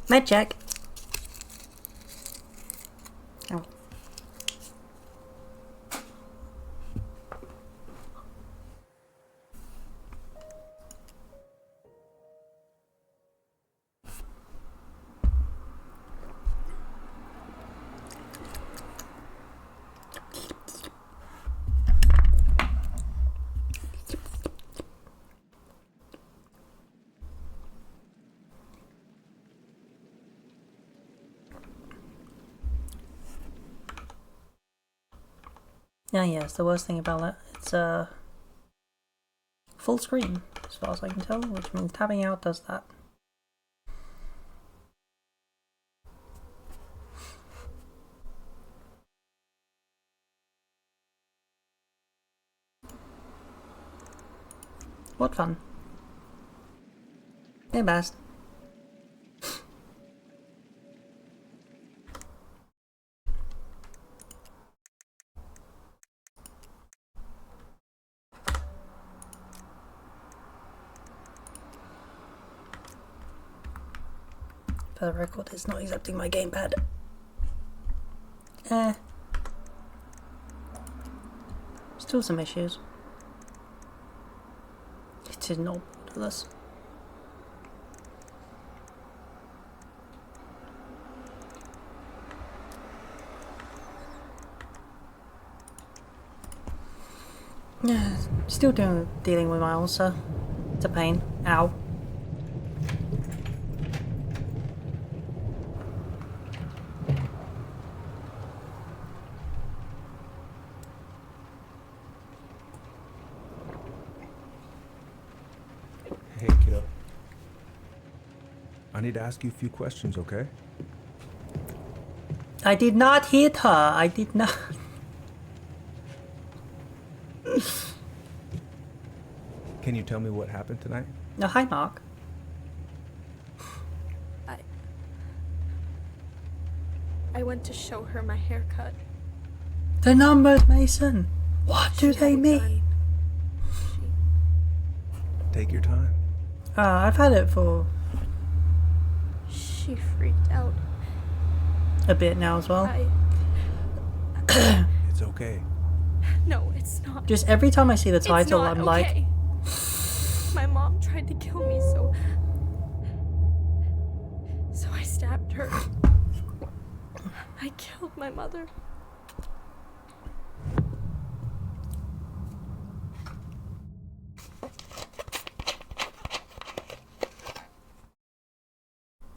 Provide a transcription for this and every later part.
Med check. Oh. Yeah, yes, the worst thing about it, it's full screen, as far as I can tell, which means tabbing out does that. What fun. Hey, best. For the record, it's not accepting my gamepad. Still some issues. It is not borderless. Yeah, still dealing with my ulcer. It's a pain. Ow. Hey, kiddo. I need to ask you a few questions, okay? I did not hit her. I did not. Can you tell me what happened tonight? No, hi, Mark. I went to show her my haircut. The numbers, Mason. What do She they had it mean? done. Take your time. I've had it for She freaked out. a bit now as well. It's okay. No, it's not. Just every time I see the It's title, not I'm like, okay. My mom tried to kill me, so I stabbed her. I killed my mother.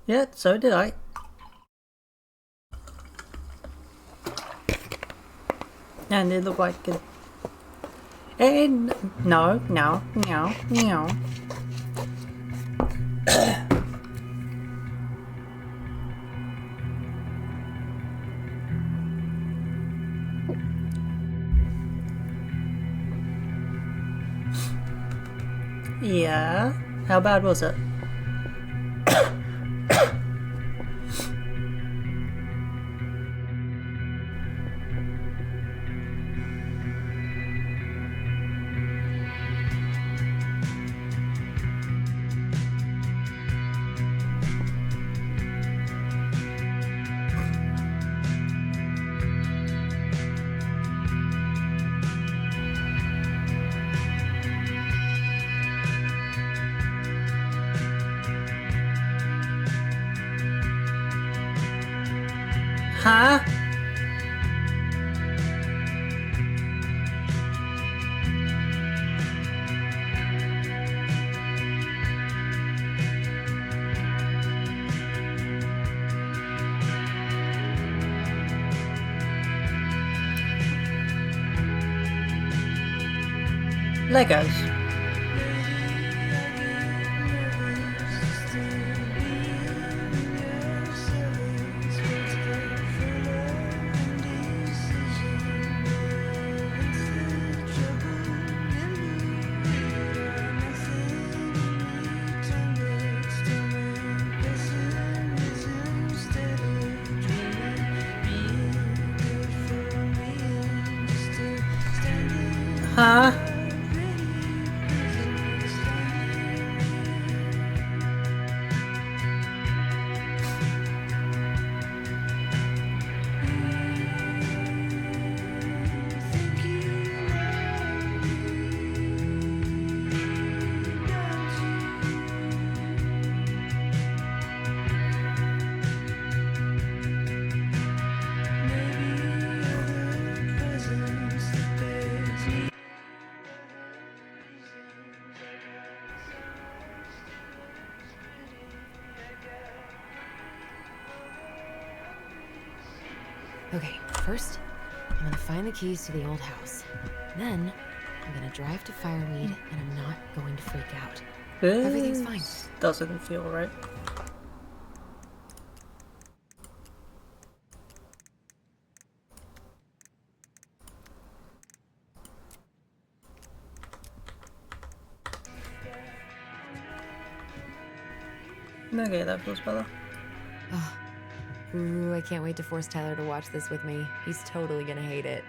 yeah, so did I. And it looked like it. And no. Yeah. How bad was it? Huh? Legos. Huh? Okay, first, I'm gonna find the keys to the old house. Then, I'm gonna drive to Fireweed, and I'm not going to freak out. Everything's fine. This doesn't feel right. Okay, that feels better. Ooh, I can't wait to force Tyler to watch this with me. He's totally gonna hate it.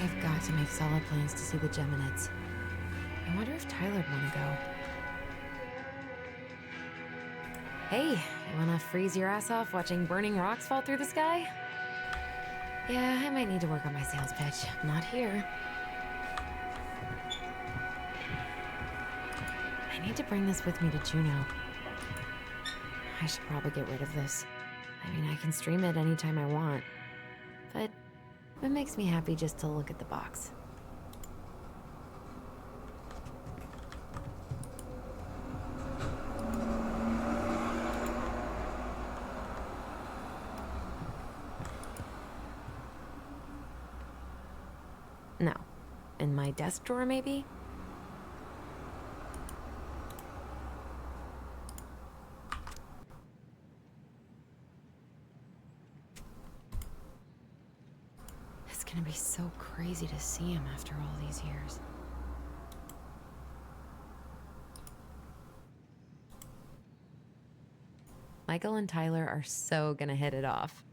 I've got to make solid plans to see the Geminids. I wonder if Tyler'd want to go. Hey, you wanna freeze your ass off watching burning rocks fall through the sky? Yeah, I might need to work on my sales pitch. Not here. I need to bring this with me to Juneau. I should probably get rid of this. I mean, I can stream it anytime I want. But it makes me happy just to look at the box. No. In my desk drawer, maybe? It's gonna be so crazy to see him after all these years. Michael and Tyler are so gonna hit it off.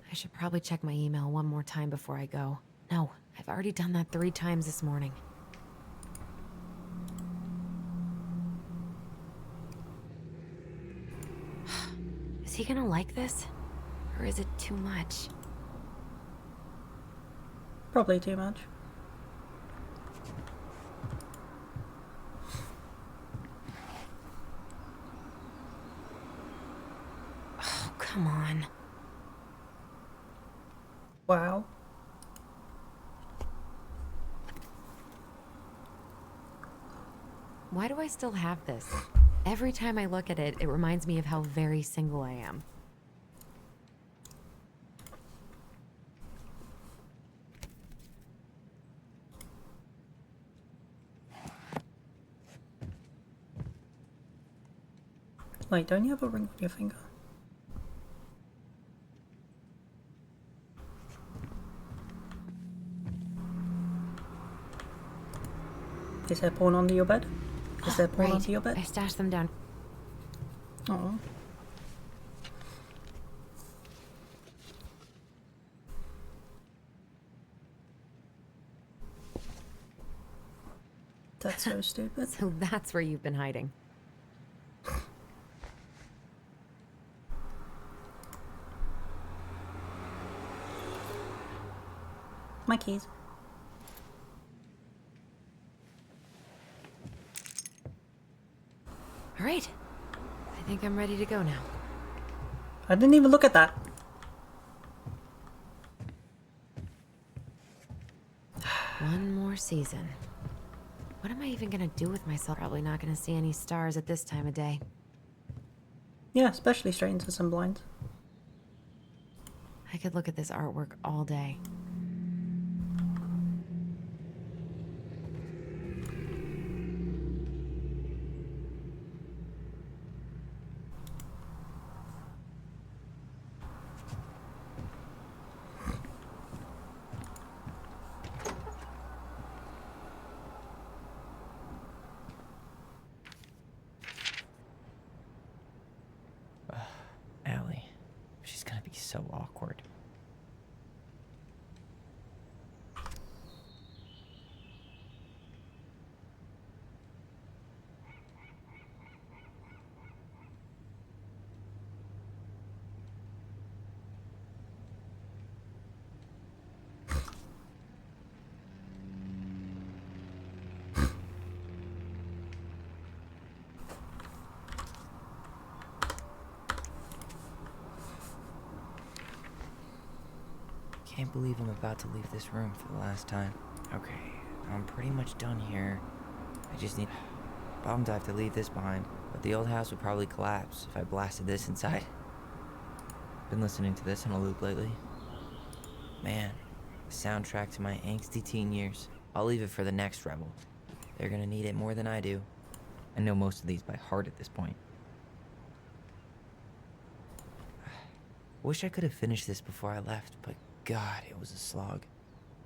I should probably check my email one more time before I go. No, I've already done that 3 times this morning. Is he gonna like this? Or is it too much? Probably too much. Oh, come on. Wow. Why do I still have this? Every time I look at it, it reminds me of how very single I am. Wait, don't you have a ring on your finger? Is there porn under your bed? Is there porn Right. under your bed? I stashed them down. Oh. That's so stupid. So that's where you've been hiding. My keys. All right. I think I'm ready to go now. I didn't even look at that. One more season. What am I even gonna do with myself? Probably not gonna see any stars at this time of day. Yeah, especially straight into some blinds. I could look at this artwork all day. Allie. She's gonna be so awkward. Can't believe I'm about to leave this room for the last time. Okay, I'm pretty much done here. I just need... Bummed I have to leave this behind, but the old house would probably collapse if I blasted this inside. Been listening to this on a loop lately. Man, the soundtrack to my angsty teen years. I'll leave it for the next rebel. They're gonna need it more than I do. I know most of these by heart at this point. Wish I could have finished this before I left, but God, it was a slog.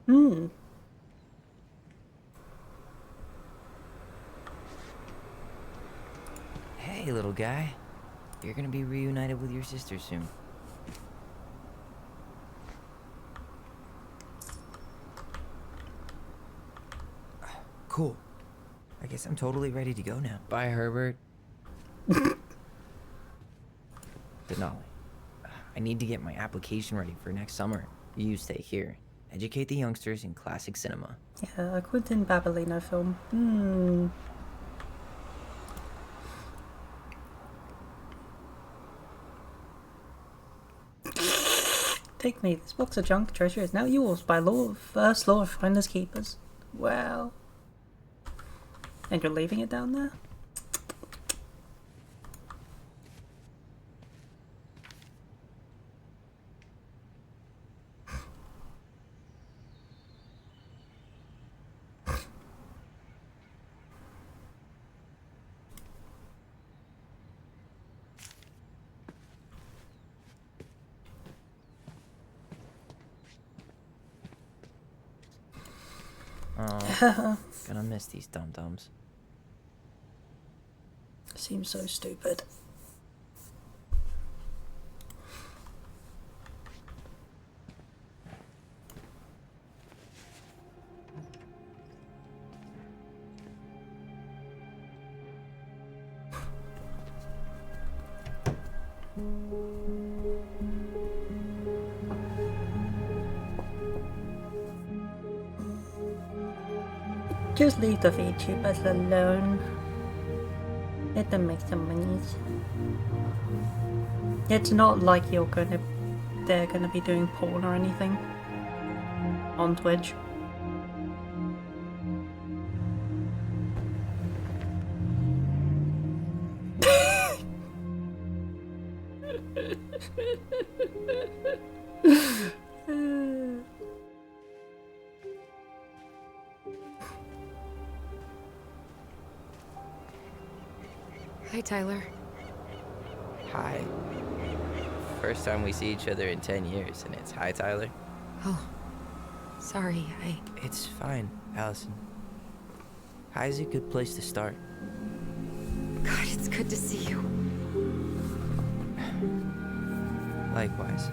Hmm. Hey, little guy. You're gonna be reunited with your sister soon. Cool. I guess I'm totally ready to go now. Bye, Herbert. Denali. I need to get my application ready for next summer. You stay here. Educate the youngsters in classic cinema. Yeah, a Quentin Babylino film. Hmm. Take me. This box of junk treasure is now yours by law, first law of finders keepers. Well. And you're leaving it down there? Oh, gonna miss these dum-dums. Seems so stupid. Just leave the VTubers alone. Let them make some monies. It's not like they're gonna be doing porn or anything on Twitch. Hi, Tyler. Hi. First time we see each other in 10 years, and it's hi, Tyler. Oh, sorry, It's fine, Allison. Hi's a good place to start. God, it's good to see you. Likewise.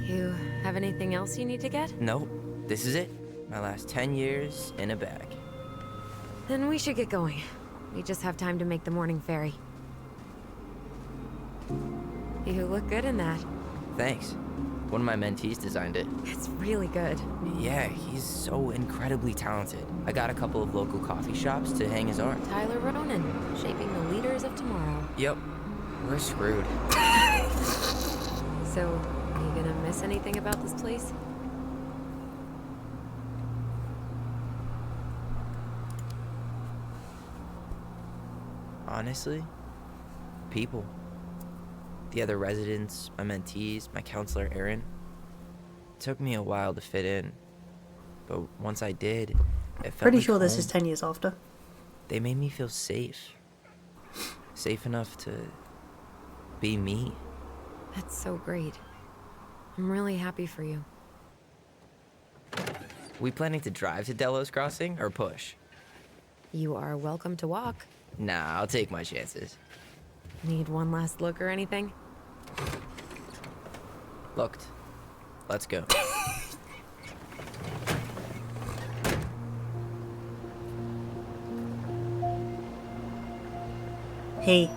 You have anything else you need to get? Nope, this is it. My last 10 years in a bag. Then we should get going. We just have time to make the morning ferry. You look good in that. Thanks. One of my mentees designed it. It's really good. Yeah, he's so incredibly talented. I got a couple of local coffee shops to hang his art. Tyler Ronan, shaping the leaders of tomorrow. Yep, we're screwed. So, are you gonna miss anything about this place? Honestly, people. The other residents, my mentees, my counselor Aaron. It took me a while to fit in, but once I did, it felt Pretty like sure this home. is 10 years after. They made me feel safe. Safe enough to be me. That's so great. I'm really happy for you. We planning to drive to Delos Crossing or push? You are welcome to walk. Nah, I'll take my chances. Need one last look or anything? Looked. Let's go. Hey.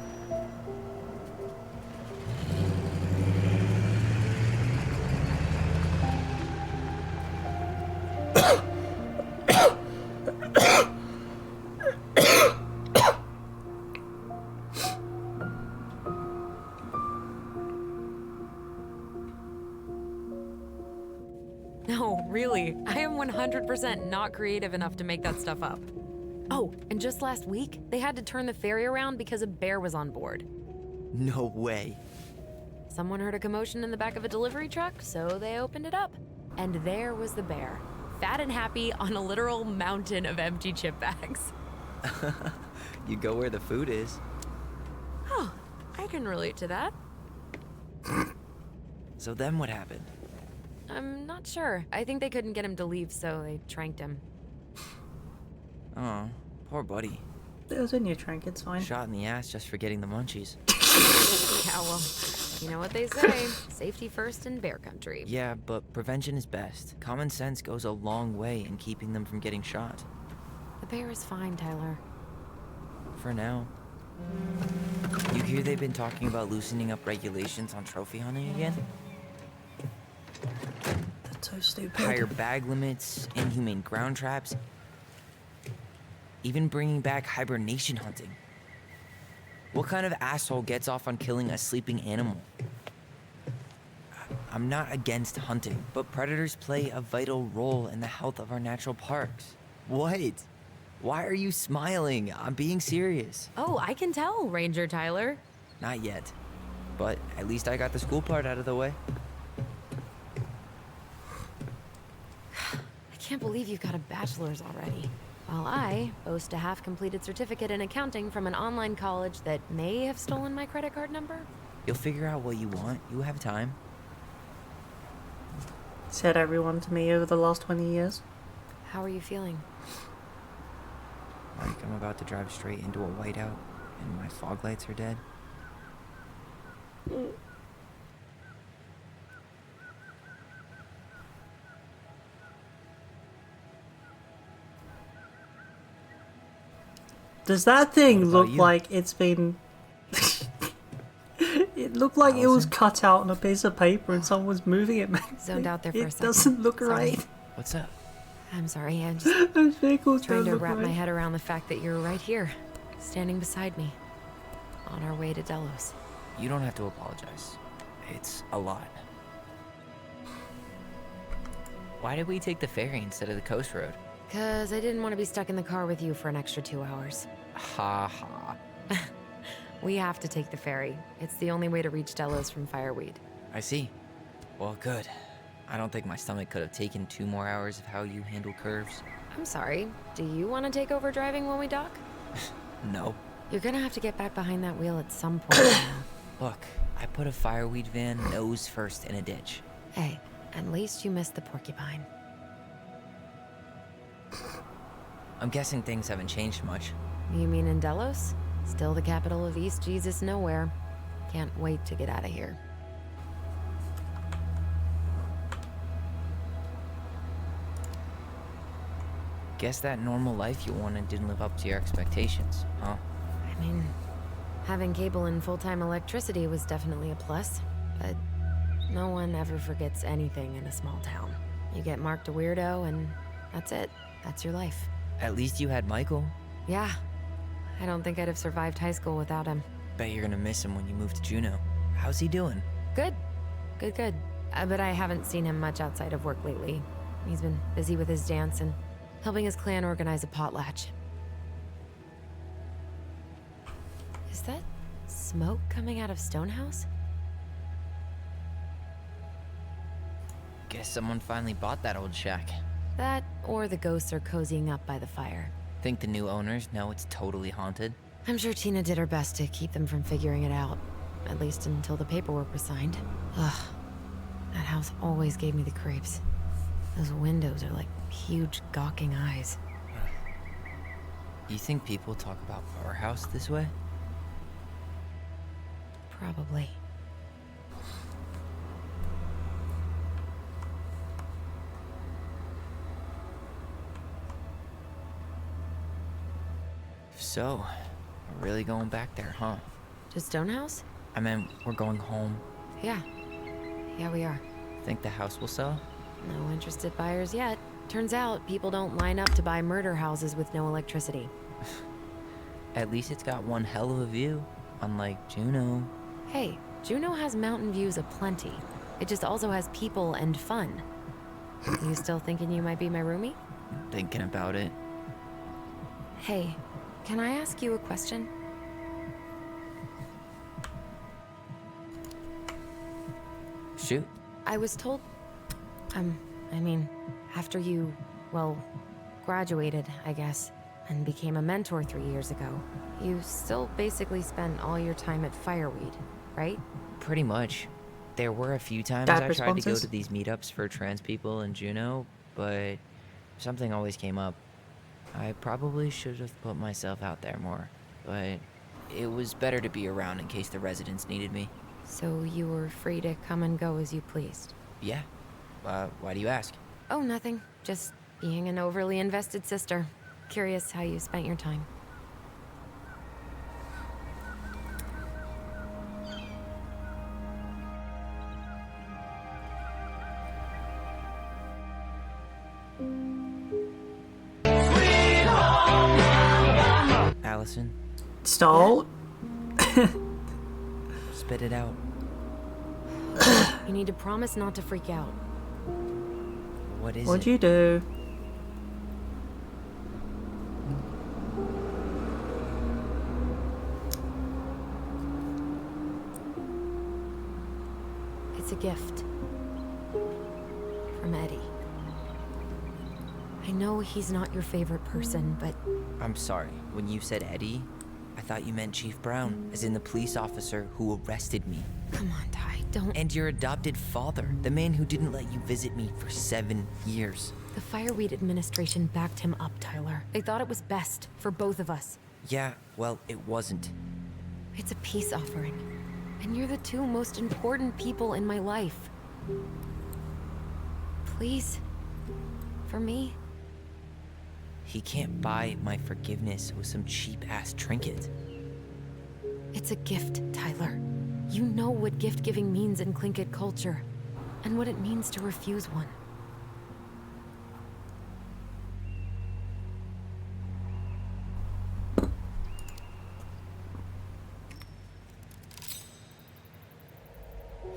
No, really. I am 100% not creative enough to make that stuff up. Oh, and just last week, they had to turn the ferry around because a bear was on board. No way. Someone heard a commotion in the back of a delivery truck, so they opened it up. And there was the bear, fat and happy on a literal mountain of empty chip bags. You go where the food is. Oh, I can relate to that. So then what happened? I'm not sure. I think they couldn't get him to leave, so they tranked him. Oh, poor buddy. It was in your trank, it's fine. Shot in the ass just for getting the munchies. Yeah, well, you know what they say. Safety first in bear country. Yeah, but prevention is best. Common sense goes a long way in keeping them from getting shot. The bear is fine, Tyler. For now. You hear they've been talking about loosening up regulations on trophy hunting again? That's so stupid. Higher bag limits, inhumane ground traps, even bringing back hibernation hunting. What kind of asshole gets off on killing a sleeping animal? I'm not against hunting, but predators play a vital role in the health of our natural parks. What? Why are you smiling? I'm being serious. Oh, I can tell, Ranger Tyler. Not yet, but at least I got the school part out of the way. I can't believe you've got a bachelor's already. While I boast a half-completed certificate in accounting from an online college that may have stolen my credit card number. You'll figure out what you want. You have time. Said everyone to me over the last 20 years. How are you feeling? Like I'm about to drive straight into a whiteout and my fog lights are dead. Does that thing What about look you? like it's been... It looked like it was Allison? cut out on a piece of paper and someone was moving it. Zoned out there for a It second. doesn't look Sorry. right. What's up? I'm sorry, I'm just Those vehicles trying don't to look wrap right. my head around the fact that you're right here, standing beside me, on our way to Delos. You don't have to apologize. It's a lot. Why did we take the ferry instead of the coast road? 'Cause I didn't want to be stuck in the car with you for an extra 2 hours. Ha ha. We have to take the ferry. It's the only way to reach Delos from Fireweed. I see. Well, good. I don't think my stomach could have taken 2 more hours of how you handle curves. I'm sorry, do you want to take over driving when we dock? No. You're gonna have to get back behind that wheel at some point now. Look, I put a fireweed van nose first in a ditch. Hey, at least you missed the porcupine. I'm guessing things haven't changed much. You mean in Delos? Still the capital of East Jesus Nowhere. Can't wait to get out of here. Guess that normal life you wanted didn't live up to your expectations, huh? I mean, having cable and full-time electricity was definitely a plus, but no one ever forgets anything in a small town. You get marked a weirdo and that's it. That's your life. At least you had Michael. Yeah. I don't think I'd have survived high school without him. Bet you're gonna miss him when you move to Juneau. How's he doing? Good. Good. But I haven't seen him much outside of work lately. He's been busy with his dance and helping his clan organize a potlatch. Is that smoke coming out of Stonehouse? Guess someone finally bought that old shack. That, or the ghosts are cozying up by the fire. Think the new owners know it's totally haunted? I'm sure Tina did her best to keep them from figuring it out. At least until the paperwork was signed. Ugh. That house always gave me the creeps. Those windows are like huge gawking eyes. You think people talk about our house this way? Probably. So, we're really going back there, huh? To Stonehouse? I mean, we're going home. Yeah. Yeah, we are. Think the house will sell? No interested buyers yet. Turns out people don't line up to buy murder houses with no electricity. At least it's got one hell of a view, unlike Juneau. Hey, Juneau has mountain views aplenty. It just also has people and fun. You still thinking you might be my roomie? Thinking about it. Hey, can I ask you a question? Shoot. I was told... I mean, after you, well, graduated, I guess, and became a mentor 3 years ago, you still basically spent all your time at Fireweed, right? Pretty much. There were a few times Dad I tried to go responses? to these meetups for trans people in Juneau, but something always came up. I probably should have put myself out there more, but it was better to be around in case the residents needed me. So you were free to come and go as you pleased? Yeah. Why do you ask? Oh, nothing. Just being an overly invested sister. Curious how you spent your time. Allison, Stall? spit it out. You need to promise not to freak out. What is What'd it? you do? It's a gift. From Eddie. I know he's not your favorite person, but I'm sorry. When you said Eddie, I thought you meant Chief Brown, as in the police officer who arrested me. come on, Ty, don't... And your adopted father, the man who didn't let you visit me for 7 years. The Fireweed administration backed him up, Tyler. They thought it was best for both of us. Yeah, well, it wasn't. It's a peace offering. And you're the two most important people in my life. Please. For me. He can't buy my forgiveness with some cheap-ass trinket. It's a gift, Tyler. You know what gift-giving means in Tlingit culture. And what it means to refuse one.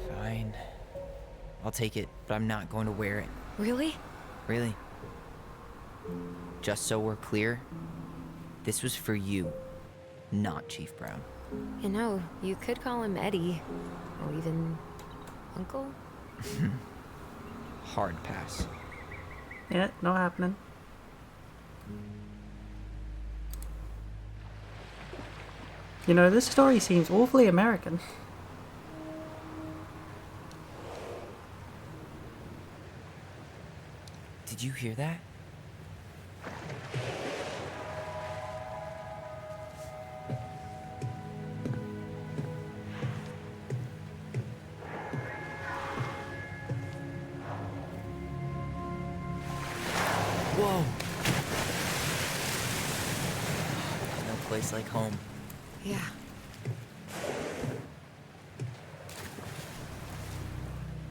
Fine. I'll take it, but I'm not going to wear it. Really? Really. Just so we're clear, this was for you, not Chief Brown. You know, you could call him Eddie. Or even... Uncle? Hard pass. Yeah, not happening. You know, this story seems awfully American. Did you hear that? Whoa! There's no place like home. Yeah.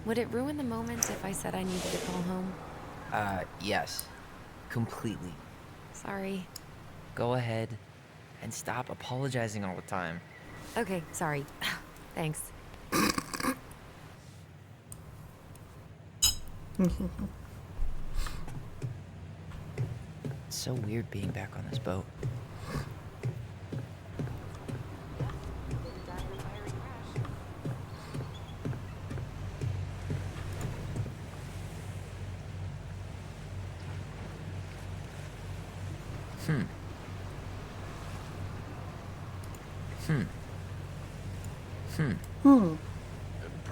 Would it ruin the moment if I said I needed to call home? Yes. Completely. Sorry. Go ahead and stop apologizing all the time. Okay, sorry. Thanks. It's so weird being back on this boat.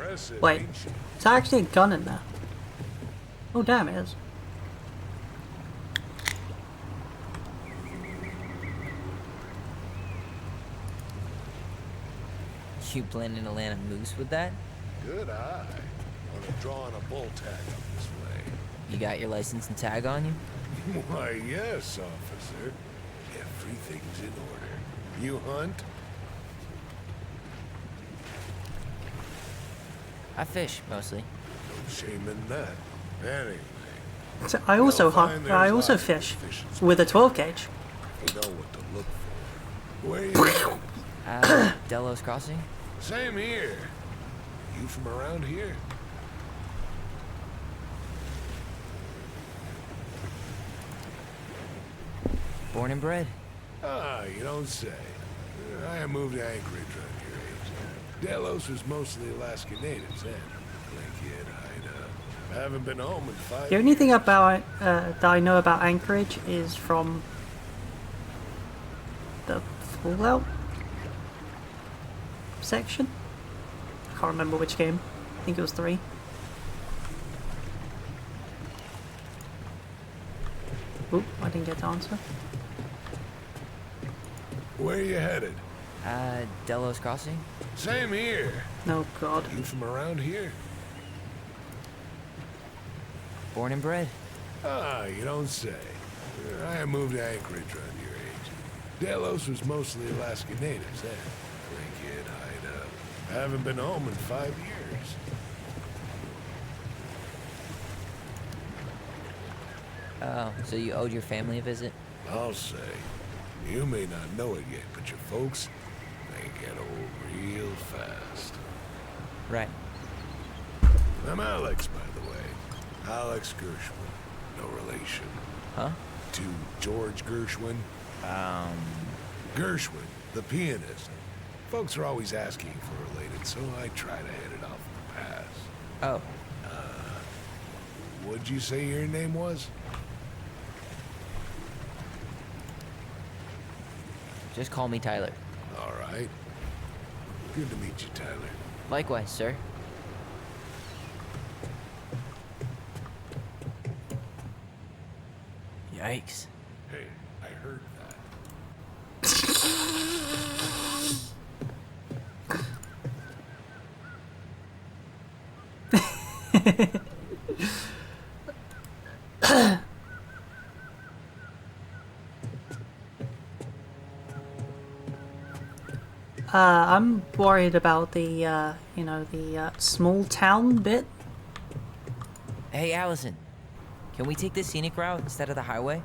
Impressive. Wait, ain't she? is there actually a gun in there? Oh damn, it is. You planning to land a moose with that? Good eye. On drawing a bull tag up this way. You got your license and tag on you? Why, yes, officer. Everything's in order. You hunt? I fish, mostly. No shame in that. Anyway, So I also You'll find I there's also lots of fish efficiency. with a 12 gauge. you know what to look for. Where you at? Delos Crossing? Same here. You from around here? Born and bred. Ah, you don't say. I moved to Anchorage around your age. Delos was mostly Alaska natives then. Like kid, I haven't been home in 5 The only thing about that I know about Anchorage is from the Fallout section. I can't remember which game. I think it was 3. Oop, I didn't get the answer. Where you headed? Delos Crossing? Same here. Oh god. You from around here? Born and bred. Ah, you don't say. I moved to Anchorage around your age. Delos was mostly Alaska natives then. Like kid, I haven't been home in 5 years. Oh, so you owed your family a visit? I'll say. You may not know it yet, but your folks, they get old real fast. Right. I'm Alex, by the way. Alex Gershwin. No relation. Huh? To George Gershwin. Gershwin, the pianist. Folks are always asking if we're related, so I try to hit it off in the past. Oh, What'd you say your name was? just call me Tyler. All right. Good to meet you, Tyler. Likewise, sir. Yikes. Hey, I heard that. I'm worried about the, small town bit. Hey, Allison. Can we take the scenic route instead of the highway?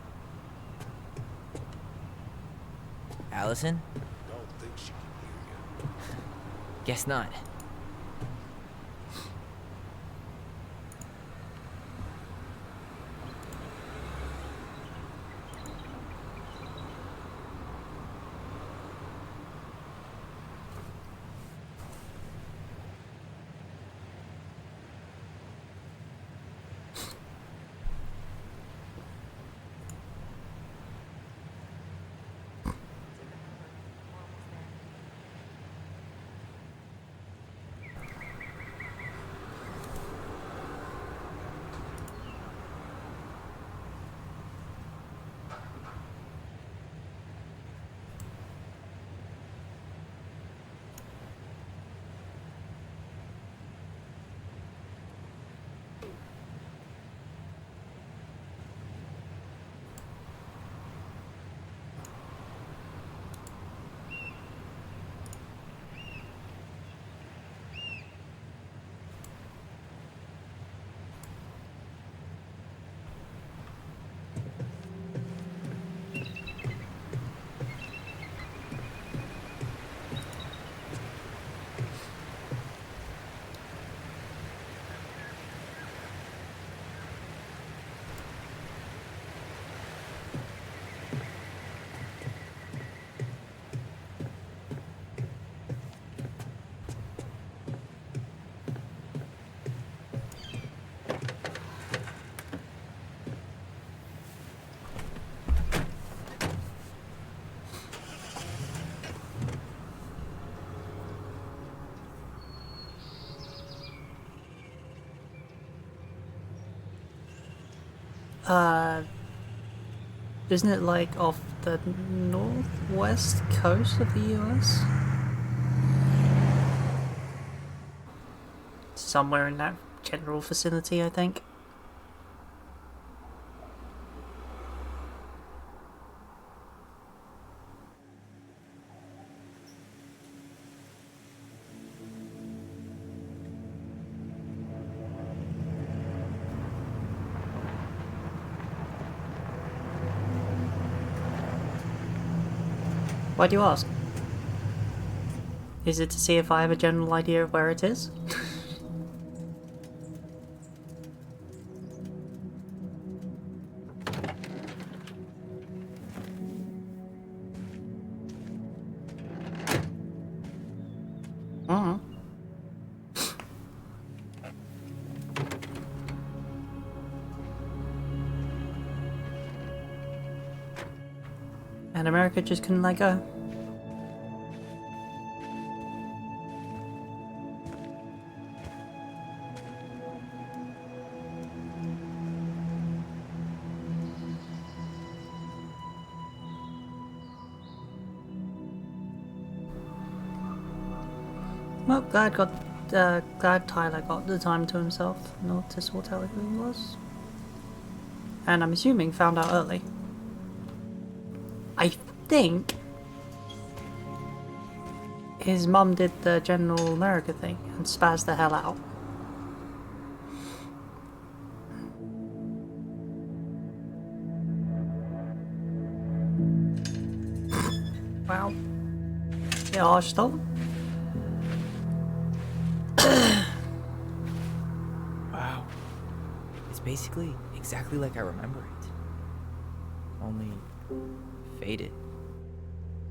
Allison? Don't think she can hear you. Guess not. Isn't it like off the northwest coast of the US? Somewhere in that general vicinity, I think. Why do you ask? Is it to see if I have a general idea of where it is? Mm. And America just couldn't let go. Well, glad Tyler got the time to himself in order to sort out who he was. And I'm assuming found out early. I think his mum did the General America thing and spazzed the hell out. Wow. Ja, stopp. Wow. It's basically exactly like I remember it. Only faded.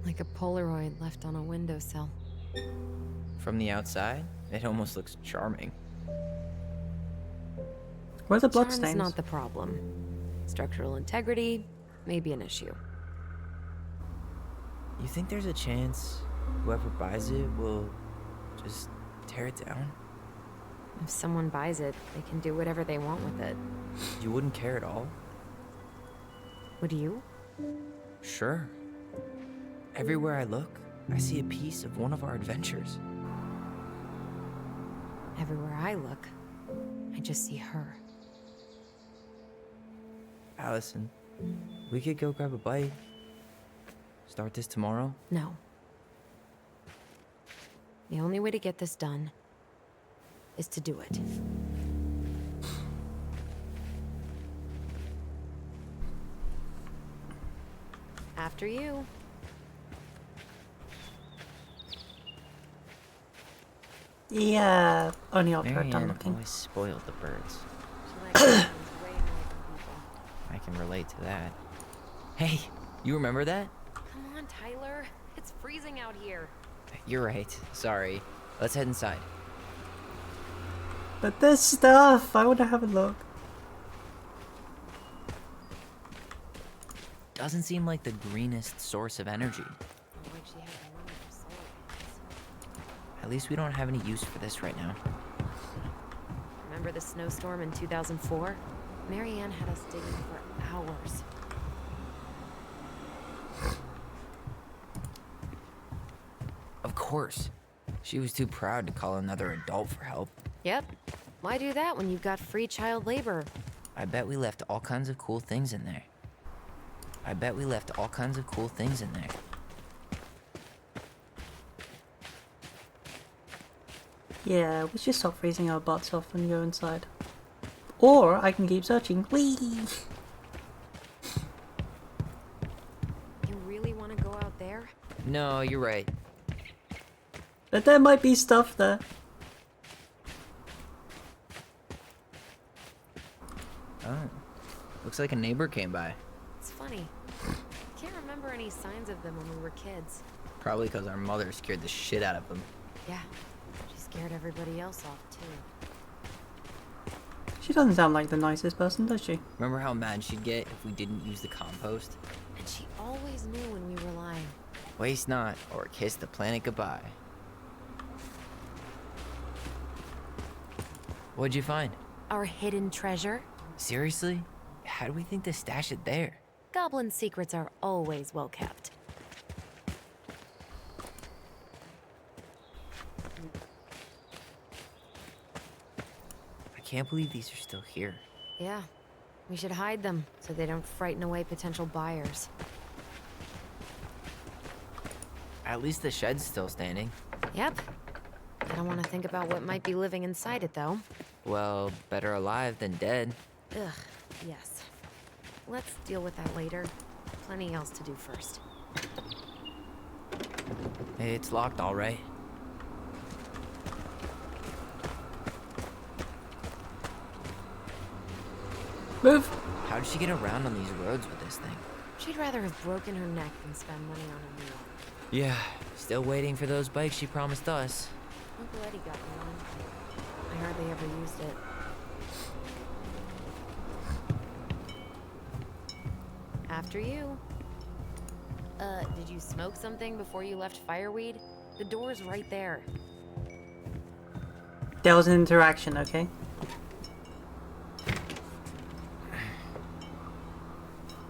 Like a Polaroid left on a windowsill. From the outside, it almost looks charming. Where are the Charm's bloodstains? not the problem. Structural integrity may be an issue. You think there's a chance whoever buys it will just tear it down? If someone buys it, they can do whatever they want with it. You wouldn't care at all? Would you? Sure. Everywhere I look, I see a piece of one of our adventures. Everywhere I look, I just see her. Allison, we could go grab a bite. Start this tomorrow? No. The only way to get this done is to do it. After you. Yeah, only after I've done Marianne looking. always spoiled the birds. She likes things way more than people. I can relate to that. Hey, you remember that? Come on, Tyler. It's freezing out here. You're right. Sorry. Let's head inside. But there's stuff! I want to have a look. Doesn't seem like the greenest source of energy. Like she has money for solar panels. At least we don't have any use for this right now. Remember the snowstorm in 2004? Marianne had us digging for hours. Of course. She was too proud to call another adult for help. Yep. Why do that when you've got free child labor? I bet we left all kinds of cool things in there. Yeah, we should stop freezing our butts off and go inside. Or I can keep searching. Whee! You really want to go out there? No, you're right. But there might be stuff there. Oh. Looks like a neighbor came by. It's funny. I can't remember any signs of them when we were kids. Probably because our mother scared the shit out of them. Yeah. She scared everybody else off, too. She doesn't sound like the nicest person, does she? Remember how mad she'd get if we didn't use the compost? And she always knew when we were lying. Waste not, or kiss the planet goodbye. What'd you find? Our hidden treasure? Seriously? How do we think to stash it there? Goblin secrets are always well kept. I can't believe these are still here. Yeah. We should hide them so they don't frighten away potential buyers. At least the shed's still standing. Yep. I don't want to think about what might be living inside it, though. Well, better alive than dead. Ugh, yes. Let's deal with that later. Plenty else to do first. Hey, it's locked all right. Move! How did she get around on these roads with this thing? She'd rather have broken her neck than spend money on a meal. Yeah, still waiting for those bikes she promised us. Uncle Eddie got me one. I hardly ever used it. After you. Did you smoke something before you left Fireweed? The door's right there. There was an interaction, okay?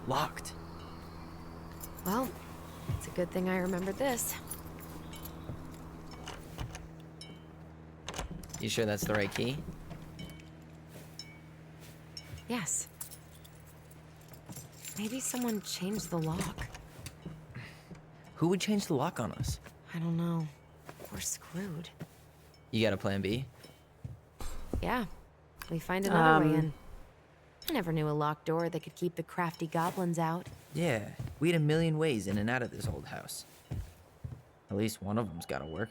Locked. Well, it's a good thing I remembered this. You sure that's the right key? Yes. Maybe someone changed the lock. Who would change the lock on us? I don't know. We're screwed. You got a plan B? Yeah. We find another way in. I never knew a locked door that could keep the crafty goblins out. Yeah, we had a million ways in and out of this old house. At least one of them's gotta work.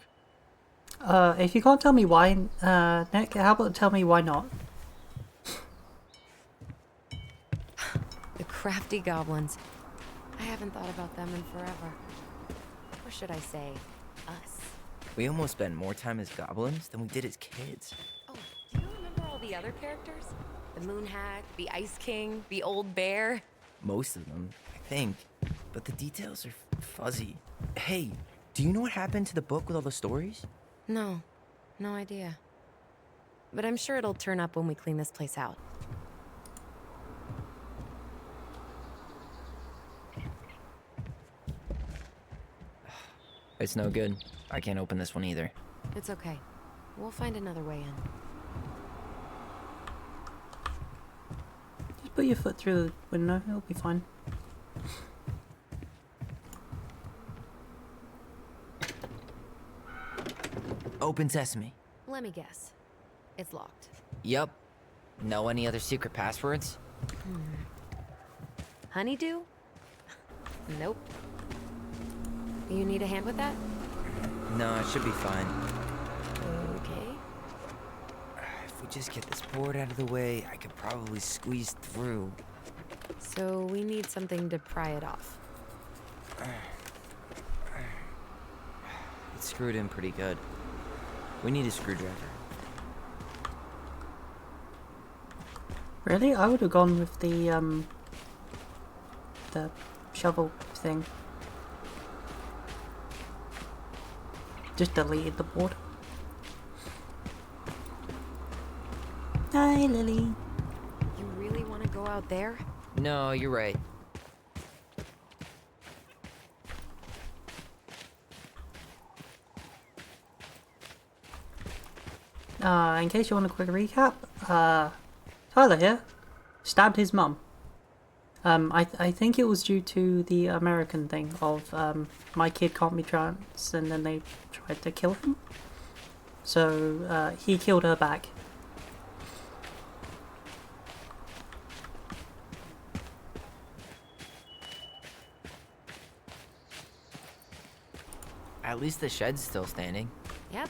If you can't tell me why, Nick, how about tell me why not? The crafty goblins. I haven't thought about them in forever. Or should I say, us. We almost spent more time as goblins than we did as kids. Oh, do you remember all the other characters? The Moon Hag, the Ice King, the Old Bear? Most of them, I think. But the details are fuzzy. Hey, do you know what happened to the book with all the stories? No, no idea. But I'm sure it'll turn up when we clean this place out. It's no good. I can't open this one either. It's okay. We'll find another way in. Just put your foot through the window, it'll be fine. Open sesame. Let me guess. It's locked. Yup. Know any other secret passwords? Honeydew? Nope. You need a hand with that? No, it should be fine. Okay. If we just get this board out of the way, I could probably squeeze through. So we need something to pry it off. It's screwed in pretty good. We need a screwdriver. Really? I would have gone with the shovel thing. Just deleted the board. Hi, Lily. You really want to go out there? No, you're right. In case you want a quick recap, Tyler here stabbed his mum. I think it was due to the American thing of my kid can't be trans, and then they tried to kill him. So he killed her back. At least the shed's still standing. Yep.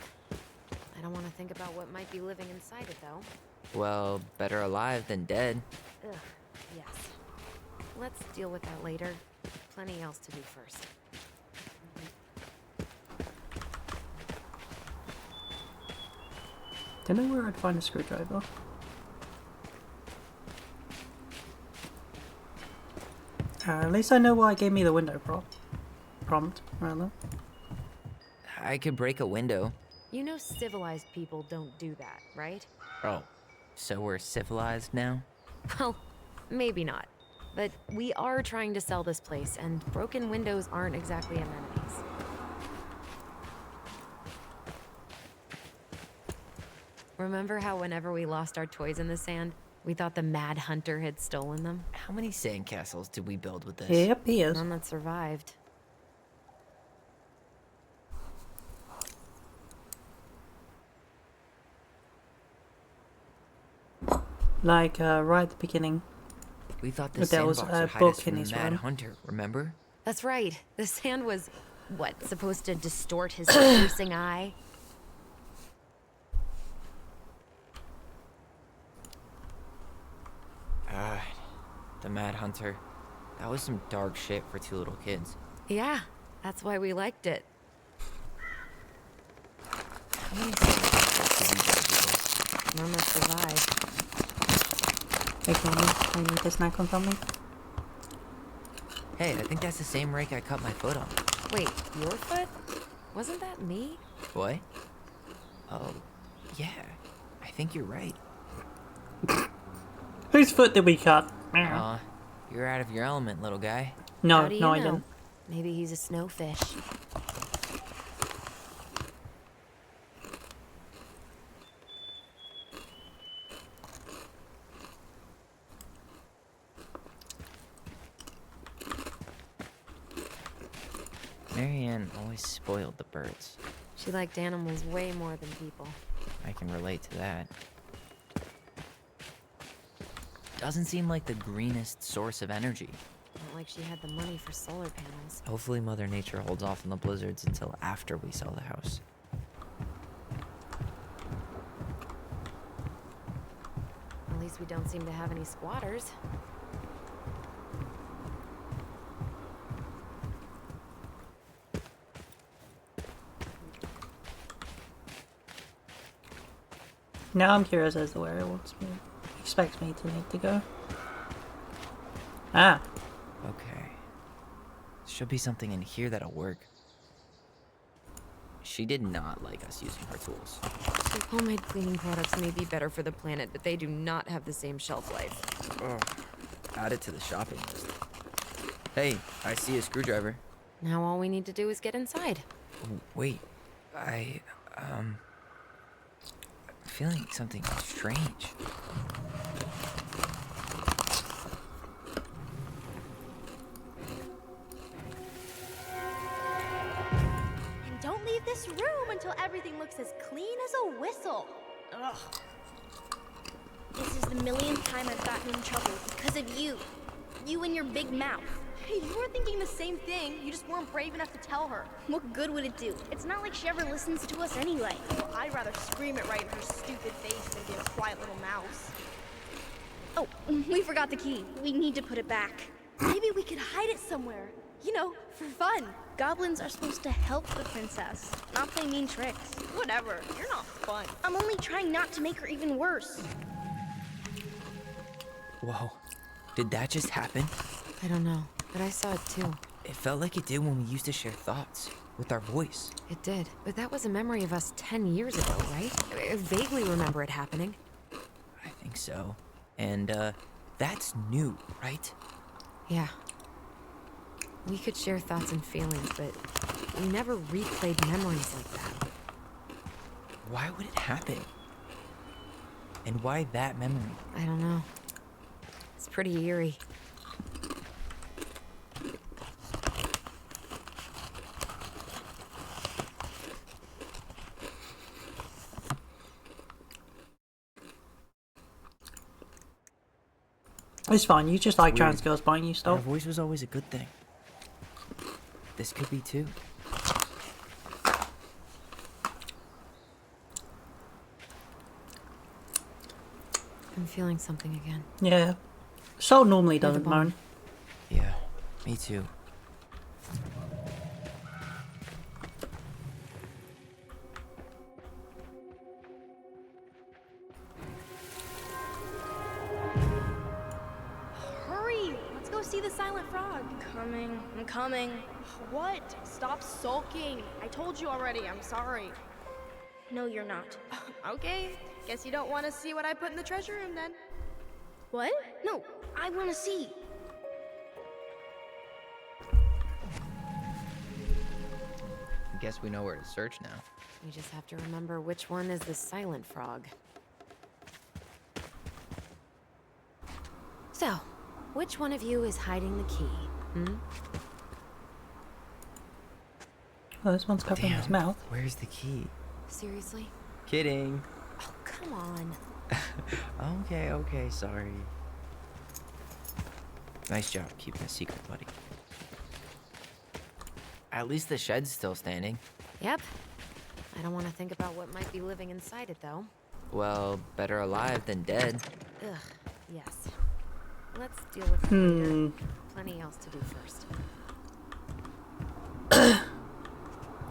I don't want to think about what might be living inside it, though. Well, better alive than dead. Ugh, yes. Let's deal with that later. Plenty else to do first. Don't know where I'd find a screwdriver. At least I know why it gave me the window prompt, rather. I could break a window. You know civilized people don't do that, right? Oh, so we're civilized now? Well, maybe not. But we are trying to sell this place, and broken windows aren't exactly amenities. Remember how whenever we lost our toys in the sand, we thought the Mad Hunter had stolen them? How many sandcastles did we build with this? Yep, he is. None that survived. Like, right at the beginning. We thought the But there was sandbox a would hide book us from in the his Mad room. Hunter, remember? That's right. The sand was, what, supposed to distort his piercing eye? God, the Mad Hunter. That was some dark shit for two little kids. Yeah, that's why we liked it. Mama survived. Hey, Tommy, I need to snack on something. Hey, I think that's the same rake I cut my foot on. Wait, your foot? Wasn't that me? What? Oh, yeah. I think you're right. Whose foot did we cut? Aw, you're out of your element, little guy. No, How do you no, know? I didn't. Maybe he's a snowfish. Marianne always spoiled the birds. She liked animals way more than people. I can relate to that. Doesn't seem like the greenest source of energy. Not like she had the money for solar panels. Hopefully Mother Nature holds off on the blizzards until after we sell the house. At least we don't seem to have any squatters. Now I'm curious as to where it expects me to need to go. Ah, Okay. Should be something in here that'll work. She did not like us using her tools. So homemade cleaning products may be better for the planet, but they do not have the same shelf life. Oh, add it to the shopping list. Hey, I see a screwdriver. Now all we need to do is get inside. Oh, wait, I'm feeling something strange. And don't leave this room until everything looks as clean as a whistle. Ugh. This is the millionth time I've gotten in trouble because of you. You and your big mouth. Hey, you were thinking the same thing. You just weren't brave enough to tell her. What good would it do? It's not like she ever listens to us anyway. Well, I'd rather scream it right in her stupid face than be a quiet little mouse. Oh, we forgot the key. We need to put it back. Maybe we could hide it somewhere. You know, for fun. Goblins are supposed to help the princess, not play mean tricks. Whatever, you're not fun. I'm only trying not to make her even worse. Whoa, did that just happen? I don't know, but I saw it too. It felt like it did when we used to share thoughts with our voice. It did, but that was a memory of us 10 years ago, right? I vaguely remember it happening. I think so. And, that's new, right? Yeah. We could share thoughts and feelings, but we never replayed memories like that. Why would it happen? And why that memory? I don't know. It's pretty eerie. it's fine. You just like Weird. trans girls buying you Our stuff. voice was always a good thing. This could be too. I'm feeling something again. Yeah. Soul normally Like a doesn't bomb. moan. Yeah, me too. Hurry! Let's go see the silent frog. I'm coming. What? Stop sulking. I told you already, I'm sorry. No, you're not. Okay, guess you don't want to see what I put in the treasure room then. What? No, I want to see. I guess we know where to search now. We just have to remember which one is the silent frog. So, which one of you is hiding the key? Hmm? Oh, this one's covering his mouth. Where's the key? Seriously? Kidding. Oh, come on. Okay, sorry. Nice job keeping a secret, buddy. At least the shed's still standing. Yep. I don't want to think about what might be living inside it, though. Well, better alive than dead. Ugh, yes. Let's deal with it later. Plenty else to do first.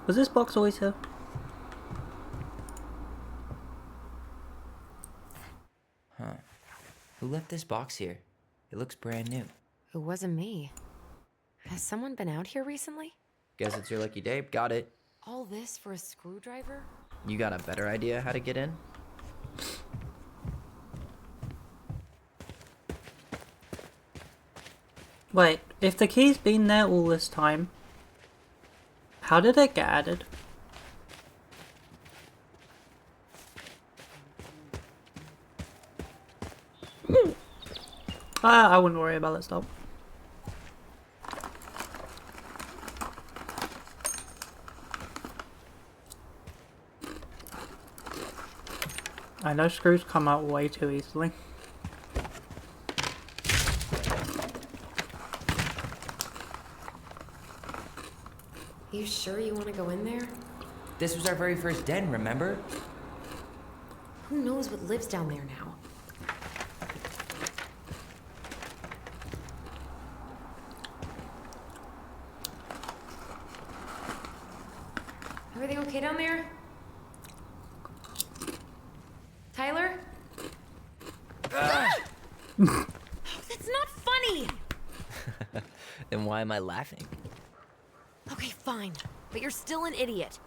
Was this box always here? Who left this box here? It looks brand new. It wasn't me. Has someone been out here recently? Guess it's your lucky day. Got it. All this for a screwdriver? You got a better idea how to get in? Wait, if the key's been there all this time, how did it get added? I wouldn't worry about that stuff. I know screws come out way too easily. You sure you want to go in there? This was our very first den, remember? Who knows what lives down there now? Everything okay down there? Tyler? That's not funny! Then why am I laughing? Okay, fine. But you're still an idiot.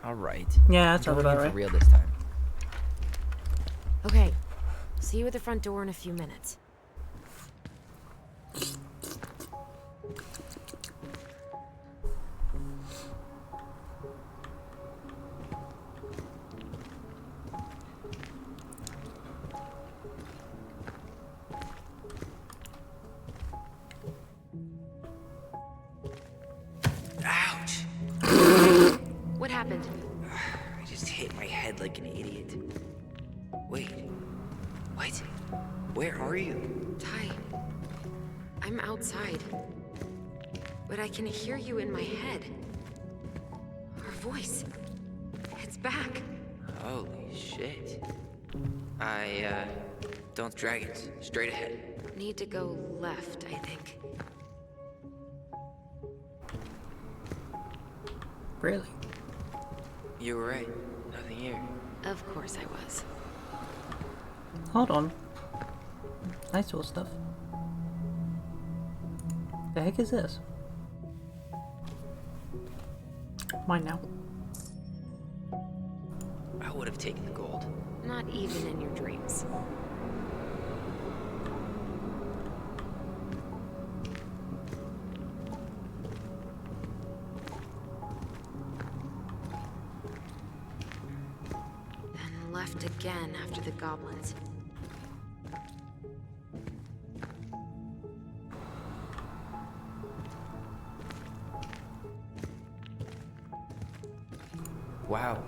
All right. Yeah, that sounds Going about in for right. real this time. Okay. See you at the front door in a few minutes. Ouch! What happened? I just hit my head like an idiot. Wait. What? Where are you? Ty, I'm outside. But I can hear you in my head. Our voice. It's back. Holy shit. Don't dragons. Straight ahead. Need to go left, I think. Really? You were right. Nothing here. Of course I was. Hold on. I saw stuff. The heck is this? Mine now. I would have taken the gold. Not even in your dreams. Then left again after the goblins. Wow.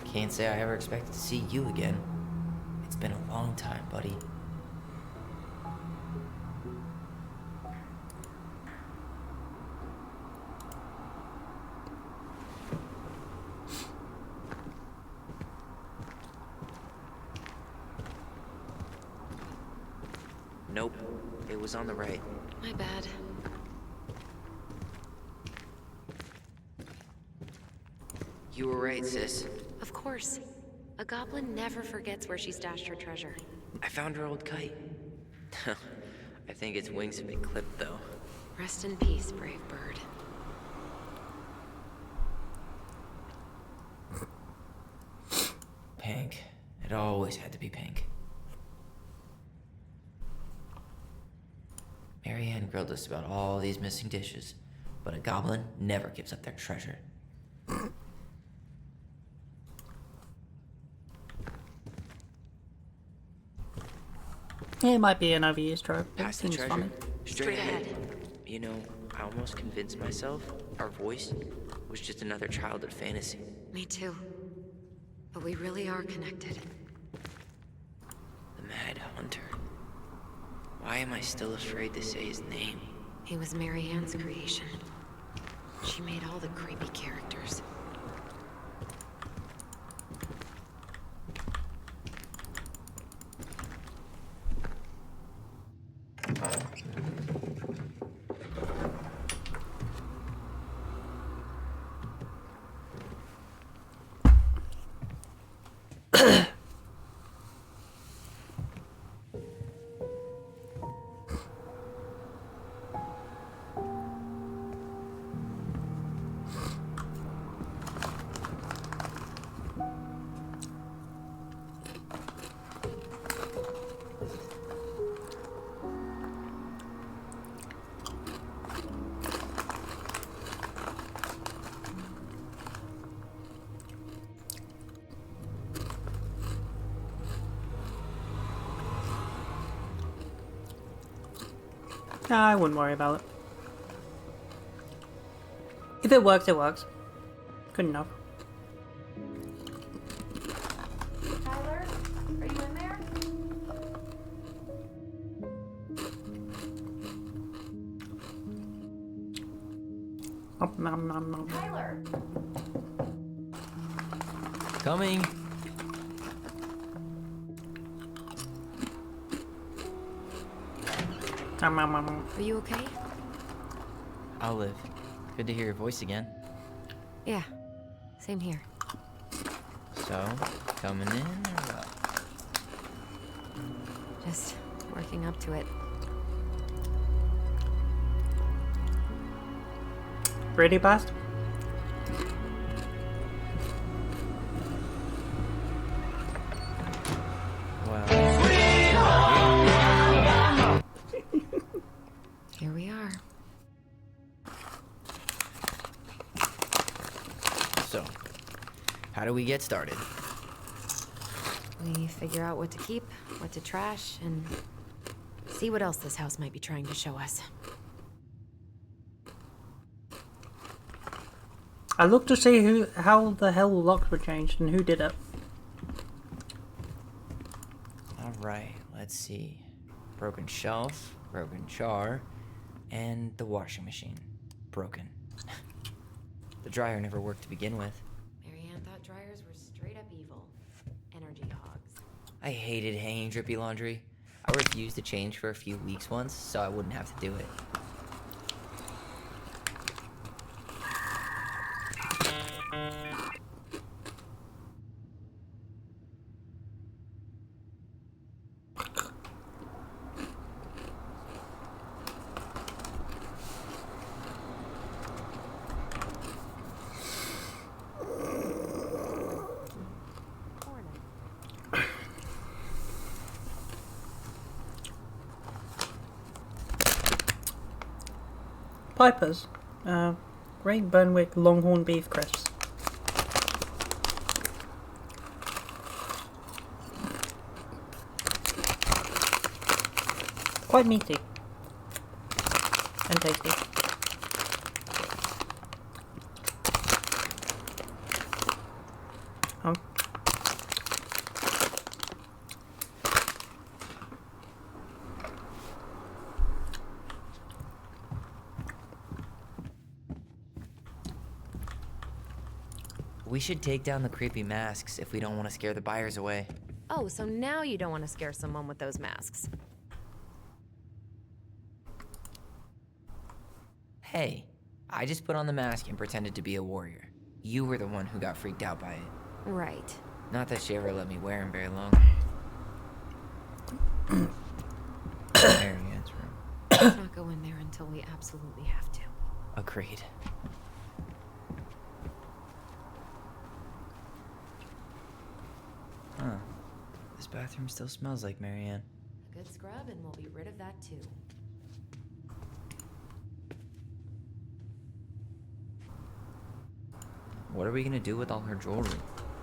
Can't say I ever expected to see you again. It's been a long time, buddy. Nope. It was on the right. My bad. You were right, sis. Of course. A goblin never forgets where she stashed her treasure. I found her old kite. I think its wings have been clipped, though. Rest in peace, brave bird. Pink. It always had to be pink. Marianne grilled us about all these missing dishes, but a goblin never gives up their treasure. It might be an overused trope. It Past the seems treasure. funny. Straight ahead. You know, I almost convinced myself our voice was just another childhood fantasy. Me too. But we really are connected. The Mad Hunter. Why am I still afraid to say his name? He was Mary Ann's creation. She made all the creepy characters. Nah, I wouldn't worry about it. If it works, it works. Good enough. Tyler, are you in there? Nom, nom, nom. Tyler! Coming. Nom, nom, nom, nom. Are you okay? I'll live. Good to hear your voice again. Yeah, same here. So, coming in or what? Just working up to it. Ready, Bast? Well, Here we are. so, how do we get started? We figure out what to keep, what to trash, and see what else this house might be trying to show us. I looked to see how the hell the locks were changed and who did it. Alright, let's see. Broken shelf, broken jar, and the washing machine. Broken. The dryer never worked to begin with. Marianne thought dryers were straight up evil. Energy hogs. I hated hanging drippy laundry. I refused to change for a few weeks once, so I wouldn't have to do it. Pipers. Great Burnwick Longhorn Beef Crisps. Quite meaty. And tasty. Oh. We should take down the creepy masks if we don't want to scare the buyers away. Oh, so now you don't want to scare someone with those masks. Hey, I just put on the mask and pretended to be a warrior. You were the one who got freaked out by it. Right. Not that she ever let me wear him very long. Marianne's room. Let's not go in there until we absolutely have to. Agreed. Huh. This bathroom still smells like Marianne. A good scrub and we'll be rid of that too. What are we gonna do with all her jewelry?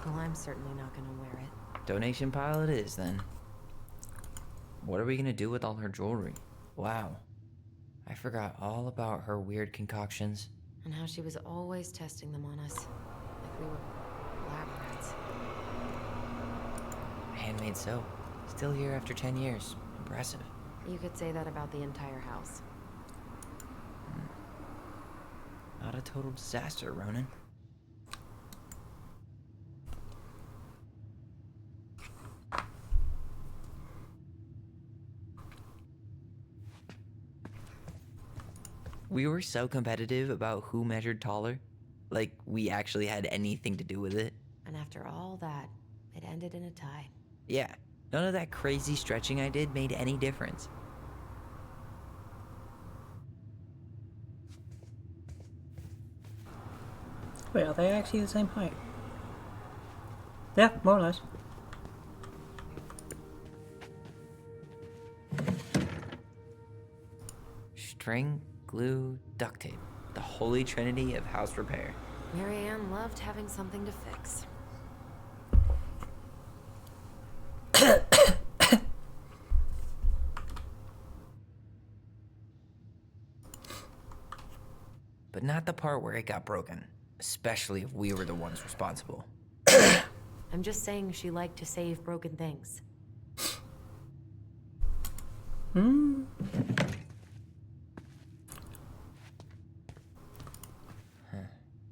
Well, I'm certainly not gonna wear it. Donation pile it is, then. What are we gonna do with all her jewelry? Wow. I forgot all about her weird concoctions. And how she was always testing them on us. Like we were lab rats. Handmade soap. Still here after 10 years. Impressive. You could say that about the entire house. Not a total disaster, Ronan. We were so competitive about who measured taller. Like, we actually had anything to do with it. And after all that, it ended in a tie. Yeah, none of that crazy stretching I did made any difference. Wait, are they actually the same height? Yeah, more or less. String, glue, duct tape. The holy trinity of house repair. Marianne loved having something to fix. not the part where it got broken. Especially if we were the ones responsible. I'm just saying she liked to save broken things.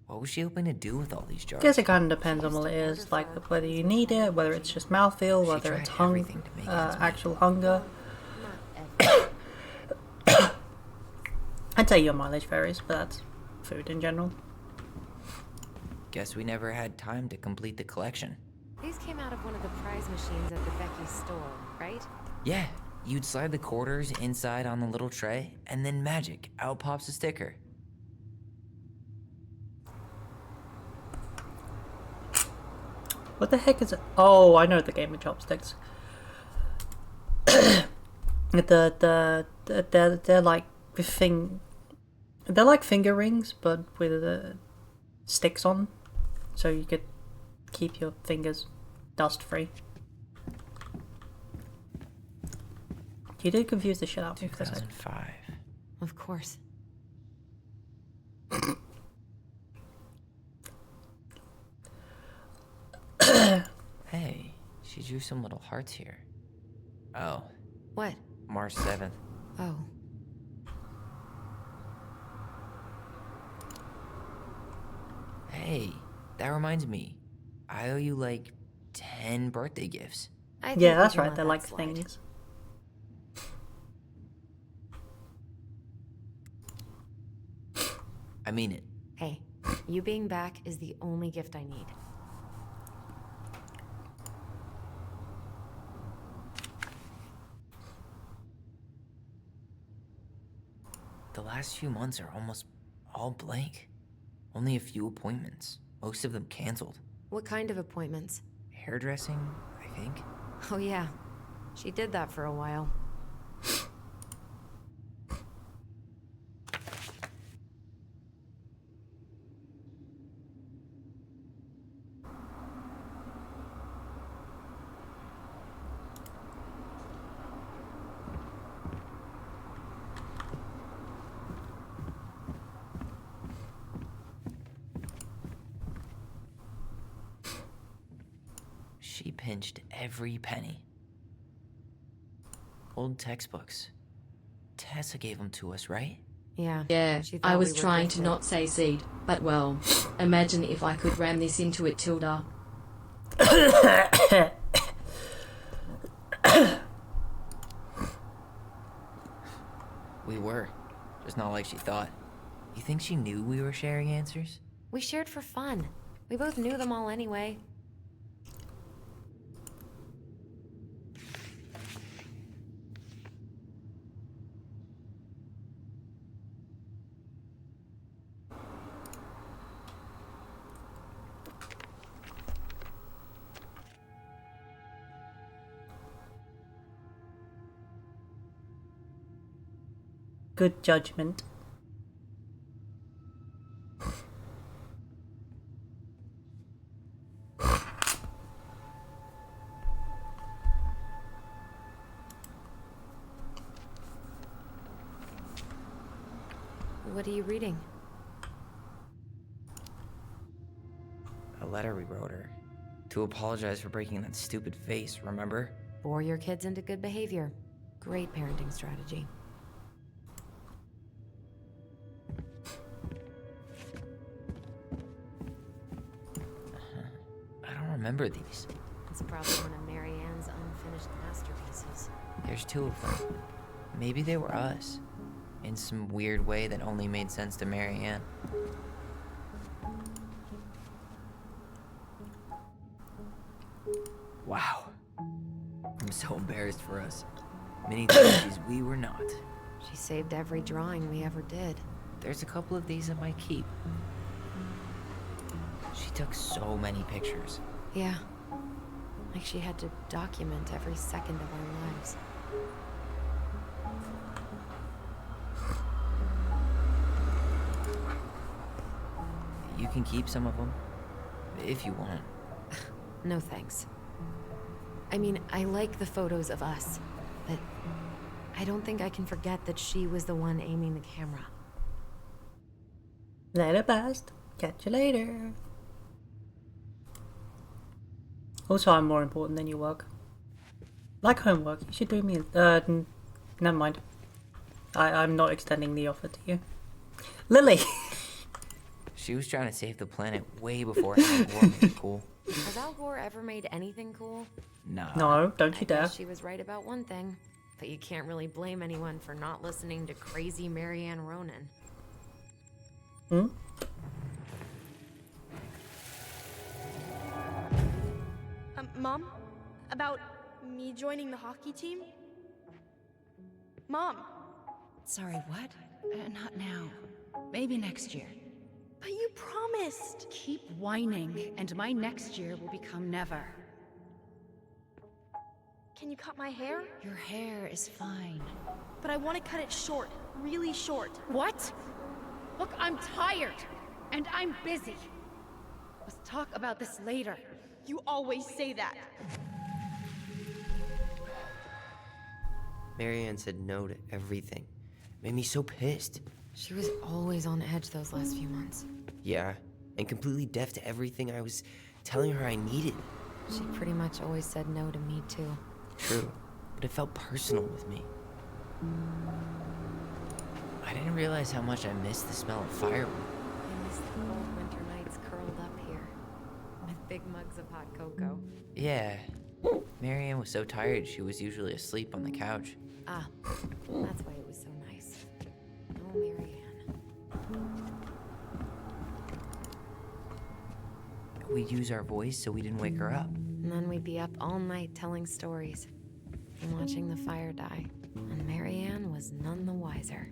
What was she hoping to do with all these jars? Guess it kind of depends on what it is, like whether you need it, whether it's just mouthfeel, whether it's everything to make ends meet. actual hunger. Not ever. I'd say your mileage varies, but that's food in general. Guess we never had time to complete the collection. These came out of one of the prize machines at the Becky's store, right? Yeah, you'd slide the quarters inside on the little tray, and then magic, out pops a sticker. What the heck is it? Oh, I know the game of chopsticks. They're like they're like finger rings, but with sticks on, so you could keep your fingers dust free. You did confuse the shit out of me for a second. 2005. Of course. Hey, she drew some little hearts here. Oh, What? March 7th. Oh. Hey, that reminds me. I owe you like 10 birthday gifts. I think Yeah, we that's can right. let They're that like slide. things. I mean it. Hey, you being back is the only gift I need. The last few months are almost all blank. Only a few appointments. Most of them canceled. What kind of appointments? Hairdressing, I think. Oh yeah, she did that for a while. She pinched every penny. Old textbooks. Tessa gave them to us, right? Yeah. Yeah, she thought I we was were trying to gifted. not say seed, but well, imagine if I could ram this into it, Tilda. We were. Just not like she thought. You think she knew we were sharing answers? We shared for fun. We both knew them all anyway. Good judgment. What are you reading? A letter we wrote her. To apologize for breaking that stupid vase, remember? Bore your kids into good behavior. Great parenting strategy. I don't remember these. It's probably one of Mary Ann's unfinished masterpieces. There's 2 of them. Maybe they were us. In some weird way that only made sense to Mary Ann. Wow. I'm so embarrassed for us. Many things we were not. She saved every drawing we ever did. There's a couple of these I might keep. She took so many pictures. Yeah. Like she had to document every second of our lives. You can keep some of them. If you want. No thanks. I mean, I like the photos of us, but I don't think I can forget that she was the one aiming the camera. Later, best. Catch you later. Also, I'm more important than your work. Like homework, you should do me. Never mind. I'm not extending the offer to you. Lily! She was trying to save the planet way before Al Gore made it cool. Has Al Gore ever made anything cool? Nah. No, don't I you dare. guess she was right about one thing, but you can't really blame anyone for not listening to crazy Marianne Ronan. Hmm? Mom? About me joining the hockey team? Mom! Sorry, what? Not now. Maybe next year. But you promised! Keep whining, and my next year will become never. Can you cut my hair? Your hair is fine. But I want to cut it short. Really short. What? Look, I'm tired. And I'm busy. Let's talk about this later. You always say that. Marianne said no to everything. Made me so pissed. She was always on edge those last few months. Yeah, and completely deaf to everything I was telling her I needed. She pretty much always said no to me, too. True, but it felt personal with me. I didn't realize how much I missed the smell of firewood. I miss the cold winter nights curled up here, with big mugs of hot cocoa. Yeah, Marianne was so tired she was usually asleep on the couch. Ah, that's why it was so nice. Oh, Marianne. We'd use our voice so we didn't wake her up. And then we'd be up all night telling stories and watching the fire die. And Marianne was none the wiser.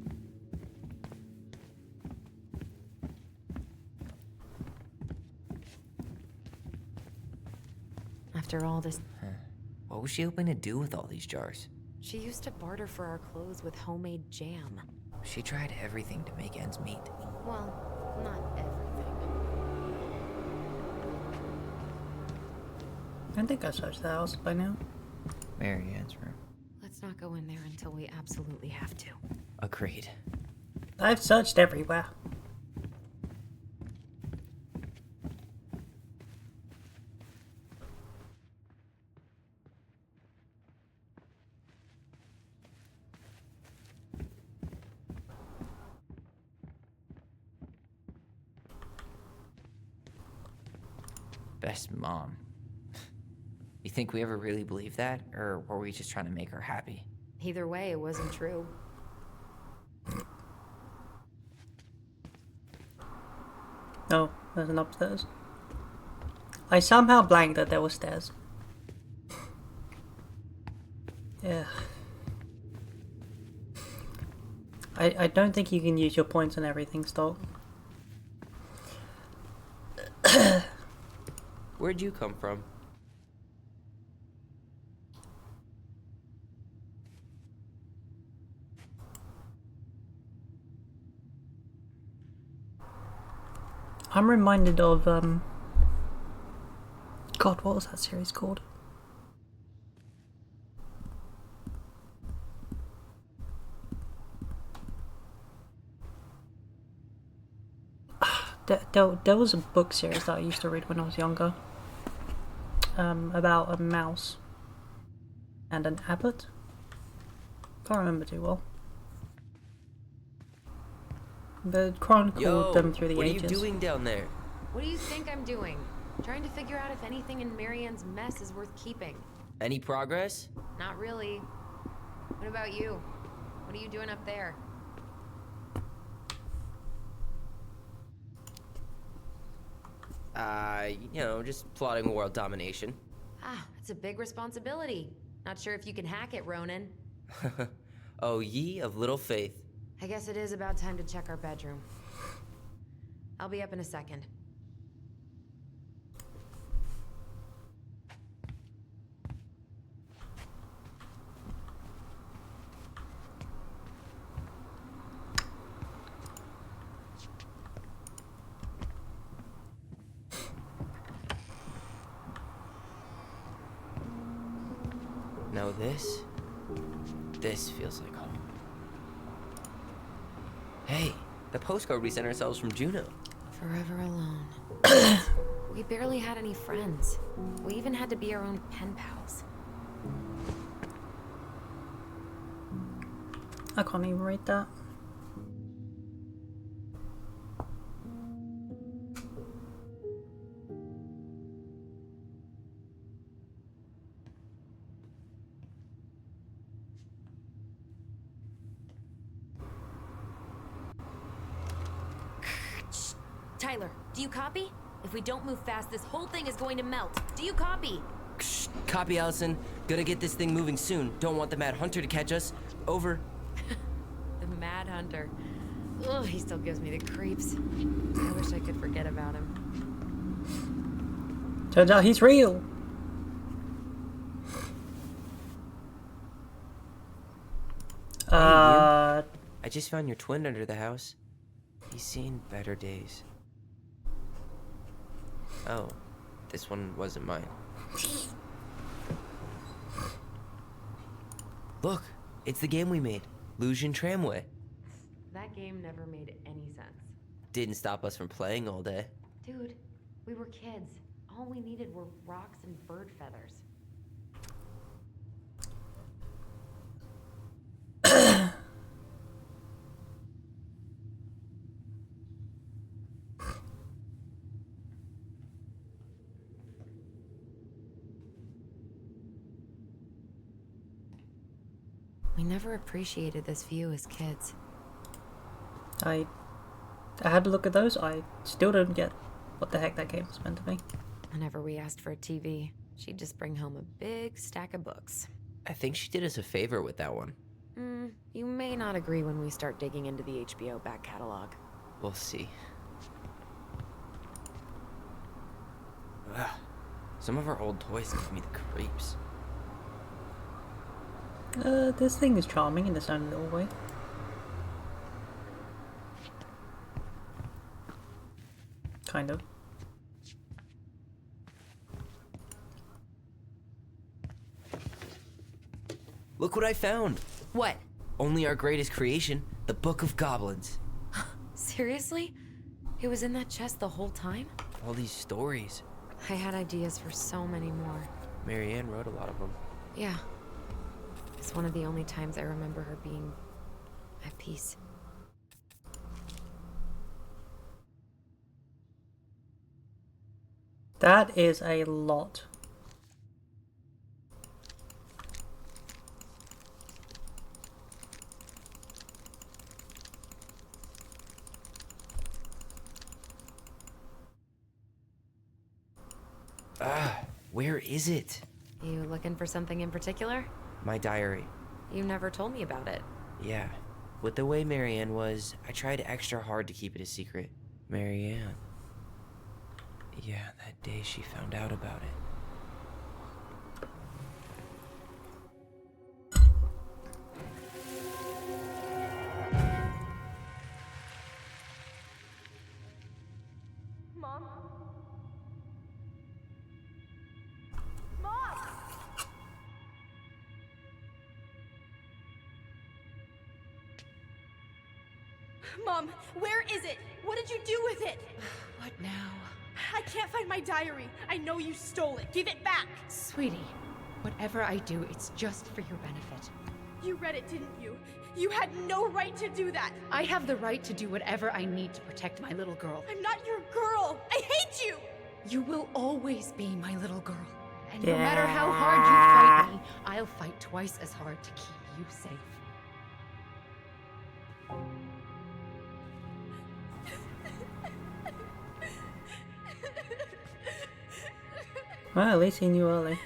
After all this, What was she hoping to do with all these jars? she used to barter for our clothes with homemade jam. She tried everything to make ends meet. Well, not everything. I think I searched the house by now. Marianne's room. Let's not go in there until we absolutely have to. Agreed. I've searched everywhere. Best mom. You think we ever really believed that? Or were we just trying to make her happy? Either way, it wasn't true. Oh, there's an upstairs. I somehow blanked that there were stairs. Yeah. I don't think you can use your points on everything, Stolt. Where'd you come from? I'm reminded of, God, what was that series called? There was a book series that I used to read when I was younger. About a mouse and an abbot. Can't remember too well. But chronicled them through the ages. What are you doing down there? What do you think I'm doing? Trying to figure out if anything in Marianne's mess is worth keeping. Any progress? Not really. What about you? What are you doing up there? Just plotting world domination. Ah, it's a big responsibility. Not sure if you can hack it, Ronan. Oh, ye of little faith. I guess it is about time to check our bedroom. I'll be up in a second. Now this feels like home. Hey, The postcard we sent ourselves from Juneau. Forever alone. We barely had any friends. We even had to be our own pen pals. I can't even read that. Tyler, do you copy? If we don't move fast, this whole thing is going to melt. Do you copy? Shh, copy, Allison. Gonna get this thing moving soon. Don't want the Mad Hunter to catch us. Over. The Mad Hunter. Ugh, he still gives me the creeps. I wish I could forget about him. Turns out he's real. I just found your twin under the house. He's seen better days. Oh, this one wasn't mine. Look, it's the game we made, Lusion Tramway. That game never made any sense. Didn't stop us from playing all day. Dude, we were kids. All we needed were rocks and bird feathers. We never appreciated this view as kids. I had to look at those. I still don't get what the heck that game was meant to be. Whenever we asked for a TV, she'd just bring home a big stack of books. I think she did us a favor with that one. You may not agree when we start digging into the HBO back catalog. We'll see. Ugh. Some of our old toys give me the creeps. This thing is charming in its own little way. Kind of. Look what I found! What? Only our greatest creation, the Book of Goblins. Seriously? It was in that chest the whole time? All these stories. I had ideas for so many more. Marianne wrote a lot of them. Yeah. It's one of the only times I remember her being at peace. That is a lot. Where is it? You looking for something in particular? My diary. You never told me about it. Yeah. With the way Marianne was, I tried extra hard to keep it a secret. Marianne. Yeah, that day she found out about it. Mom? Mom! Mom, where is it? What did you do with it? What now? I can't find my diary. I know you stole it. Give it back. Sweetie, whatever I do, it's just for your benefit. You read it, didn't you? You had no right to do that. I have the right to do whatever I need to protect my little girl. I'm not your girl. I hate you. You will always be my little girl. And Yeah. no matter how hard you fight me, I'll fight twice as hard to keep you safe. Well, at least he knew early.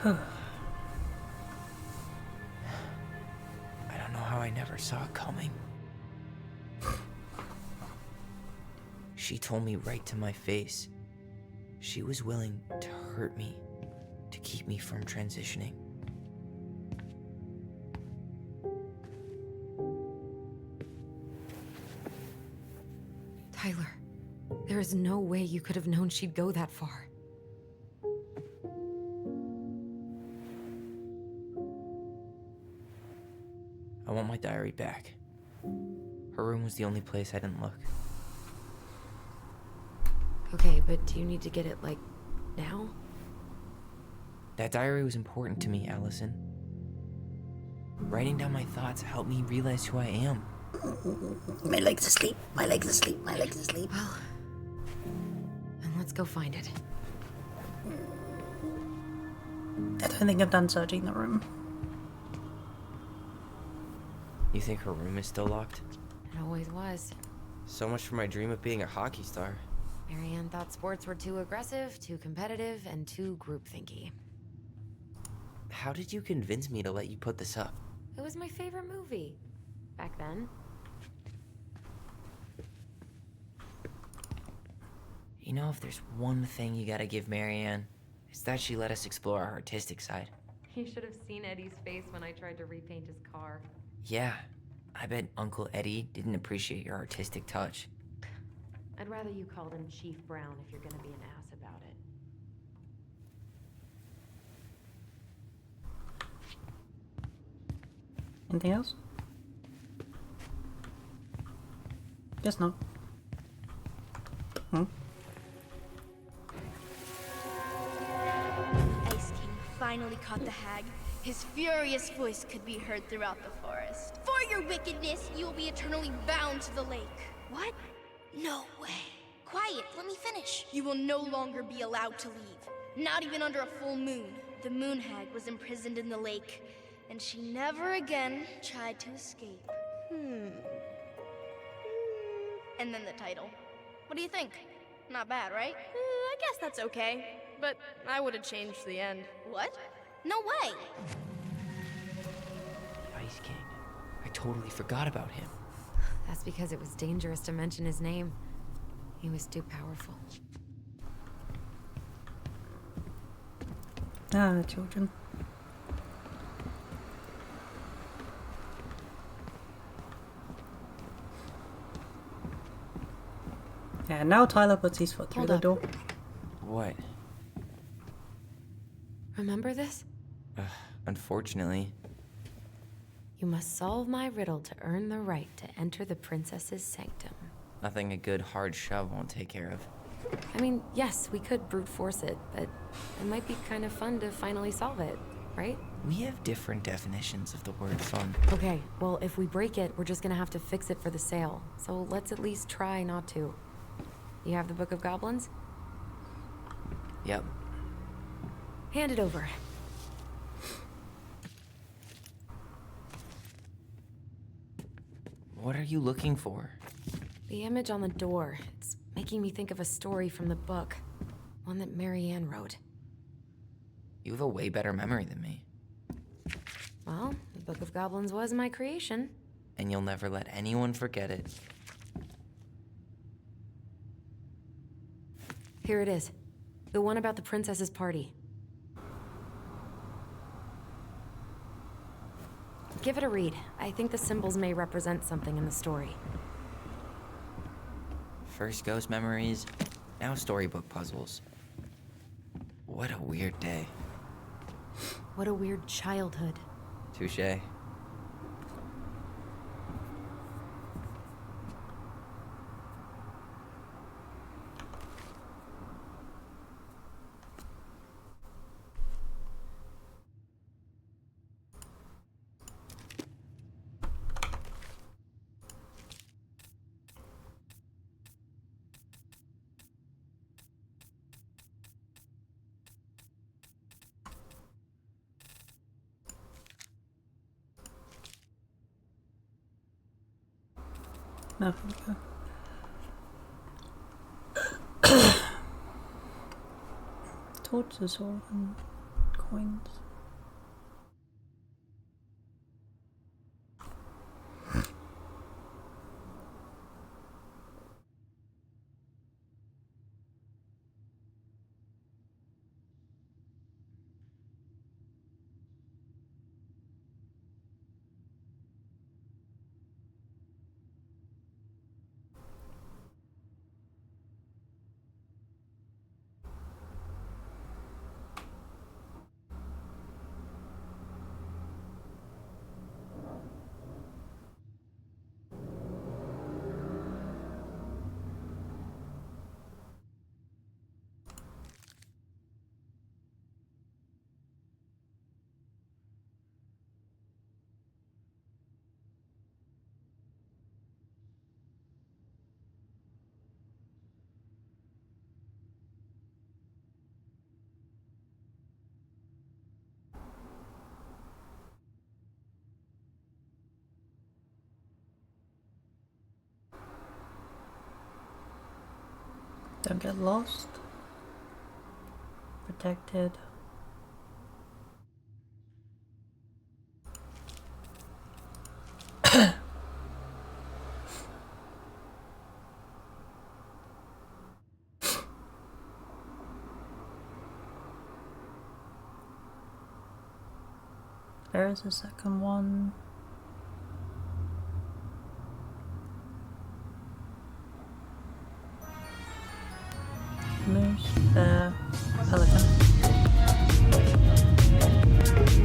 I don't know how I never saw it coming. She told me right to my face. She was willing to hurt me, to keep me from transitioning. Tyler, there is no way you could have known she'd go that far. I want my diary back. Her room was the only place I didn't look. Okay, but do you need to get it, like, now? That diary was important to me, Allison. Writing down my thoughts helped me realize who I am. My legs asleep. My legs asleep. My legs asleep. Well, then let's go find it. I don't think I've done searching the room. You think her room is still locked? It always was. So much for my dream of being a hockey star. Marianne thought sports were too aggressive, too competitive, and too groupthinky. How did you convince me to let you put this up? It was my favorite movie. Back then. You know, if there's one thing you gotta give Marianne, it's that she let us explore our artistic side. You should have seen Eddie's face when I tried to repaint his car. Yeah, I bet Uncle Eddie didn't appreciate your artistic touch. I'd rather you called him Chief Brown if you're gonna be an ass about it. Anything else? Guess not. Ice King finally caught the hag. His furious voice could be heard throughout the forest. For your wickedness, you will be eternally bound to the lake. What? No way. Quiet, let me finish. You will no longer be allowed to leave. Not even under a full moon. The moon hag was imprisoned in the lake, and she never again tried to escape. And then the title. What do you think? Not bad, right? I guess that's okay. But I would have changed the end. What? No way! The Ice King. I totally forgot about him. That's because it was dangerous to mention his name. He was too powerful. Ah, children. Yeah, now Tyler puts his foot through Hold the up. door. What? Remember this? Unfortunately. You must solve my riddle to earn the right to enter the princess's sanctum. Nothing a good hard shove won't take care of. I mean, yes, we could brute force it, but it might be kind of fun to finally solve it, right? We have different definitions of the word fun. Okay, well, if we break it, we're just gonna have to fix it for the sale. So let's at least try not to. You have the Book of Goblins? Yep. Hand it over. What are you looking for? The image on the door. It's making me think of a story from the book. One that Marianne wrote. You have a way better memory than me. Well, the Book of Goblins was my creation. And you'll never let anyone forget it. Here it is. The one about the princess's party. Give it a read. I think the symbols may represent something in the story. First ghost memories, now storybook puzzles. What a weird day. What a weird childhood. Touché. No, here we go. Torches or coins. Don't get lost. Protected. There is a second one. Moose, bear, pelican.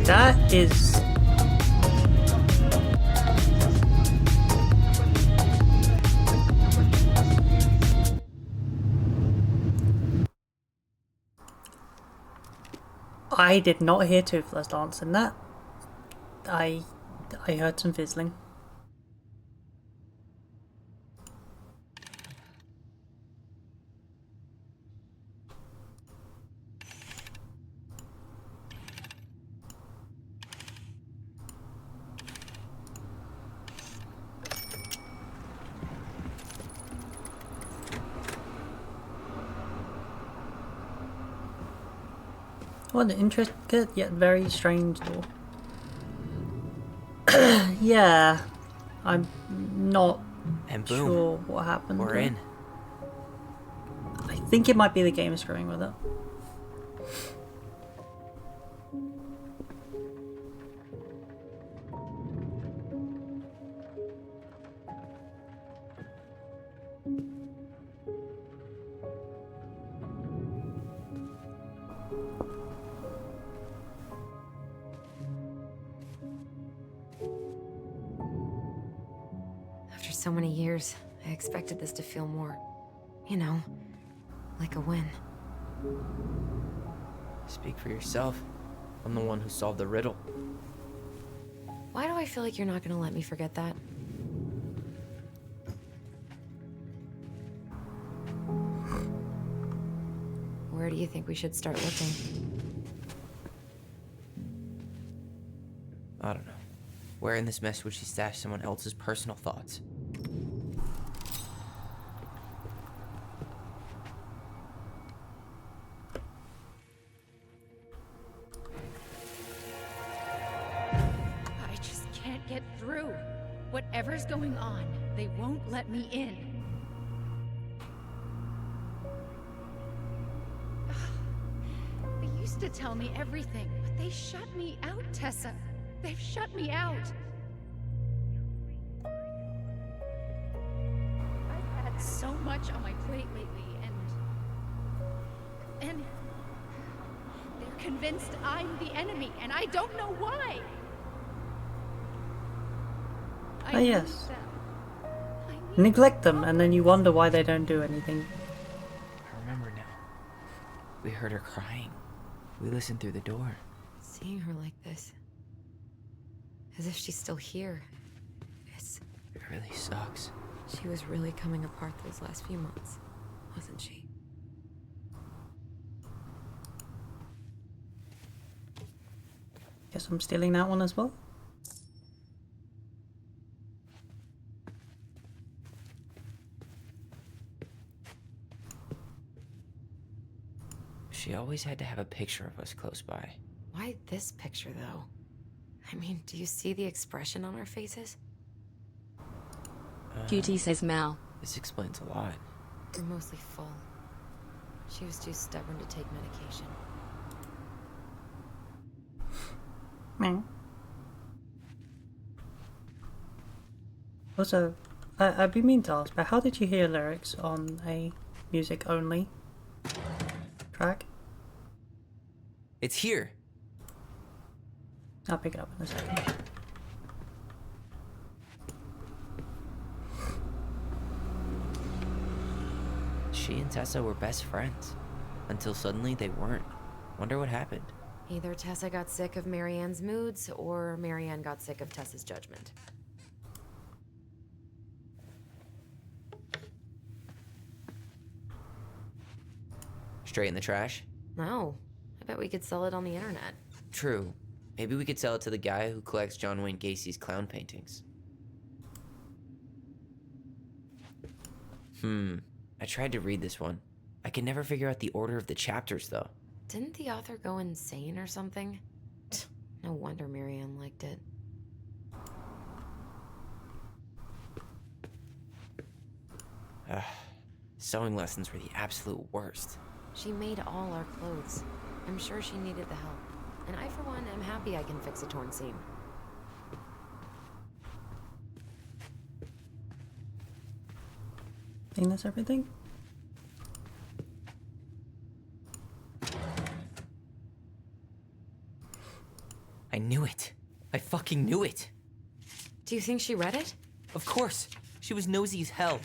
That is... I did not hear Toothless dance in that. I heard some fizzling. What an intricate yet very strange door. Yeah, I'm not And boom, sure what happened. we're in. I think it might be the game screwing with it. After so many years, I expected this to feel more, you know, like a win. Speak for yourself. I'm the one who solved the riddle. Why do I feel like you're not gonna let me forget that? Where do you think we should start looking? I don't know. Where in this mess would she stash someone else's personal thoughts? I just can't get through. Whatever's going on, they won't let me in. They used to tell me everything, but they shut me out, Tessa. They've shut me out. I've had so much on my plate lately, and they're convinced I'm the enemy, and I don't know why. Ah, need yes. them. I need Neglect them, and then you wonder why they don't do anything. I remember now. We heard her crying. We listened through the door. Seeing her like this. As if she's still here. It really sucks. She was really coming apart those last few months, wasn't she? Guess I'm stealing that one as well. She always had to have a picture of us close by. Why this picture, though? I mean, do you see the expression on our faces? Cutie says Mal. This explains a lot. They're mostly full. She was too stubborn to take medication. Meh. Also, I'd be mean to ask, but how did you hear lyrics on a music only track? It's here. I'll pick it up in a second. She and Tessa were best friends. Until suddenly they weren't. Wonder what happened. Either Tessa got sick of Marianne's moods, or Marianne got sick of Tessa's judgment. Straight in the trash? No. I bet we could sell it on the internet. True. Maybe we could sell it to the guy who collects John Wayne Gacy's clown paintings. I tried to read this one. I can never figure out the order of the chapters, though. Didn't the author go insane or something? No wonder Miriam liked it. Sewing lessons were the absolute worst. She made all our clothes. I'm sure she needed the help. And I, for one, am happy I can fix a torn seam. think that's everything. I knew it. I fucking knew it. Do you think she read it? Of course. She was nosy as hell.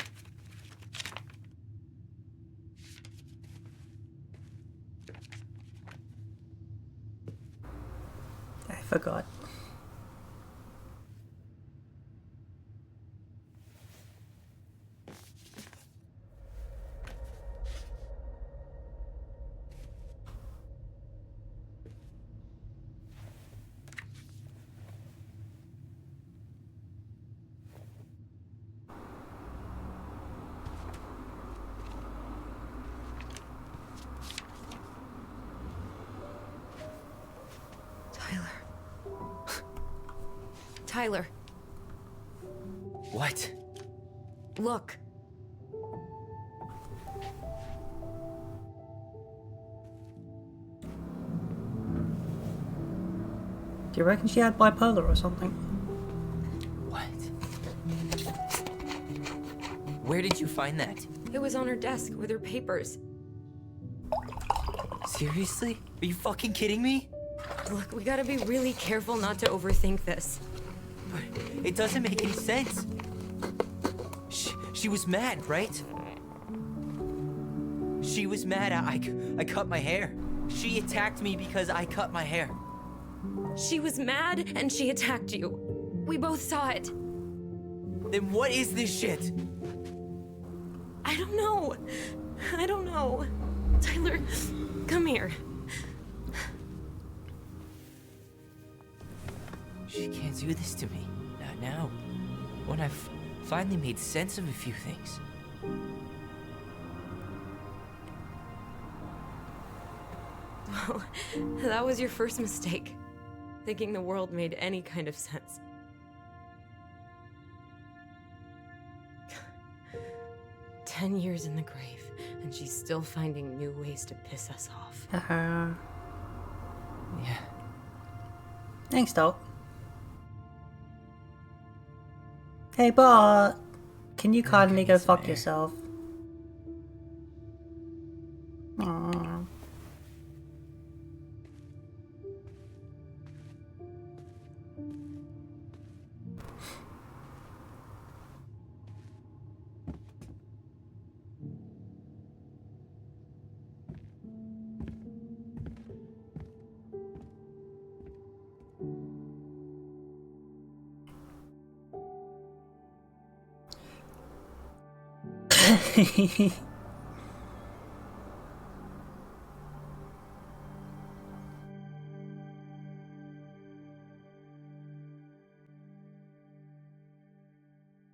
I forgot. Tyler, What? look. Do you reckon she had bipolar or something? What? Where did you find that? It was on her desk with her papers. Seriously? Are you fucking kidding me? Look, we gotta be really careful not to overthink this. But it doesn't make any sense. She was mad, right? She was mad I cut my hair. She attacked me because I cut my hair. She was mad and she attacked you. We both saw it. Then what is this shit? I don't know. I don't know. Tyler, come here. She can't do this to me. Not now. When I've finally made sense of a few things. Well, that was your first mistake. Thinking the world made any kind of sense. "10 years in the grave, and she's still finding new ways to piss us off." Yeah. Thanks, Doc. Hey, but can you kindly go fuck yourself? Aww.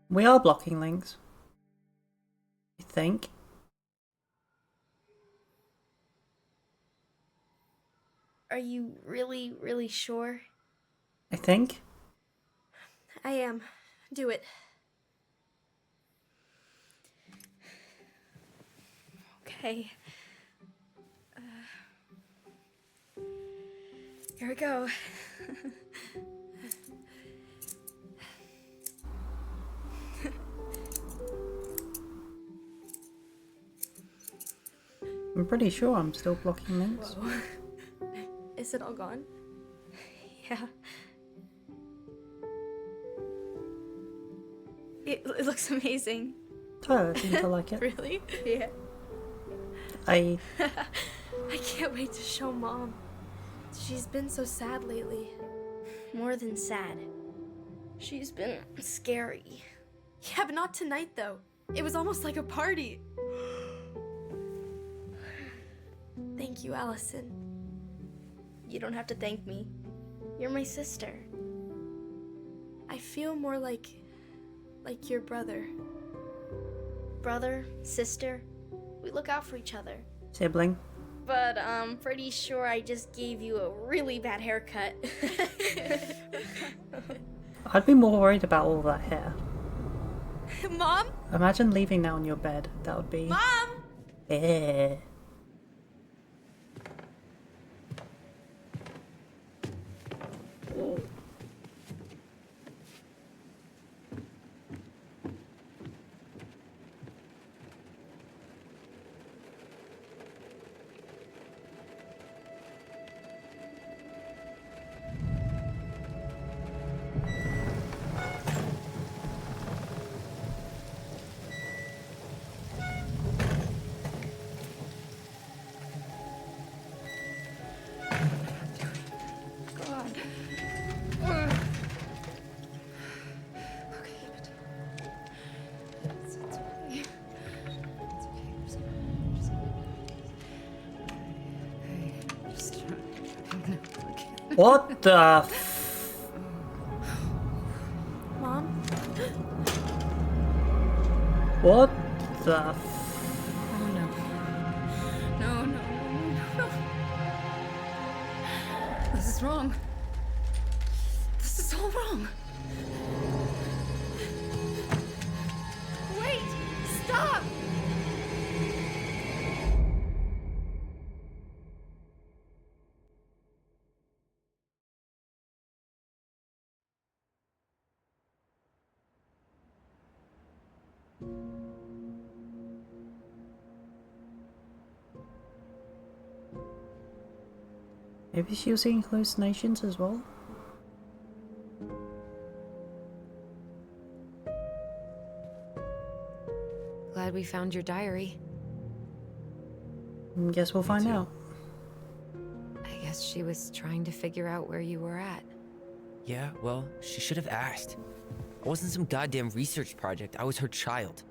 We are blocking links. I think. Are you really, really sure? I think. I am. Do it. Okay. Here we go. I'm pretty sure I'm still blocking links. Whoa. Is it all gone? Yeah. It looks amazing. Tyler seems to like it. Really? Yeah. I can't wait to show Mom. She's been so sad lately. More than sad. She's been scary. Yeah, but not tonight though. It was almost like a party. Thank you, Allison. You don't have to thank me. You're my sister. I feel more like your brother. Brother, sister, We look out for each other. Sibling. But I'm pretty sure I just gave you a really bad haircut. I'd be more worried about all that hair. Mom? Imagine leaving that on your bed. That would be... Mom! Eh. What the Mom? What the Oh no. No, no, no, no, no. This is wrong. This is all wrong. Wait! Stop! Maybe she was seeing hallucinations as well? Glad we found your diary. Guess we'll find out. I guess she was trying to figure out where you were at. Yeah, well, she should have asked. I wasn't some goddamn research project. I was her child.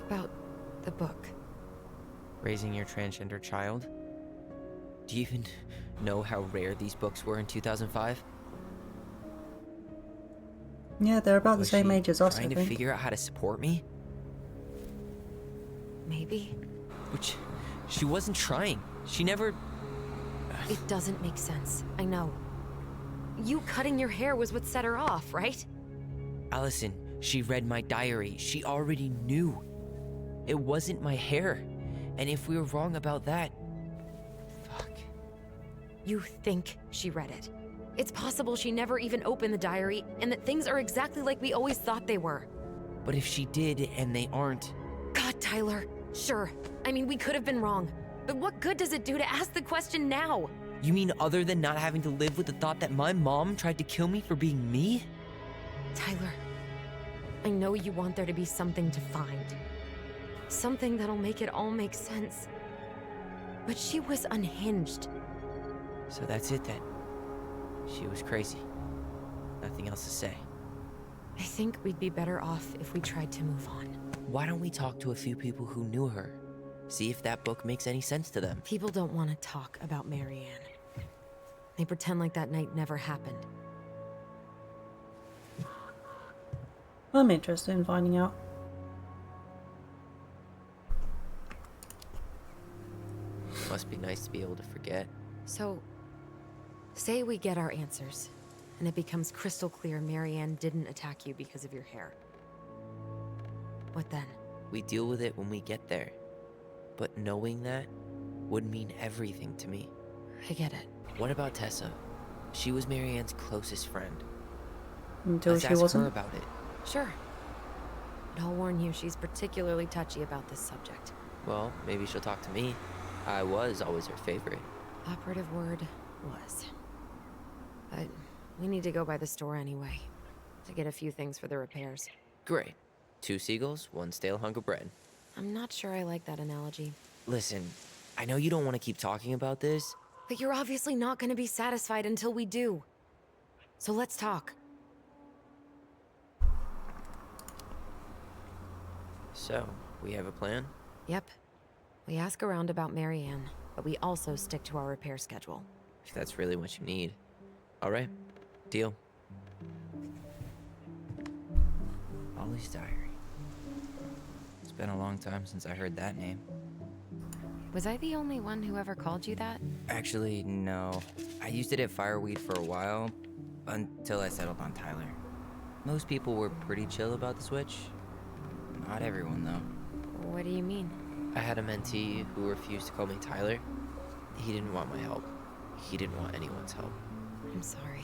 About the book. Raising your transgender child? Do you even know how rare these books were in 2005? Yeah, they're about the Was same she age as us, I trying to think. figure out how to support me? Maybe. Which, she wasn't trying. She never... It doesn't make sense. I know. You cutting your hair was what set her off, right? Allison, she read my diary. She already knew. It wasn't my hair. And if we were wrong about that... Fuck. You think she read it. It's possible she never even opened the diary, and that things are exactly like we always thought they were. But if she did, and they aren't... God, Tyler. Sure. I mean, we could have been wrong. But what good does it do to ask the question now? You mean other than not having to live with the thought that my mom tried to kill me for being me? Tyler, I know you want there to be something to find. Something that'll make it all make sense. But she was unhinged. So that's it then. She was crazy. Nothing else to say. I think we'd be better off if we tried to move on. Why don't we talk to a few people who knew her? See if that book makes any sense to them. People don't want to talk about Marianne. They pretend like that night never happened. I'm interested in finding out. Must be nice to be able to forget. So, say we get our answers, and it becomes crystal clear Marianne didn't attack you because of your hair. What then? We deal with it when we get there. But knowing that would mean everything to me. I get it. What about Tessa? She was Marianne's closest friend. Until Let's she ask wasn't. her about it. Sure. But I'll warn you, she's particularly touchy about this subject. Well, maybe she'll talk to me. I was always her favorite. Operative word was. But we need to go by the store anyway, to get a few things for the repairs. Great. 2 seagulls, 1 stale hunk of bread. I'm not sure I like that analogy. Listen, I know you don't want to keep talking about this. But you're obviously not going to be satisfied until we do. So let's talk. So, we have a plan? Yep. We ask around about Marianne. but we also stick to our repair schedule. If that's really what you need. Alright, deal. Ollie's Diary. It's been a long time since I heard that name. Was I the only one who ever called you that? Actually, no. I used it at Fireweed for a while, until I settled on Tyler. Most people were pretty chill about the switch. Not everyone, though. What do you mean? I had a mentee who refused to call me Tyler. He didn't want my help. He didn't want anyone's help. I'm sorry.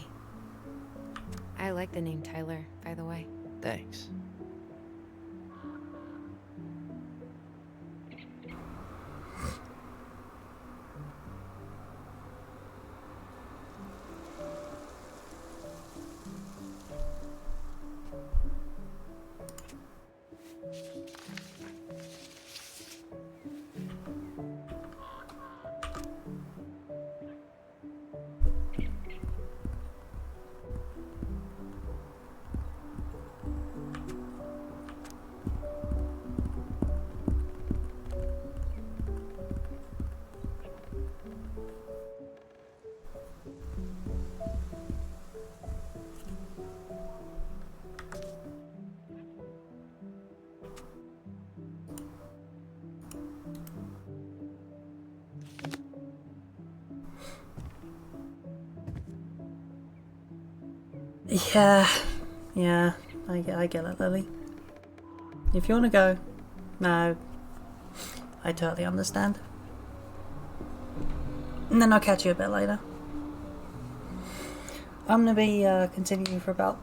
I like the name Tyler, by the way. Thanks. Yeah, I get it, Lily. If you want to go, no, I totally understand. And then I'll catch you a bit later. I'm gonna be continuing for about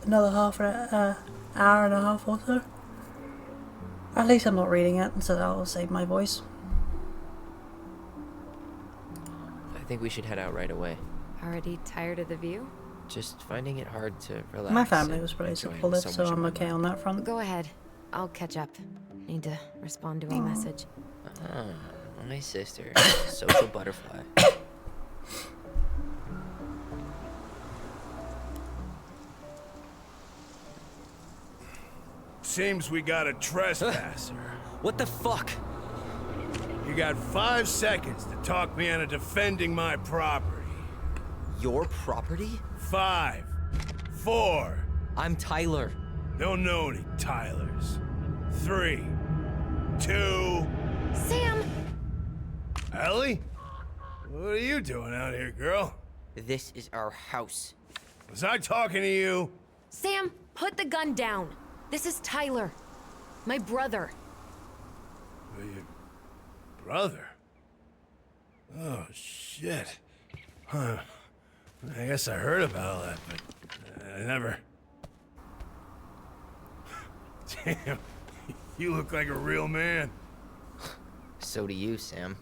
another hour and a half or so. At least I'm not reading it, so that'll save my voice. I think we should head out right away. Already tired of the view? Just finding it hard to relax. My family and was pretty enjoying supportive, so so much of I'm my okay life. on that front. Go ahead. I'll catch up. Need to respond to a message. Ah, my sister. Social butterfly. Seems we got a trespasser. What the fuck? You got 5 seconds to talk me into defending my property. Your property? 5, 4. I'm Tyler. Don't know any Tylers. 3, 2. Sam! Ellie? What are you doing out here, girl? This is our house. Was I talking to you? Sam, put the gun down. This is Tyler. My brother. Your brother? Oh, shit. Huh. I guess I heard about all that, but I never... Damn, you look like a real man. So do you, Sam.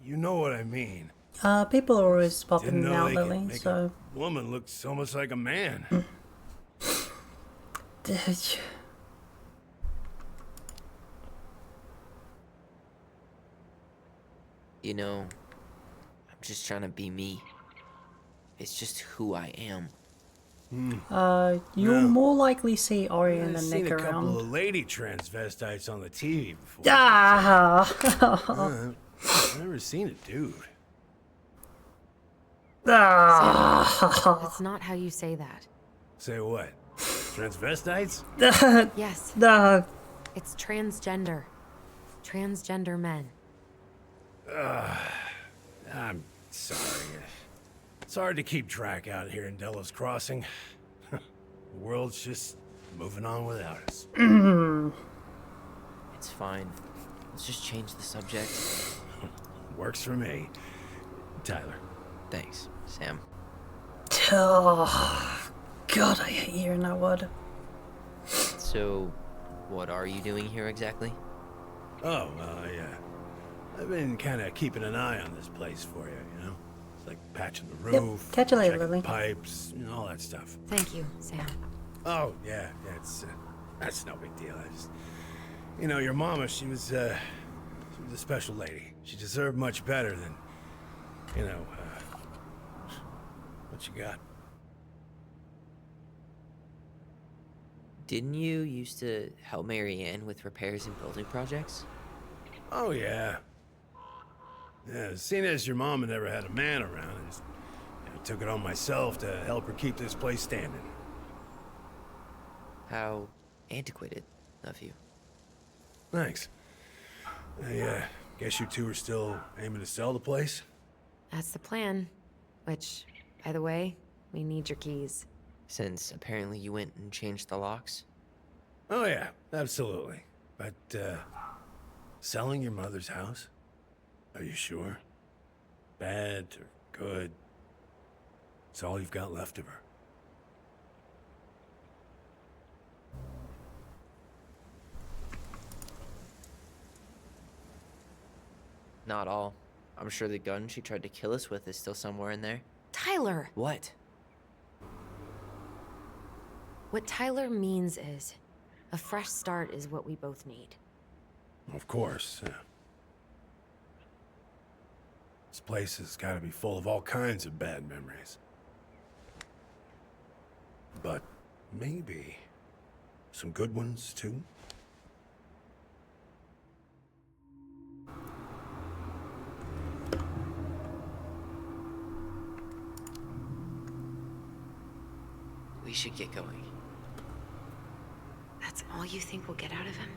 You know what I mean. People are always popping Didn't in and know out, they could Lily, make so... a woman look so much like a man. You know, I'm just trying to be me. It's just who I am. You'll Yeah. more likely see Ori and I've the seen Nick a couple around. of lady transvestites on the TV before. Ah! I've never seen a dude. Ah! That's not how you say that. Say what? Transvestites? Yes, No. it's transgender. Transgender men. I'm sorry. It's hard to keep track out here in Delos Crossing. The world's just moving on without us. It's fine. Let's just change the subject. Works for me. Tyler. Thanks, Sam. Oh, God, I hate hearing that word. So, what are you doing here exactly? Oh, yeah. I've been kind of keeping an eye on this place for you, you know? It's like patching the roof, Catch you later, checking Lily. pipes, you know, all that stuff. Thank you, Sam. Oh, yeah, it's, that's no big deal. I just, you know, your mama, she was a special lady. She deserved much better than, you know, what you got. Didn't you used to help Mary Ann with repairs and building projects? Oh, yeah. Yeah, seeing as your mama never had a man around, I just took it on myself to help her keep this place standing. How antiquated of you. Thanks. I guess you two are still aiming to sell the place? That's the plan. Which, by the way, we need your keys. Since apparently you went and changed the locks. Oh yeah, absolutely. But, selling your mother's house? Are you sure? Bad or good? It's all you've got left of her. Not all. I'm sure the gun she tried to kill us with is still somewhere in there. Tyler! What? What Tyler means is, a fresh start is what we both need. Of course. This place has got to be full of all kinds of bad memories. But maybe some good ones, too? We should get going. That's all you think we'll get out of him?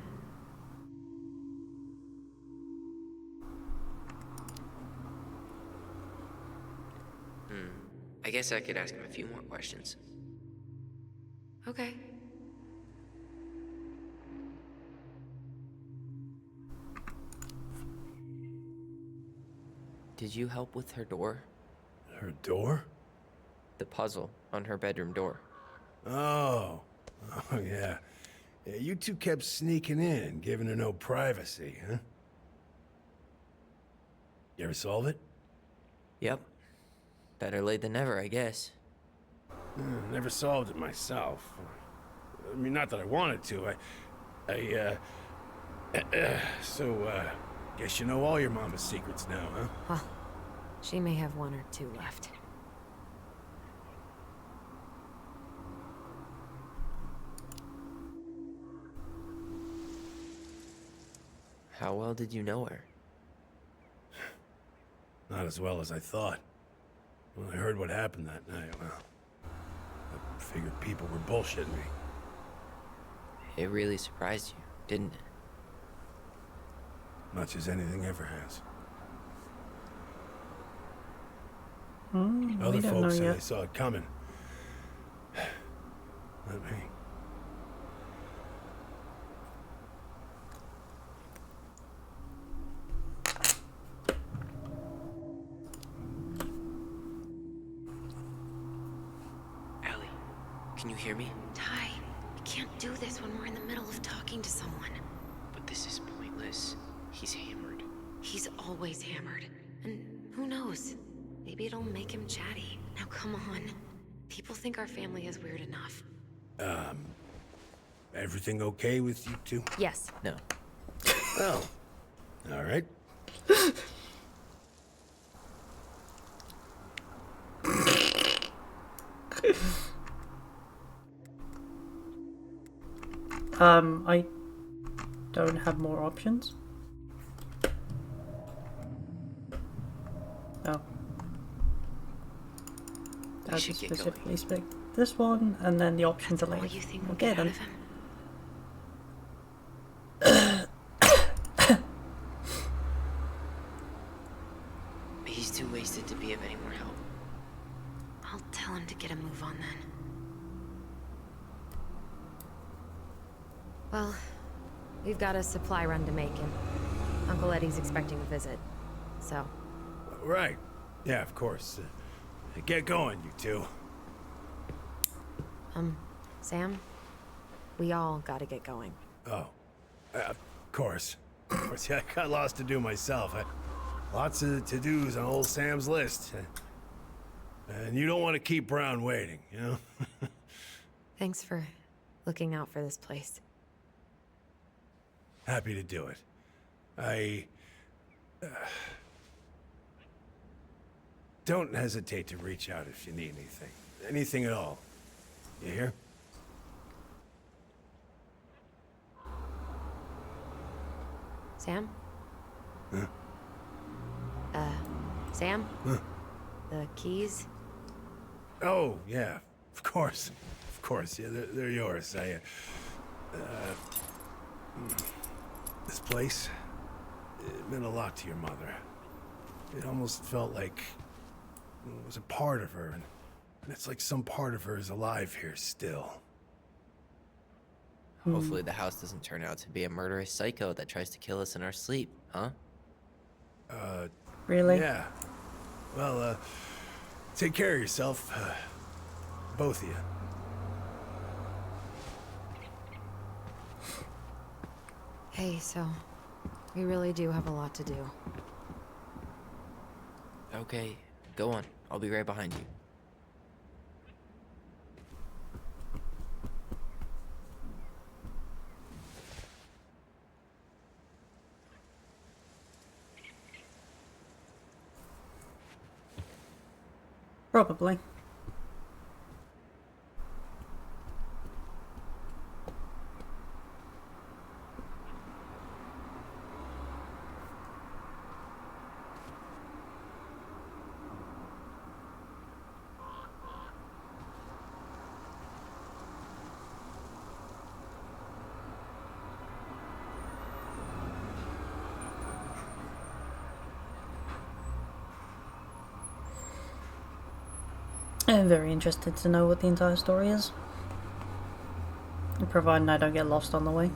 I guess I could ask him a few more questions. Okay. Did you help with her door? Her door? The puzzle on her bedroom door. Oh. Oh, yeah. Yeah, you two kept sneaking in, giving her no privacy, huh? You ever solve it? Yep. Better late than never, I guess. Never solved it myself. I mean, not that I wanted to. Guess you know all your mama's secrets now, huh? Well, she may have one or two left. How well did you know her? Not as well as I thought. When I heard what happened that night, well, I figured people were bullshitting me. It really surprised you, didn't it? Much as anything ever has. We Other don't know folks said yet. they saw it coming. Not me. Ellie, can you hear me? Ty, we can't do this when we're in the middle of talking to someone. But this is pointless. He's hammered. He's always hammered. And who knows? Maybe it'll make him chatty. Now come on. People think our family is weird enough. Everything okay with you two? Yes. No. Oh. All right. I don't have more options. Oh. I should just get going. specifically pick this one, and then the options are All like, you think we'll okay get out then. of him? He's too wasted to be of any more help. I'll tell him to get a move on then. Well, we've got a supply run to make, and Uncle Eddie's expecting a visit. So, Right. Yeah, of course. Get going, you two. Sam, we all gotta get going. Oh. Of course. Of course, yeah, I got lots to do myself. Lots of to-dos on old Sam's list. And you don't want to keep Brown waiting, you know? Thanks for looking out for this place. Happy to do it. Don't hesitate to reach out if you need anything. Anything at all. You hear? Sam? Huh? Sam? The keys? Oh, yeah, of course. Of course, yeah, they're yours. This place, it meant a lot to your mother. It almost felt like it was a part of her, and it's like some part of her is alive here still. Hopefully the house doesn't turn out to be a murderous psycho that tries to kill us in our sleep, huh? Really? Yeah. Well, take care of yourself. Both of you. Hey, so we really do have a lot to do. Okay, go on. I'll be right behind you. Probably. I'm very interested to know what the entire story is. Providing I don't get lost on the way.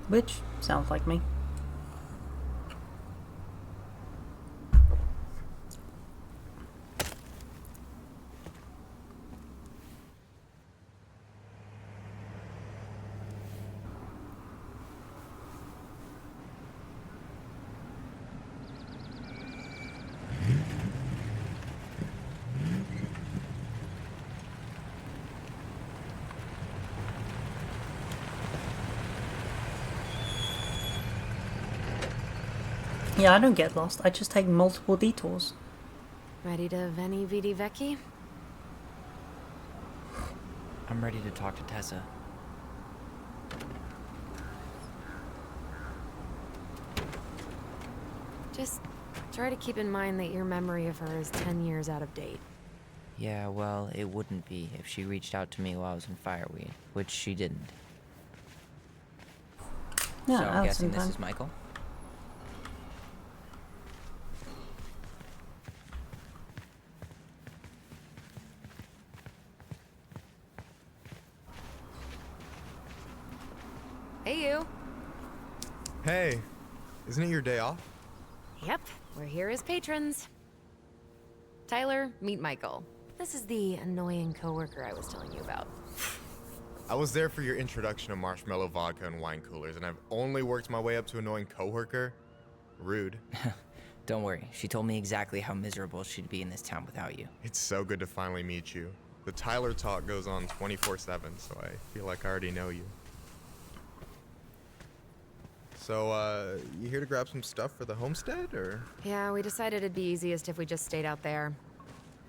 Which sounds like me. Yeah, I don't get lost. I just take multiple detours. Ready to Veni Vidi Vecchi? I'm ready to talk to Tessa. Just try to keep in mind that your memory of her is 10 years out of date. Yeah, well, it wouldn't be if she reached out to me while I was in Fireweed, which she didn't. Yeah, so I'm I'll guessing this sometime. is Michael? Hey, you. Hey, isn't it your day off? Yep, we're here as patrons. Tyler, meet Michael. This is the annoying coworker I was telling you about. I was there for your introduction to marshmallow vodka and wine coolers, and I've only worked my way up to annoying coworker. Rude. Don't worry, she told me exactly how miserable she'd be in this town without you. It's so good to finally meet you. The Tyler talk goes on 24/7, so I feel like I already know you. So, you here to grab some stuff for the homestead, or? Yeah, we decided it'd be easiest if we just stayed out there.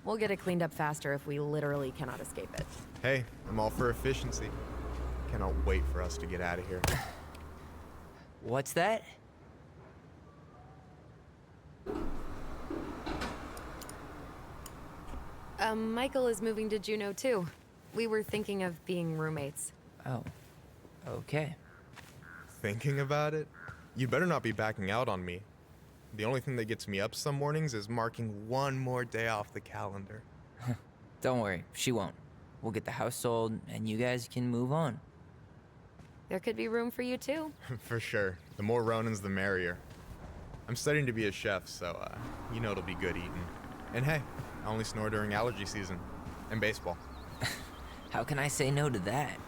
We'll get it cleaned up faster if we literally cannot escape it. Hey, I'm all for efficiency. Cannot wait for us to get out of here. What's that? Michael is moving to Juneau too. We were thinking of being roommates. Oh, okay. Thinking about it? You better not be backing out on me. The only thing that gets me up some mornings is marking one more day off the calendar. Don't worry, she won't. We'll get the house sold, and you guys can move on. There could be room for you too. For sure. The more Ronins, the merrier. I'm studying to be a chef, so, you know it'll be good eating. And hey, I only snore during allergy season. And baseball. How can I say no to that?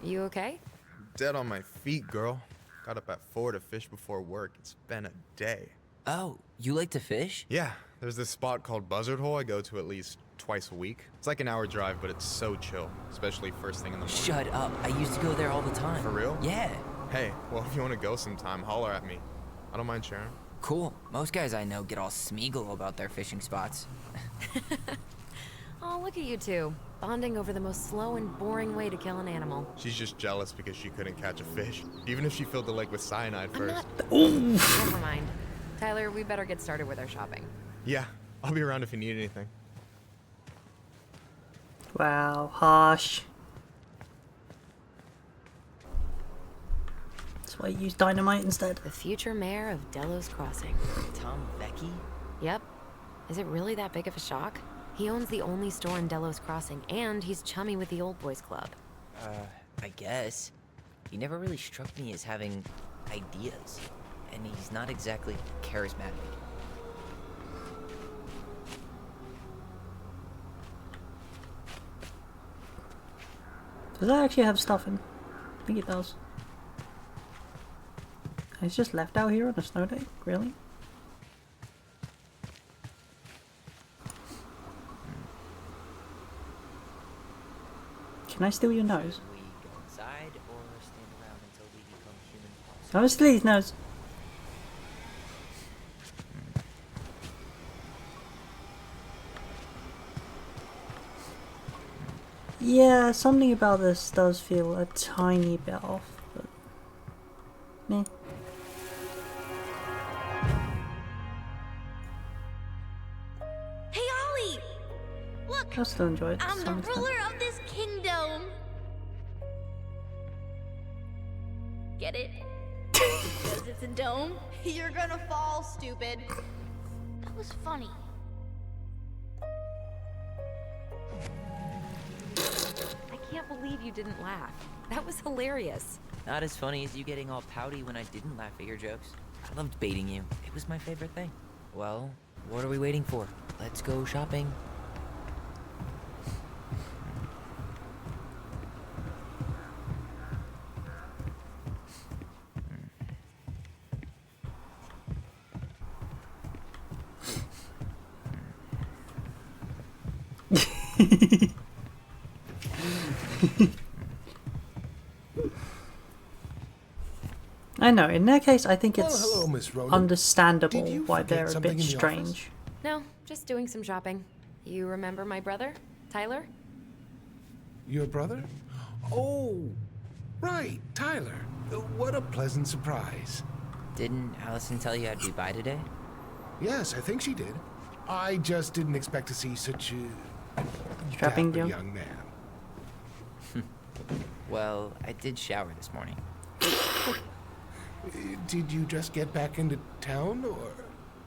You okay? Dead on my feet, girl. Got up at 4 to fish before work. It's been a day. Oh, you like to fish? Yeah, there's this spot called Buzzard Hole I go to at least twice a week. It's like an hour drive, but it's so chill, especially first thing in the morning. Shut up. I used to go there all the time. For real? Yeah. Hey, well, if you want to go sometime, holler at me. I don't mind sharing. Cool. Most guys I know get all Smeagol about their fishing spots. Oh, look at you two. Bonding over the most slow and boring way to kill an animal. She's just jealous because she couldn't catch a fish. Even if she filled the lake with cyanide first. Never mind. Tyler, we better get started with our shopping. Yeah, I'll be around if you need anything. Wow, harsh. That's why you use dynamite instead. The future mayor of Delos Crossing. Tom Becky? Yep. Is it really that big of a shock? He owns the only store in Delos Crossing, and he's chummy with the Old Boys Club. I guess. He never really struck me as having ideas. And he's not exactly charismatic. Does that actually have stuff in? I think it does. And it's just left out here on a snow day? Really? Can I steal your nose? We go inside or stand around until we become human? I was stealing his nose. Yeah, something about this does feel a tiny bit off, but meh. Hey, Ollie! Look, I still enjoy it to I'm some the extent. ruler of this kingdom. Get it? Because it's a dome? You're gonna fall, stupid. That was funny. I can't believe you didn't laugh. That was hilarious. Not as funny as you getting all pouty when I didn't laugh at your jokes. I loved baiting you. It was my favorite thing. Well, what are we waiting for? Let's go shopping. I know, in their case I think it's hello, Miss Ronan. understandable Did you why forget they're a something bit in the strange. office? No, just doing some shopping. You remember my brother, Tyler? Your brother? Oh, right, Tyler. What a pleasant surprise. Didn't Allison tell you I'd be by today? Yes, I think she did. I just didn't expect to see such a Strapping dapper young. young man. Well, I did shower this morning. Did you just get back into town, or?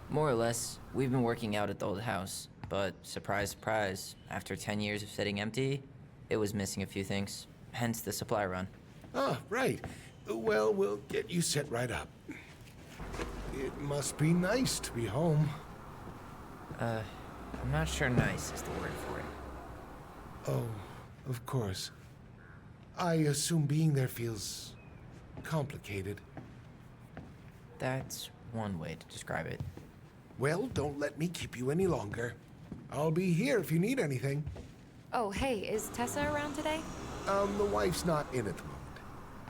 More or less, we've been working out at the old house, but surprise, surprise, after 10 years of sitting empty, it was missing a few things, hence the supply run. Ah, right. Well, we'll get you set right up. It must be nice to be home. I'm not sure nice is the word for it. Oh, of course. I assume being there feels complicated. That's one way to describe it. Well, don't let me keep you any longer. I'll be here if you need anything. Oh, hey, is Tessa around today? The wife's not in at the moment.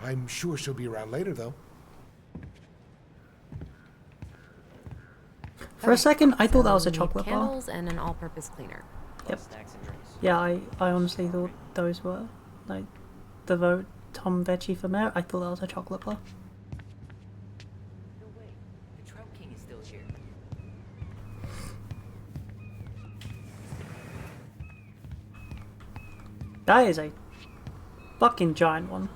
I'm sure she'll be around later, though. For a second, I thought that was a we need chocolate bar. candles and an all-purpose cleaner. Yep. Snacks and drinks. Yeah, I honestly thought those were, like, the vote Tom Vecchi for mayor. I thought that was a chocolate bar. No way. The Trout King is still here. That is a fucking giant one.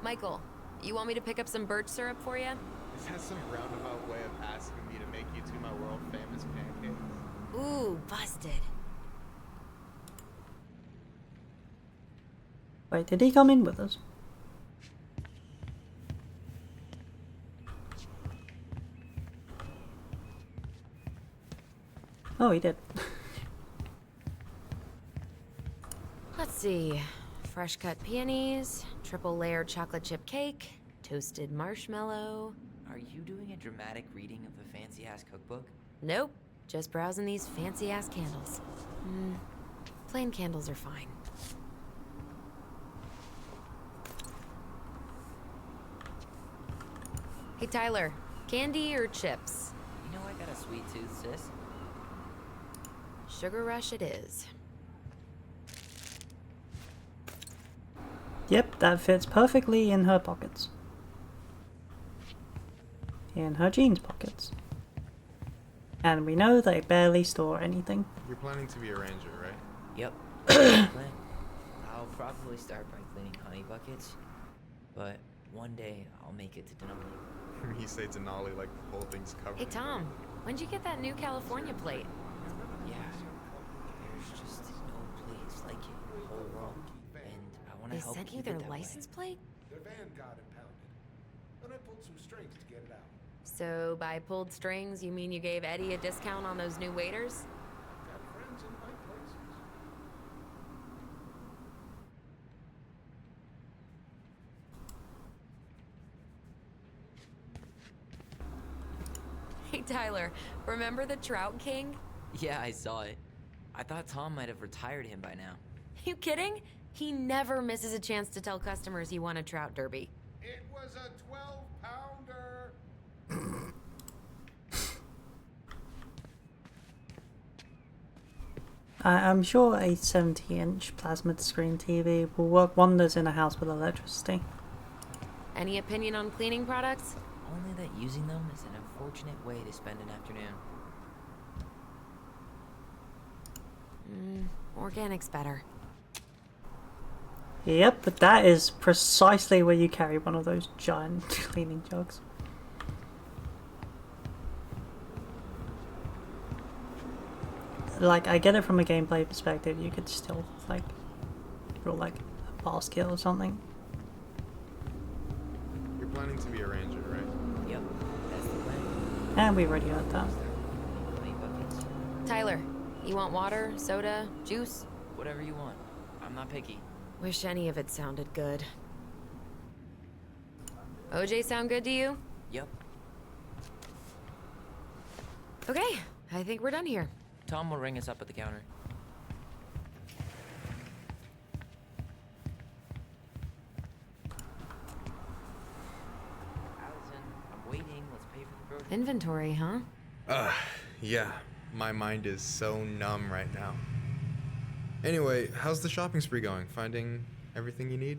Michael, you want me to pick up some birch syrup for you? Is that some roundabout way of asking me to make you two my world famous pancakes? Ooh, busted. Wait, did he come in with us? Oh, he did. Let's see. Fresh cut peonies, triple layered chocolate chip cake, toasted marshmallow. Are you doing a dramatic reading of the fancy-ass cookbook? Nope, just browsing these fancy ass candles. Plain candles are fine. Hey Tyler, candy or chips? You know I got a sweet tooth, sis. Sugar rush it is. Yep, that fits perfectly in her pockets. in her jeans pockets. And we know they barely store anything. You're planning to be a ranger, right? Yep. Plan. I'll probably start by cleaning honey buckets, but one day I'll make it to Denali. You say Denali like the whole thing's covered. Hey, Tom, when'd you get that new California plate? Yeah, there's just no place like it in the whole world, and I want They to help sent you keep their it that way. license plate? Their van got impounded, and I pulled some strings to get it out. So by pulled strings, you mean you gave Eddie a discount on those new waiters? Got friends in high places. Hey, Tyler, remember the Trout King? Yeah, I saw it. I thought Tom might have retired him by now. You kidding? He never misses a chance to tell customers he won a trout derby. It was a 12-pounder. I'm sure a 70-inch plasma screen TV will work wonders in a house with electricity. Any opinion on cleaning products? Only that using them is an unfortunate way to spend an afternoon. Organic's better. Yep, but that is precisely where you carry one of those giant cleaning jugs. Like, I get it from a gameplay perspective, you could still, like, roll, like, a basket or something. You're planning to be a ranger, right? Yep, that's the plan. And we already heard that. Honey buckets, Tyler, you want water, soda, juice? whatever you want. I'm not picky. Wish any of it sounded good. OJ sound good to you? Yep. Okay, I think we're done here. Tom will ring us up at the counter. Allison, I'm waiting. Let's pay for the groceries. Inventory, huh? Yeah. My mind is so numb right now. Anyway, how's the shopping spree going? Finding everything you need?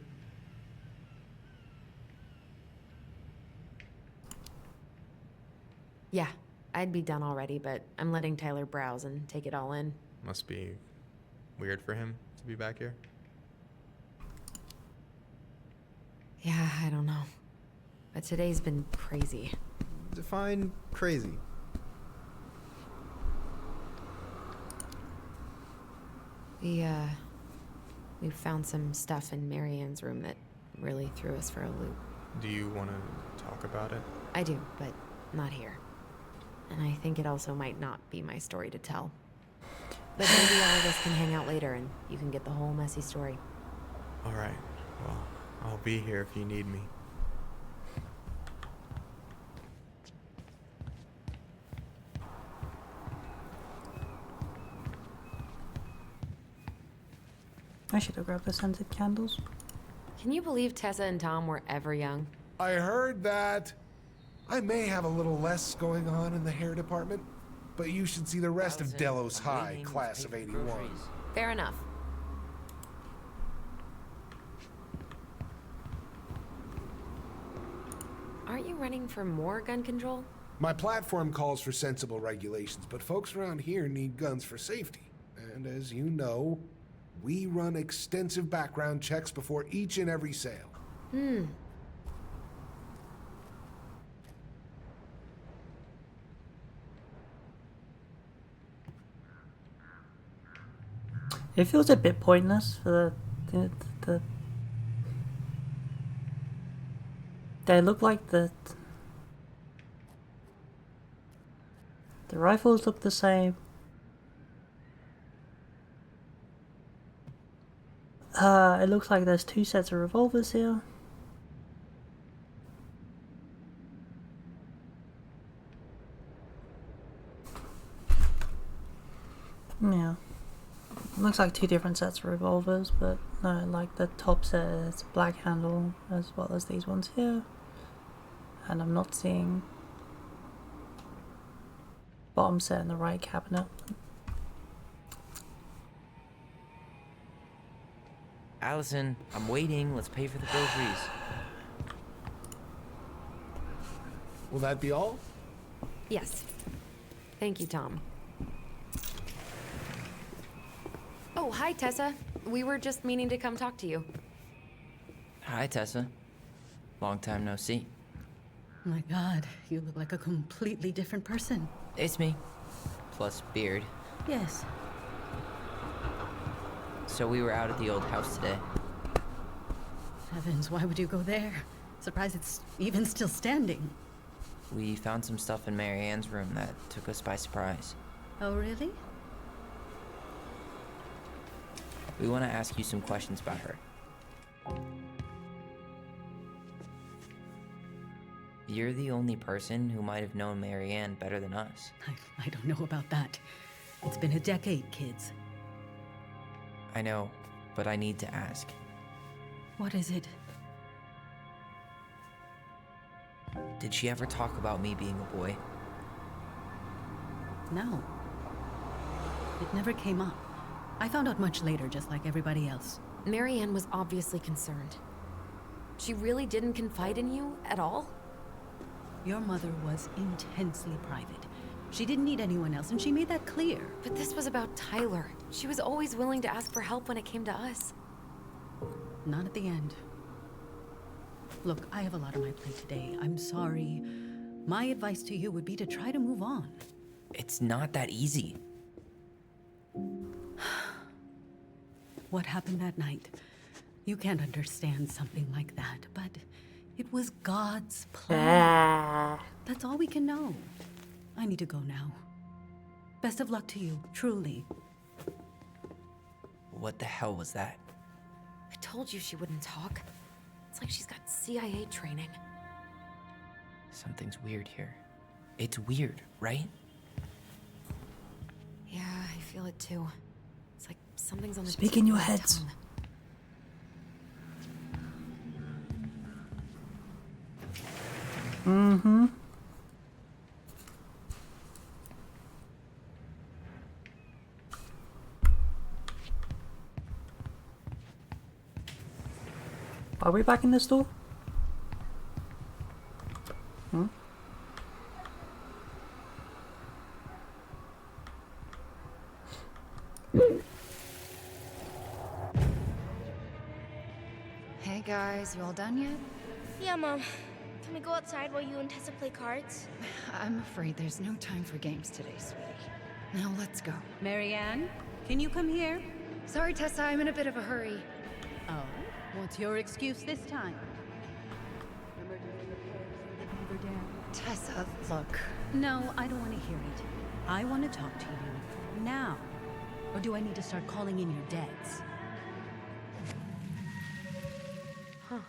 Yeah, I'd be done already, but I'm letting Tyler browse and take it all in. Must be weird for him to be back here. Yeah, I don't know. But today's been crazy. Define crazy. We found some stuff in Marianne's room that really threw us for a loop. Do you want to talk about it? I do, but not here. And I think it also might not be my story to tell. But maybe all of us can hang out later and you can get the whole messy story. All right. Well, I'll be here if you need me. I should have grabbed the scented candles. Can you believe Tessa and Tom were ever young? I heard that. I may have a little less going on in the hair department, but you should see the rest of Allison, Delos I'm High, waiting. class Let's of pay for the 81. groceries. Fair enough. Aren't you running for more gun control? My platform calls for sensible regulations, but folks around here need guns for safety. And as you know, we run extensive background checks before each and every sale. It feels a bit pointless for the they look like the rifles look the same. It looks like there's two sets of revolvers here. Yeah. Looks like two different sets of revolvers, but no, like the top set is black handle as well as these ones here. And I'm not seeing bottom set in the right cabinet. Allison, I'm waiting. Let's pay for the groceries. Will that be all? Yes. Thank you, Tom. Oh, hi, Tessa. We were just meaning to come talk to you. Hi, Tessa. Long time no see. My God, you look like a completely different person. It's me. Plus beard. Yes. So we were out at the old house today. Heavens, why would you go there? Surprised it's even still standing. We found some stuff in Mary Ann's room that took us by surprise. Oh, really? We want to ask you some questions about her. You're the only person who might have known Mary Ann better than us. I don't know about that. It's been a decade, kids. I know, but I need to ask. What is it? Did she ever talk about me being a boy? No. It never came up. I found out much later, just like everybody else. Mary Ann was obviously concerned. She really didn't confide in you at all? Your mother was intensely private. She didn't need anyone else, and she made that clear. But this was about Tyler. She was always willing to ask for help when it came to us. Not at the end. Look, I have a lot on my plate today. I'm sorry. My advice to you would be to try to move on. It's not that easy. What happened that night? You can't understand something like that, but it was God's plan. That's all we can know. I need to go now. Best of luck to you, truly. What the hell was that? I told you she wouldn't talk. It's like she's got CIA training. Something's weird here. It's weird, right? Yeah, I feel it too. It's like something's on the Speak tip in your of my heads. tongue. Mm-hmm. Are we back in the store? Hmm? Hey guys, you all done yet? Yeah, Mom. Can we go outside while you and Tessa play cards? I'm afraid there's no time for games today, sweetie. Now let's go. Mary Ann, can you come here? Sorry, Tessa, I'm in a bit of a hurry. Oh, what's your excuse this time? Tessa, look. No, I don't want to hear it. I want to talk to you now. Or do I need to start calling in your debts? Huh.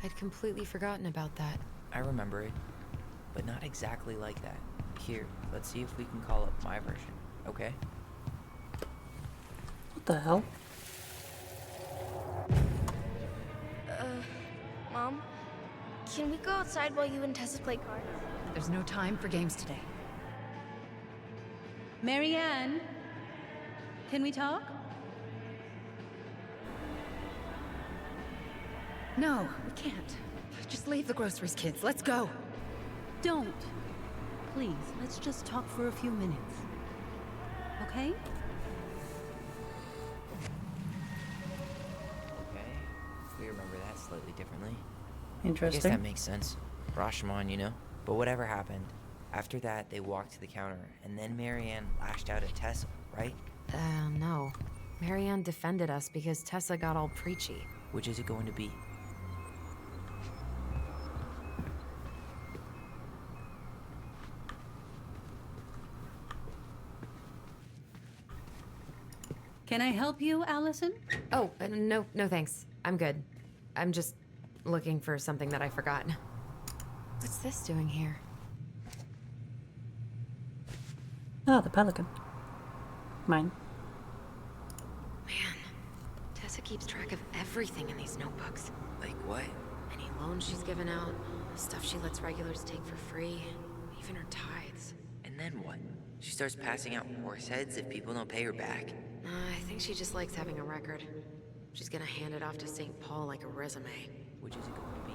I'd completely forgotten about that. I remember it, but not exactly like that. Here, let's see if we can call up my version, okay? What the hell? Mom? Can we go outside while you and Tessa play cards? There's no time for games today. Mary Ann, can we talk? No, we can't. Just leave the groceries, kids. Let's go. Don't. Please, let's just talk for a few minutes. Okay? Okay, we remember that slightly differently. I guess Interesting. that makes sense. Rashomon, you know? But whatever happened, after that, they walked to the counter, and then Mary Ann lashed out at Tessa, right? No. Mary Ann defended us because Tessa got all preachy. Which is it going to be? Can I help you, Allison? Oh, no thanks. I'm good. I'm just looking for something that I forgot. What's this doing here? Ah, the pelican. Mine. Man, Tessa keeps track of everything in these notebooks. Like what? Any loans she's given out, stuff she lets regulars take for free, even her tithes. And then what? She starts passing out horse heads if people don't pay her back. I think she just likes having a record. She's gonna hand it off to St. Paul like a resume. Which is it going to be?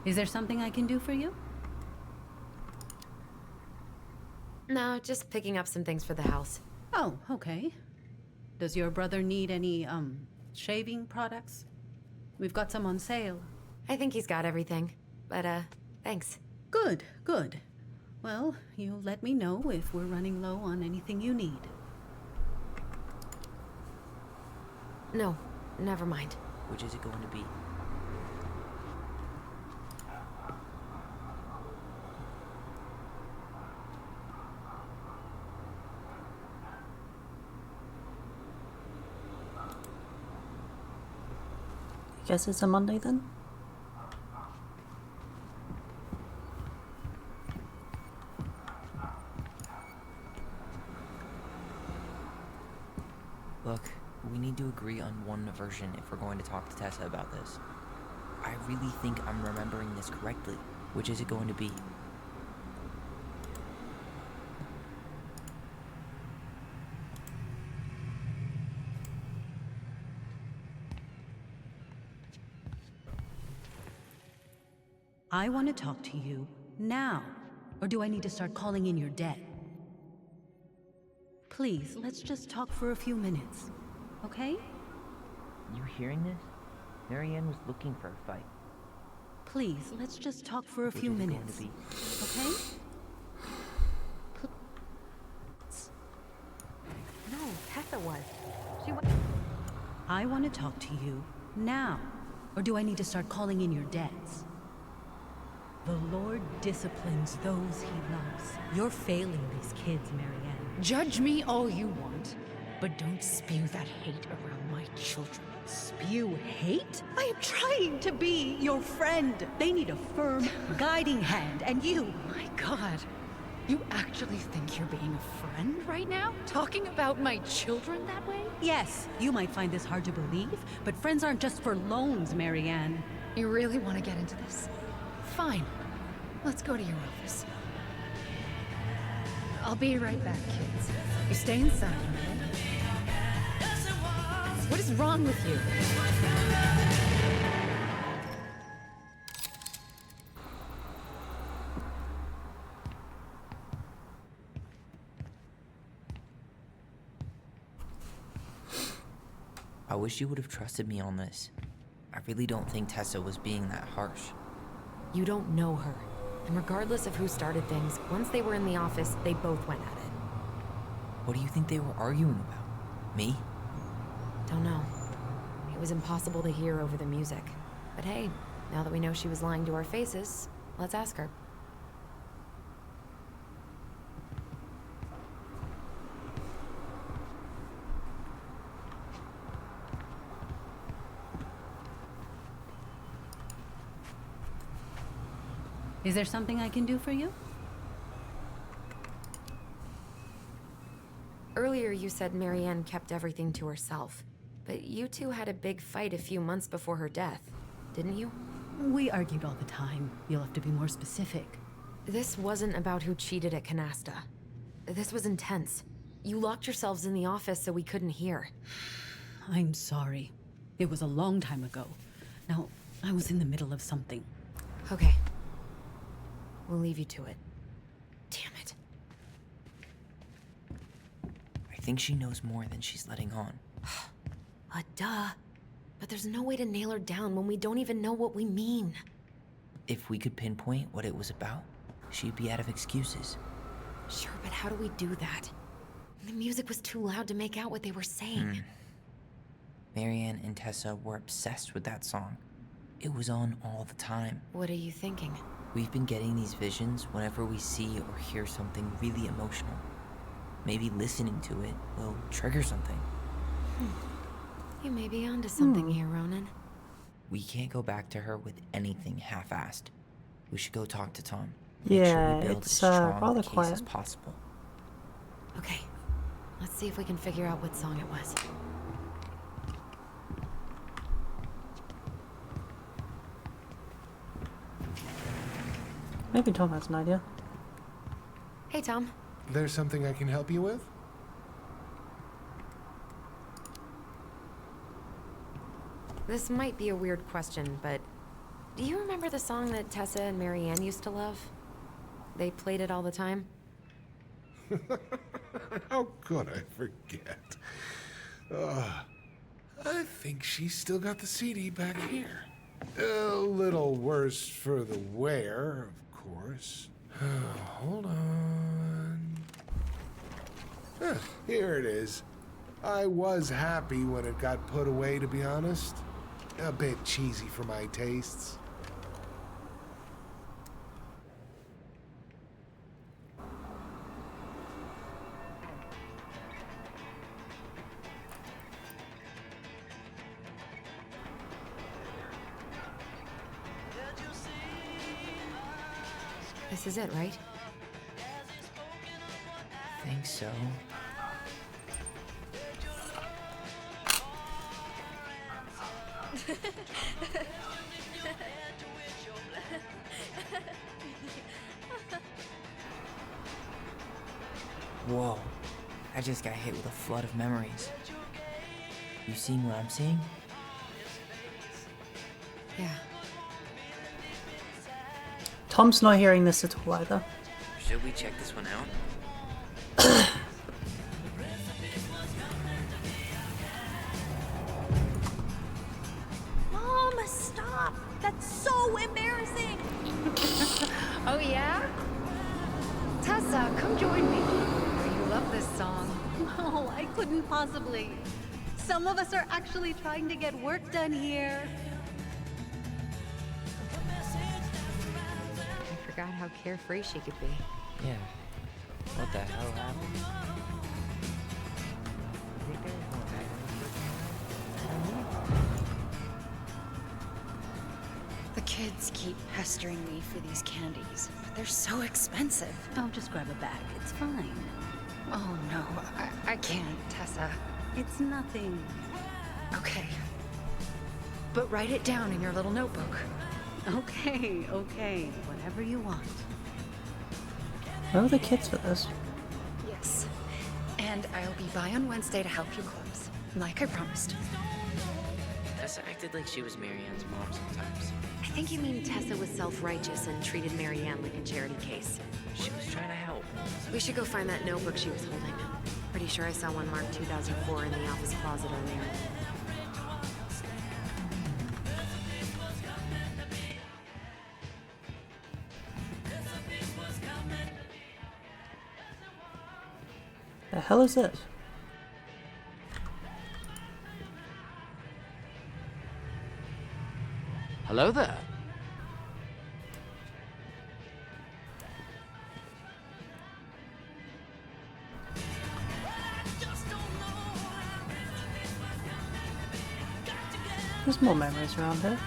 Is there something I can do for you? No, just picking up some things for the house. Oh, okay. Does your brother need any, shaving products? We've got some on sale. I think he's got everything. But, thanks. Good, good. Well, you let me know if we're running low on anything you need. No, never mind. Which is it going to be? Guess it's a Monday then? Look, we need to agree on one version if we're going to talk to Tessa about this. I really think I'm remembering this correctly. Which is it going to be? I want to talk to you now. Or do I need to start calling in your debt? Please, let's just talk for a few minutes. Okay? You hearing this? Marianne was looking for a fight. Please, let's just talk for a few Which is it minutes. going to be? Okay? No, Tessa was. She was. I want to talk to you now. Or do I need to start calling in your debts? The Lord disciplines those he loves. You're failing these kids, Marianne. Judge me all you want, but don't spew that hate around my children. Spew hate? I am trying to be your friend. They need a firm, guiding hand, and you... My God, you actually think you're being a friend right now? Talking about my children that way? Yes, you might find this hard to believe, but friends aren't just for loans, Marianne. You really want to get into this? Fine. Let's go to your office. I'll be right back, kids. You stay inside, okay? What is wrong with you? I wish you would have trusted me on this. I really don't think Tessa was being that harsh. You don't know her. And regardless of who started things, once they were in the office, they both went at it. What do you think they were arguing about? Me? Don't know. It was impossible to hear over the music. But hey, now that we know she was lying to our faces, let's ask her. Is there something I can do for you? Earlier you said Marianne kept everything to herself. But you two had a big fight a few months before her death, didn't you? We argued all the time. You'll have to be more specific. This wasn't about who cheated at Canasta. This was intense. You locked yourselves in the office so we couldn't hear. I'm sorry. It was a long time ago. Now, I was in the middle of something. Okay. We'll leave you to it. Damn it. I think she knows more than she's letting on. Duh. But there's no way to nail her down when we don't even know what we mean. If we could pinpoint what it was about, she'd be out of excuses. Sure, but how do we do that? The music was too loud to make out what they were saying. Marianne and Tessa were obsessed with that song. It was on all the time. What are you thinking? We've been getting these visions whenever we see or hear something really emotional. Maybe listening to it will trigger something. You may be onto something here, Ronan. We can't go back to her with anything half-assed. We should go talk to Tom. Make Yeah, sure we build it's as strong rather a case quiet. as possible. Okay. Let's see if we can figure out what song it was. Maybe Tom has an idea. Hey, Tom. There's something I can help you with? This might be a weird question, but Do you remember the song that Tessa and Marianne used to love? They played it all the time. How could I forget? I think she's still got the CD back here. A little worse for the wear, of course. Hold on. Here it is. I was happy when it got put away, to be honest. A bit cheesy for my tastes. This is it, right? Think so. Whoa. I just got hit with a flood of memories. You seeing what I'm seeing? Yeah. Tom's not hearing this at all either. Should we check this one out? Mom, stop! That's so embarrassing! Oh yeah? Tessa, come join me. You love this song. No, I couldn't possibly. Some of us are actually trying to get work done here. I forgot how carefree she could be. Yeah. What the hell happened? The kids keep pestering me for these candies. They're so expensive. I'll just grab a bag. It's fine. Oh no, I can't, Tessa. It's nothing. Okay. But write it down in your little notebook. Okay, okay. Whatever you want. Where are the kids for this? Yes. And I'll be by on Wednesday to help you close, like I promised. Tessa acted like she was Marianne's mom sometimes. I think you mean Tessa was self-righteous and treated Marianne like a charity case. She was trying to help. We should go find that notebook she was holding. Pretty sure I saw one marked 2004 in the office closet earlier. The hell is this? Hello there. There's more memories around here,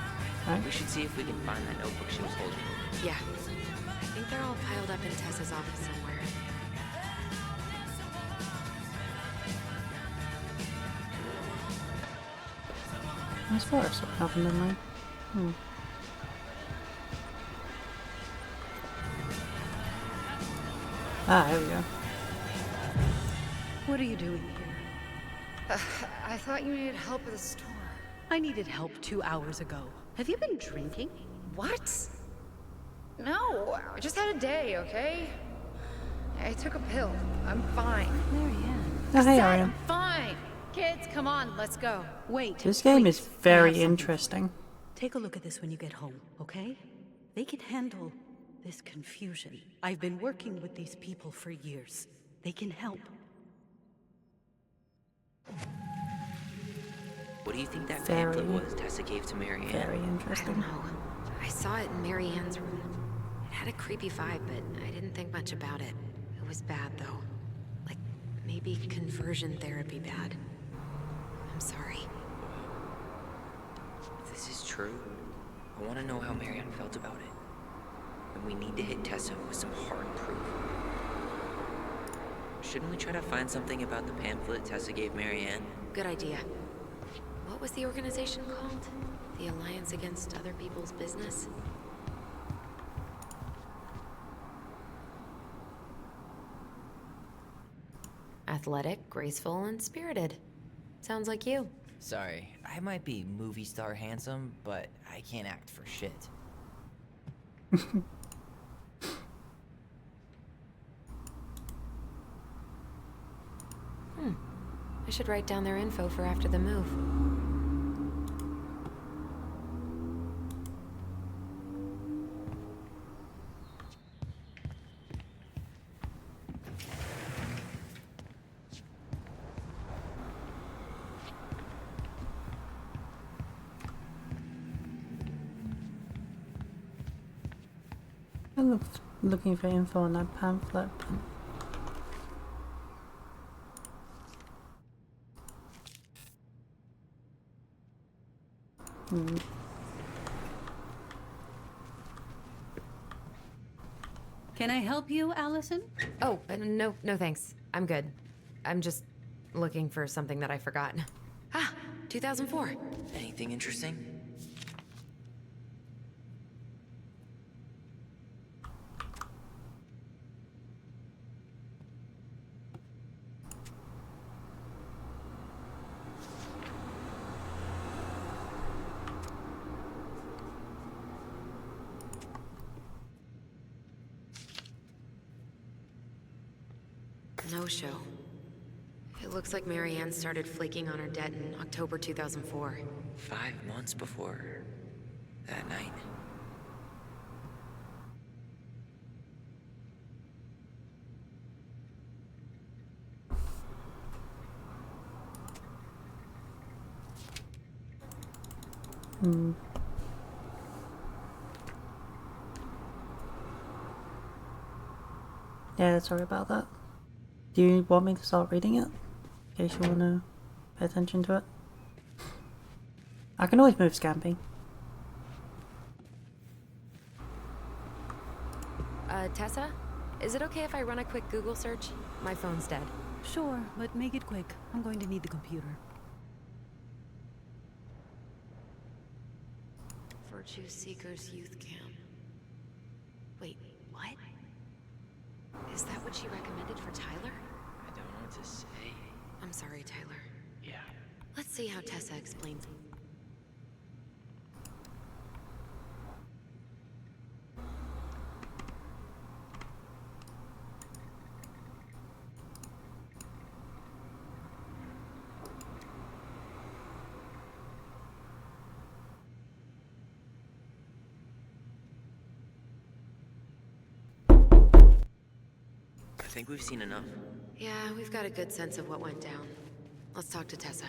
right? We should see if we can find that notebook she was holding. Yeah. I think they're all piled up in Tessa's office somewhere. As far as what happened in mine. Ah, here we go. What are you doing here? I thought you needed help with the store. I needed help 2 hours ago. Have you been drinking? What? No, I just had a day, okay? I took a pill. I'm fine. Marianne. Oh, hey, Said Ariam. fine. Kids, come on, let's go. Wait. This game please. is I very have something. interesting. Take a look at this when you get home, okay? They can handle this confusion. I've been working with these people for years. They can help. What do you think that Very- pamphlet was Tessa gave to Marianne? Very I don't interesting. know. I saw it in Marianne's room. It had a creepy vibe, but I didn't think much about it. It was bad, though. Like, maybe conversion therapy bad. I'm sorry. If this is true, I want to know how Marianne felt about it. And we need to hit Tessa with some hard proof. Shouldn't we try to find something about the pamphlet Tessa gave Marianne? Good idea. What was the organization called? The Alliance Against Other People's Business? Athletic, graceful, and spirited. Sounds like you. Sorry, I might be movie star handsome, but I can't act for shit. I should write down their info for after the move. I'm looking for info on that pamphlet. Can I help you, Allison? Oh, no thanks. I'm good. I'm just looking for something that I forgot. Ah, 2004. Anything interesting? No show. It looks like Marianne started flaking on her debt in October 2004. 5 months before that night. Yeah, sorry about that. Do you want me to start reading it? In case you want to pay attention to it? I can always move Scampy. Tessa? Is it okay if I run a quick Google search? My phone's dead. Sure, but make it quick. I'm going to need the computer. Virtue Seekers Youth Camp. Wait, what? Is that what she recommended for Tyler? I don't know what to say. I'm sorry, Tyler. Yeah. Let's see how Tessa explains. I think we've seen enough. Yeah, we've got a good sense of what went down. Let's talk to Tessa.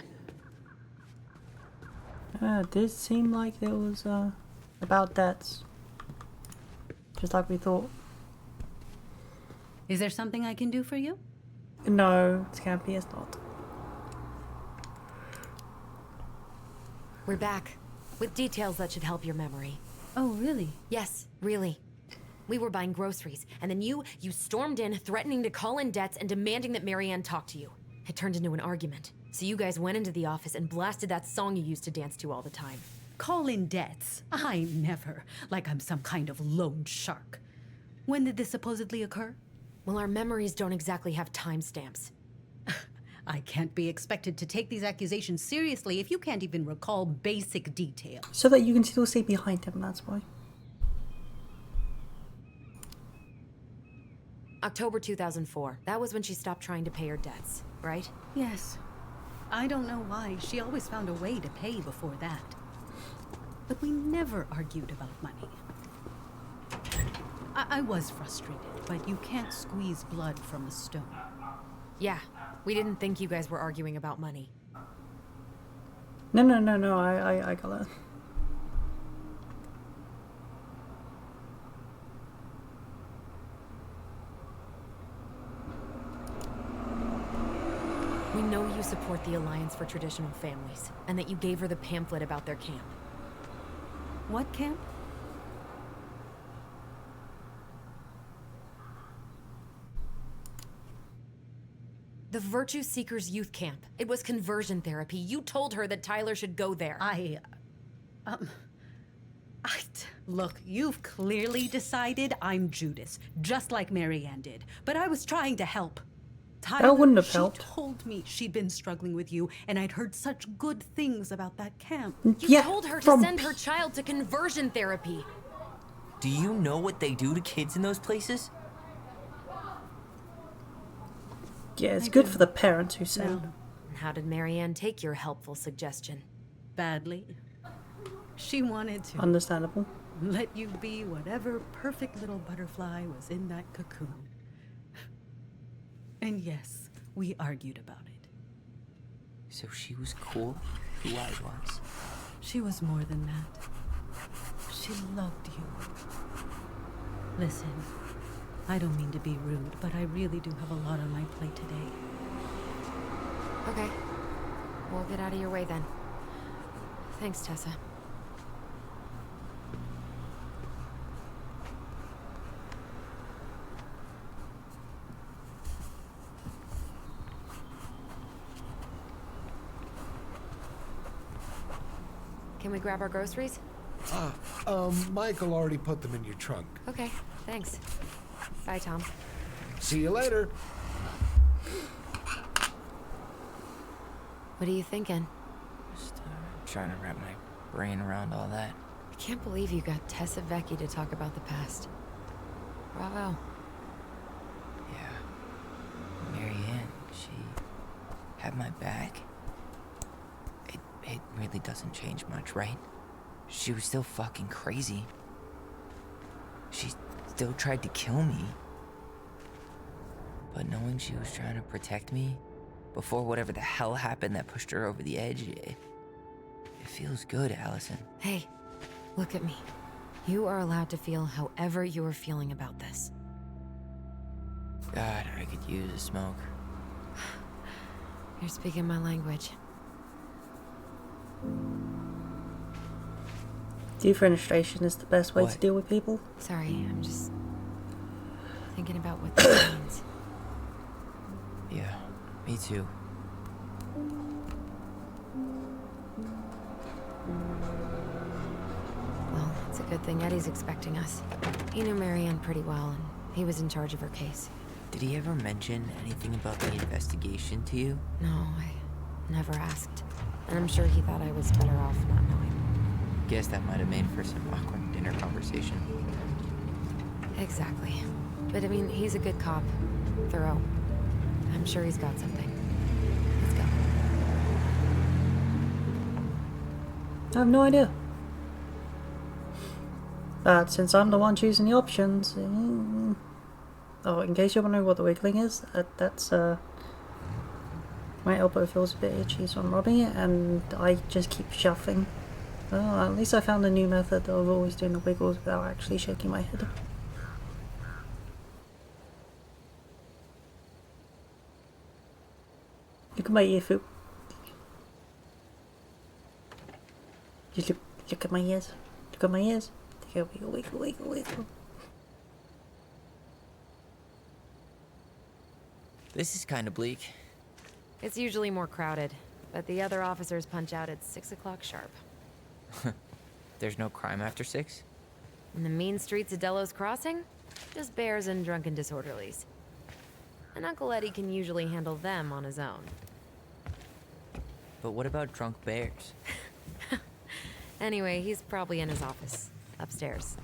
It did seem like there was about debts. Just like we thought. Is there something I can do for you? No, Scampy is not. We're back. With details that should help your memory. Oh, really? Yes, really. We were buying groceries, and then you stormed in, threatening to call in debts and demanding that Marianne talk to you. It turned into an argument. So you guys went into the office and blasted that song you used to dance to all the time. Call in debts? I never. Like I'm some kind of loan shark. When did this supposedly occur? Well, our memories don't exactly have timestamps. I can't be expected to take these accusations seriously if you can't even recall basic details. So that you can still see behind him, that's why. October 2004. That was when she stopped trying to pay her debts, right? Yes. I don't know why. She always found a way to pay before that. But we never argued about money. I was frustrated, but you can't squeeze blood from a stone. Yeah, we didn't think you guys were arguing about money. No, I got that. We know you support the Alliance for Traditional Families, and that you gave her the pamphlet about their camp. What camp? The Virtue Seekers Youth Camp. It was conversion therapy. You told her that Tyler should go there. Look, you've clearly decided I'm Judas, just like Marianne did. But I was trying to help. Tyler, that wouldn't have helped. She told me she'd been struggling with you, and I'd heard such good things about that camp. You told her to send her child to conversion therapy. Do you know what they do to kids in those places? Yeah, it's good for the parents who send. No. How did Marianne take your helpful suggestion? Badly. She wanted to Understandable. let you be whatever perfect little butterfly was in that cocoon. And yes, we argued about it. So she was cool, who I was. She was more than that. She loved you. Listen, I don't mean to be rude, but I really do have a lot on my plate today. Okay. We'll get out of your way then. Thanks, Tessa. Can we grab our groceries? Michael already put them in your trunk. Okay, thanks. Bye, Tom. See you later. What are you thinking? Just trying to wrap my brain around all that. I can't believe you got Tessa Vecchi to talk about the past. Bravo. Yeah. Marianne, she had my back. It really doesn't change much, right? She was still fucking crazy. She still tried to kill me. But knowing she was trying to protect me before whatever the hell happened that pushed her over the edge, it feels good, Allison. Hey, look at me. You are allowed to feel however you are feeling about this. God, I could use a smoke. You're speaking my language. Defenestration is the best way to deal with people. Sorry, I'm just thinking about what this means. Yeah, me too. Well, it's a good thing Eddie's expecting us. He knew Marianne pretty well, and he was in charge of her case. Did he ever mention anything about the investigation to you? No, I never asked. And I'm sure he thought I was better off not knowing. Guess that might have made for some awkward dinner conversation. Exactly. But I mean, he's a good cop. Thorough. I'm sure he's got something. Let's go. I have no idea. But since I'm the one choosing the options... Oh, in case you're wondering what the wiggling is, that's my elbow feels a bit itchy, so I'm rubbing it, and I just keep shuffling. Well, at least I found a new method of always doing the wiggles without actually shaking my head. Look at my ear, Fu. Just look at my ears. Look at my ears. Take a wiggle, wiggle, wiggle, wiggle. This is kind of bleak. It's usually more crowded, but the other officers punch out at 6 o'clock sharp. There's no crime after 6? In the mean streets of Delos Crossing, just bears and drunken disorderlies. And Uncle Eddie can usually handle them on his own. But what about drunk bears? Anyway, he's probably in his office, upstairs.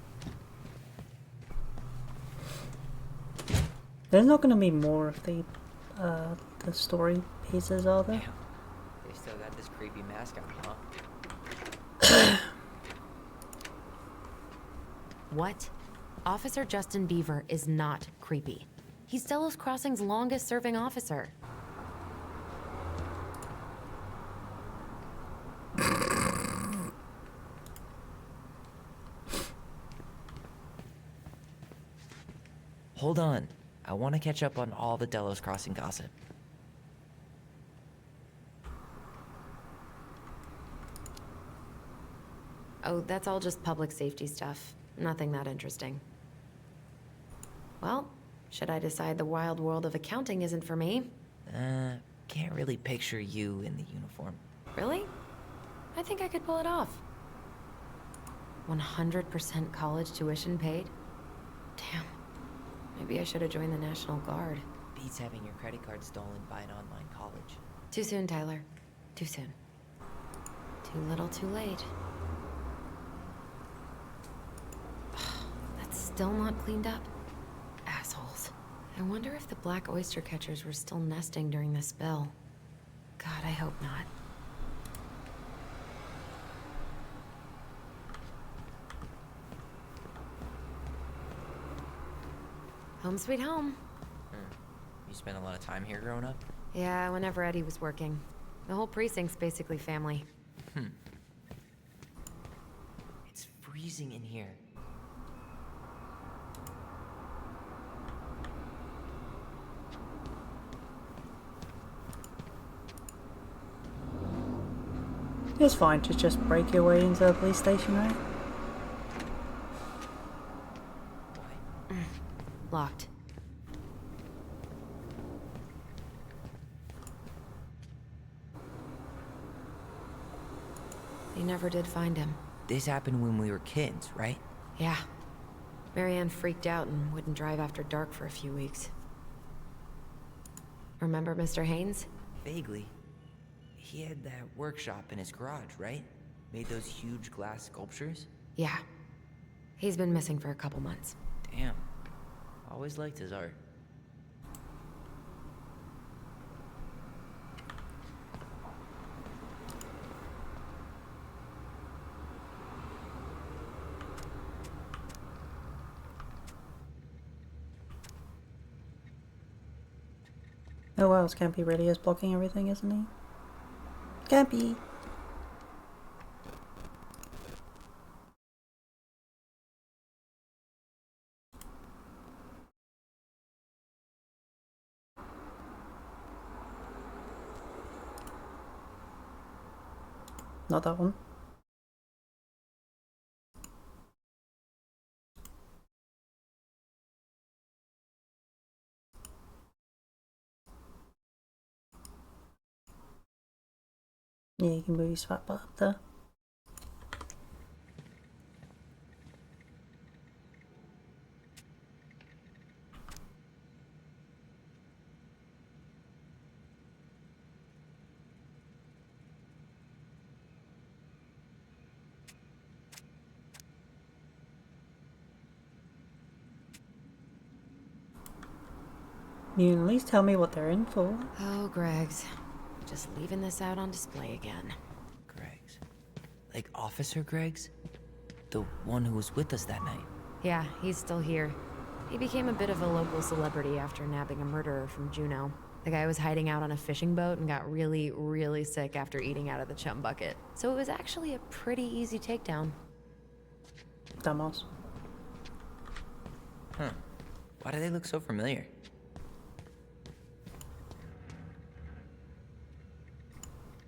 There's not going to be more of the story pieces, are there? They still got this creepy mask on, huh? What? Officer Justin Beaver is not creepy. He's Delos Crossing's longest-serving officer. Hold on. I want to catch up on all the Delos Crossing gossip. Oh, that's all just public safety stuff. Nothing that interesting. Well, should I decide the wild world of accounting isn't for me? Can't really picture you in the uniform. Really? I think I could pull it off. 100% college tuition paid? Damn. Maybe I should have joined the National Guard. Beats having your credit card stolen by an online college. Too soon, Tyler. Too soon. Too little, too late. Still not cleaned up? Assholes. I wonder if the black oyster catchers were still nesting during the spill. God, I hope not. Home sweet home. You spent a lot of time here growing up? Yeah, whenever Eddie was working. The whole precinct's basically family. It's freezing in here. It's fine to just break your way into a police station, right? Locked. They never did find him. This happened when we were kids, right? Yeah. Marianne freaked out and wouldn't drive after dark for a few weeks. Remember Mr. Haynes? Vaguely. He had that workshop in his garage, right? Made those huge glass sculptures? Yeah. He's been missing for a couple months. Damn. Always liked his art. Oh wow, Scampy really is blocking everything, isn't he? Scampy! Not that one. Yeah, you can move your fat butt up there. You can at least tell me what they're in for. Oh, Greg's. Just leaving this out on display again. Greg's. Like Officer Greg's? The one who was with us that night. Yeah, he's still here. He became a bit of a local celebrity after nabbing a murderer from Juneau. The guy was hiding out on a fishing boat and got really, really sick after eating out of the chum bucket. So it was actually a pretty easy takedown. Dumbass. Huh. Why do they look so familiar?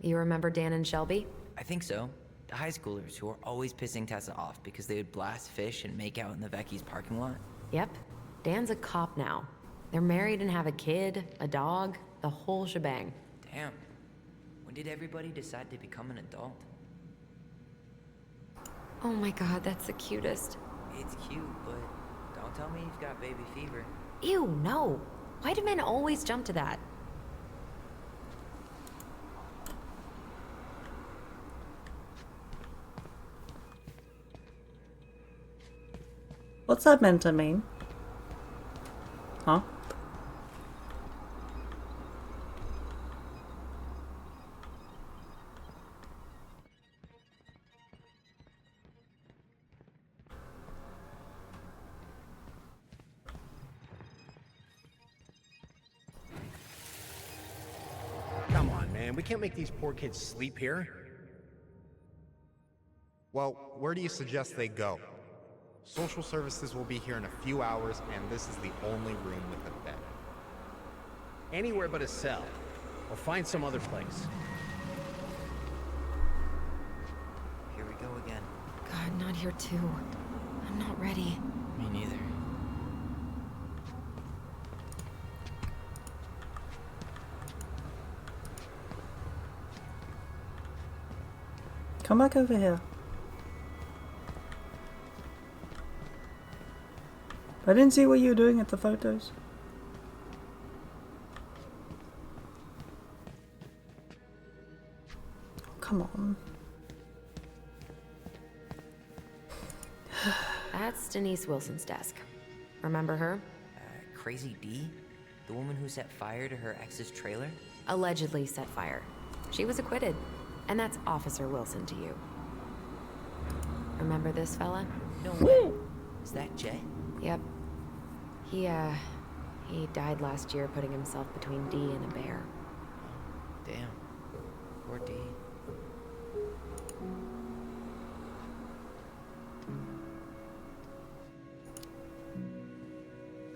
You remember Dan and Shelby? I think so. The high schoolers who were always pissing Tessa off because they would blast fish and make out in the Vecchi's parking lot. Yep. Dan's a cop now. They're married and have a kid, a dog, the whole shebang. Damn. When did everybody decide to become an adult? Oh my god, that's the cutest. It's cute, but don't tell me you've got baby fever. Ew, no. Why do men always jump to that? What's that meant to mean? Huh? Come on, man. We can't make these poor kids sleep here. Well, where do you suggest they go? Social services will be here in a few hours, and this is the only room with a bed. Anywhere but a cell. Or find some other place. Here we go again. God, not here too. I'm not ready. Me neither. Come back over here. I didn't see what you were doing at the photos. Come on. That's Denise Wilson's desk. Remember her? Crazy D? The woman who set fire to her ex's trailer? Allegedly set fire. She was acquitted. And that's Officer Wilson to you. Remember this fella? No way. Is that Jet? Yep. He died last year putting himself between D and a bear. Damn. Poor D.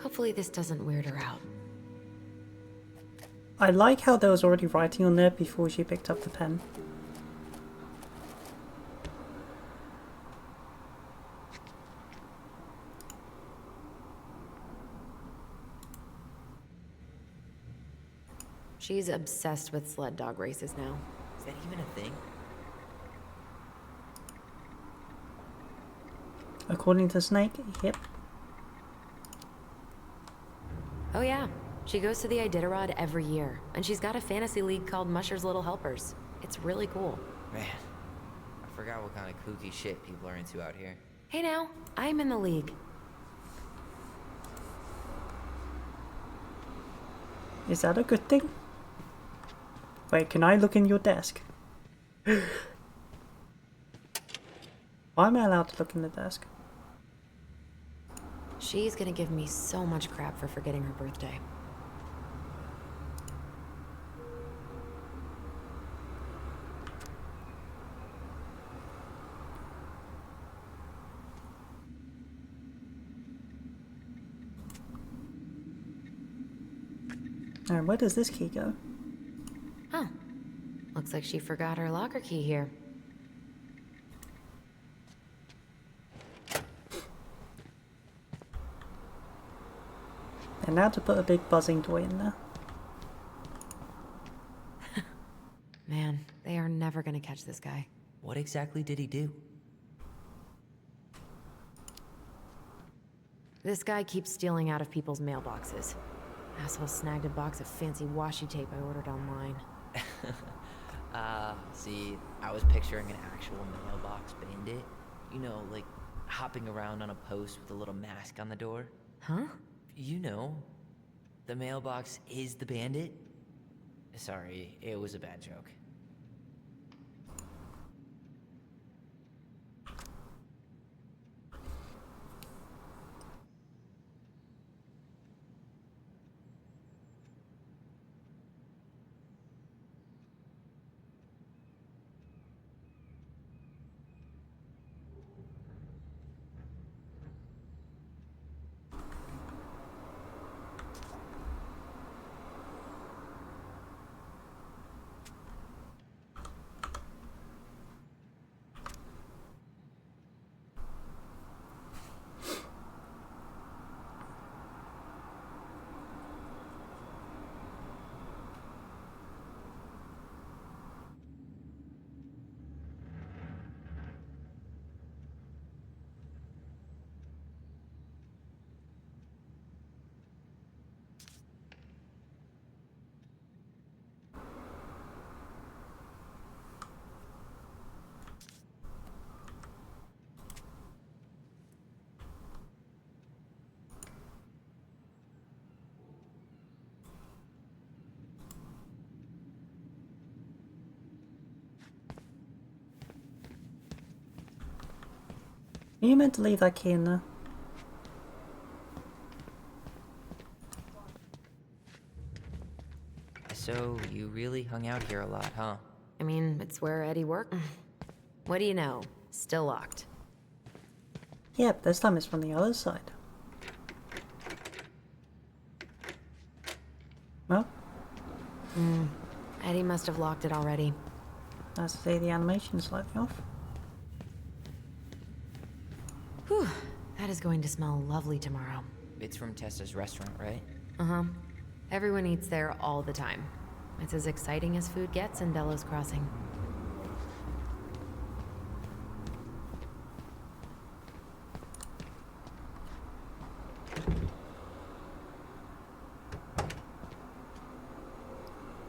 Hopefully this doesn't weird her out. I like how there was already writing on there before she picked up the pen. She's obsessed with sled dog races now. Is that even a thing? According to Snake, yep. Oh yeah, she goes to the Iditarod every year, and she's got a fantasy league called Musher's Little Helpers. It's really cool. Man, I forgot what kind of kooky shit people are into out here. Hey now, I'm in the league. Is that a good thing? Wait, can I look in your desk? Why am I allowed to look in the desk? She's gonna give me so much crap for forgetting her birthday. And where does this key go? Huh. Looks like she forgot her locker key here. And now to put a big buzzing toy in there. Man, they are never gonna catch this guy. What exactly did he do? This guy keeps stealing out of people's mailboxes. Asshole snagged a box of fancy washi tape I ordered online. See, I was picturing an actual mailbox bandit. You know, like hopping around on a post with a little mask on the door. Huh? You know, the mailbox is the bandit. Sorry, it was a bad joke. You meant to leave that key in there. So, you really hung out here a lot, huh? I mean, it's where Eddie worked. What do you know? Still locked. Yep, this time it's from the other side. Well, Eddie must have locked it already. that's to say the animation is slightly off. Whew, that is going to smell lovely tomorrow. It's from Tessa's restaurant, right? Uh-huh. Everyone eats there all the time. It's as exciting as food gets in Delos Crossing.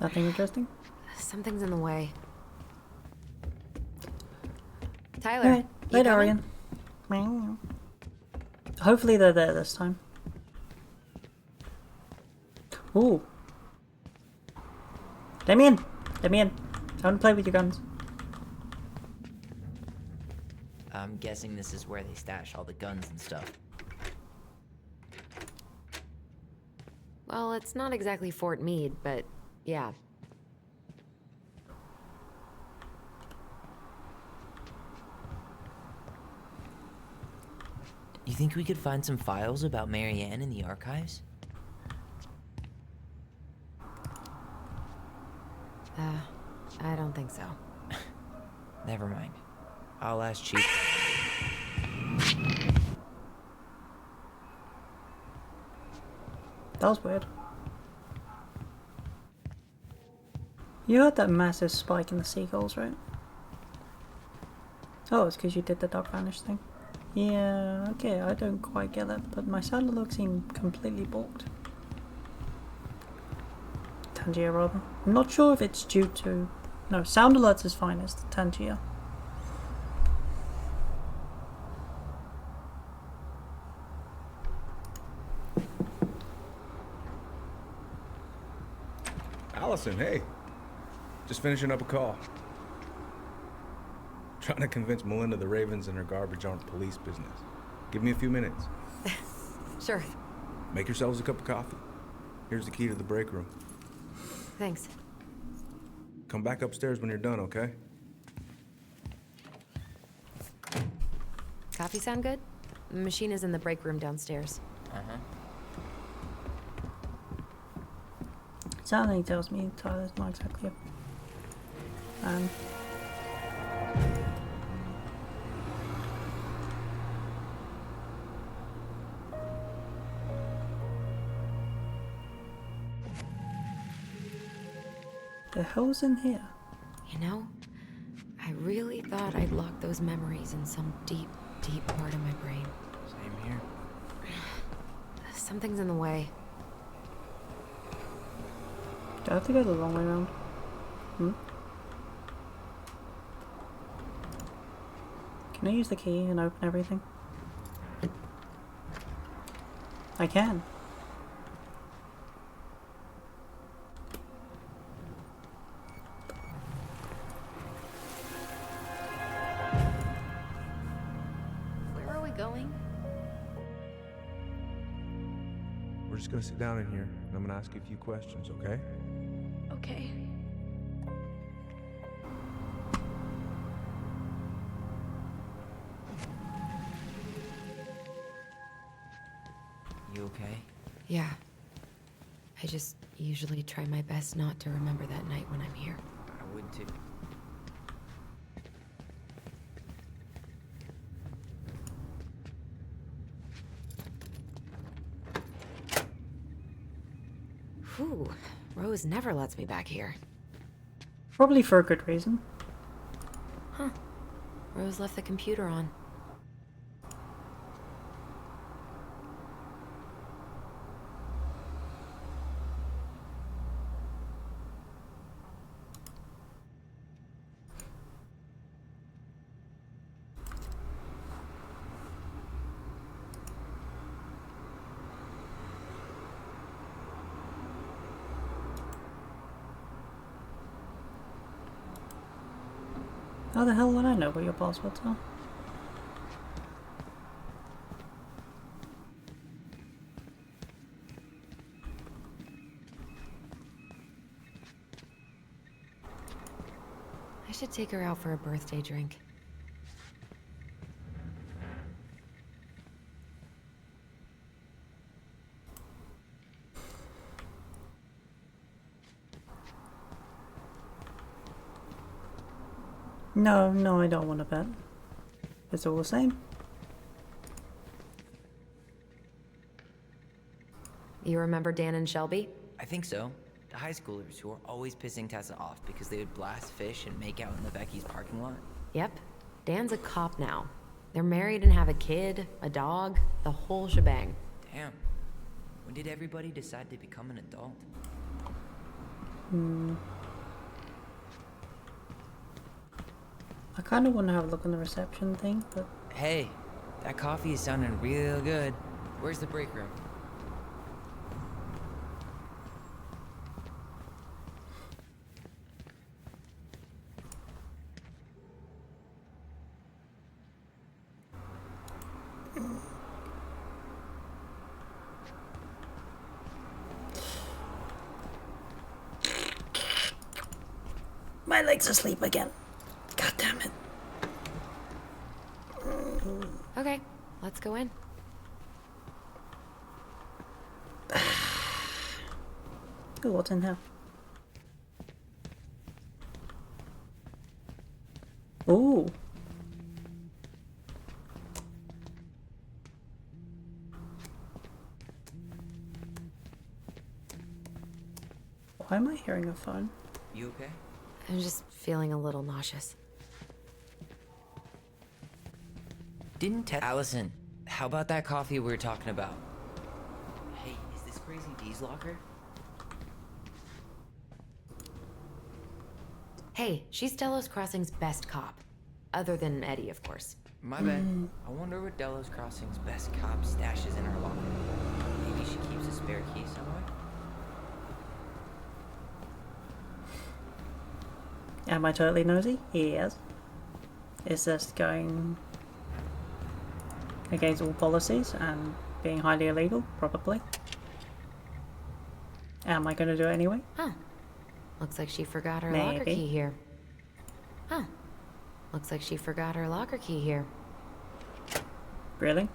Nothing interesting? Something's in the way. Tyler, Alright, you later, coming? Arian. Hopefully they're there this time. Ooh. Let me in. Let me in. I want to play with your guns. I'm guessing this is where they stash all the guns and stuff. Well, it's not exactly Fort Meade, but yeah. You think we could find some files about Marianne in the archives? I don't think so. Never mind. I'll ask Chief. That was weird. You heard that massive spike in the seagulls, right? Oh, it's because you did the dog vanish thing. Yeah, okay, I don't quite get that, but my sound alerts seem completely balked. Tangier, rather. I'm not sure if it's due to... No, sound alerts is fine, it's the Tangier. Allison, hey. Just finishing up a call. Trying to convince Melinda the Ravens and her garbage aren't police business. Give me a few minutes. Sure. Make yourselves a cup of coffee. Here's the key to the break room. Thanks. Come back upstairs when you're done, okay? Coffee sound good? The machine is in the break room downstairs. Uh-huh. Something tells me Tyler's not exactly a... The hell's in here? You know, I really thought I'd locked those memories in some deep, deep part of my brain. Same here. Something's in the way. Do I have to go the long way around? Can I use the key and open everything? I can. Where are we going? We're just gonna sit down in here, and I'm gonna ask you a few questions, okay? Okay. You okay? Yeah. I just usually try my best not to remember that night when I'm here. I would too. Whew. Rose never lets me back here. Probably for a good reason. Huh. Rose left the computer on. How the hell would I know what your passwords are? I should take her out for a birthday drink. No, I don't want to bet. It's all the same. You remember Dan and Shelby? I think so. The high schoolers who were always pissing Tessa off because they would blast fish and make out in the Becky's parking lot. Yep. Dan's a cop now. They're married and have a kid, a dog, the whole shebang. Damn. When did everybody decide to become an adult? I kind of want to have a look on the reception thing, but... Hey, That coffee is sounding real good. Where's the break room? My leg's asleep again. God damn it. Okay, let's go in. Ooh, what's in here? Ooh. Why am I hearing a phone? You okay? I'm just feeling a little nauseous. Didn't Allison, how about that coffee we were talking about? Hey, is this Crazy D's locker? Hey, she's Delos Crossing's best cop. Other than Eddie, of course. My bad. I wonder what Delos Crossing's best cop stashes in her locker. Maybe she keeps a spare key somewhere? Am I totally nosy? Yes. Is this going against all policies and being highly illegal? Probably. Am I going to do it anyway? Huh. Looks like she forgot her Maybe. locker key here. Huh. Looks like she forgot her locker key here. Really?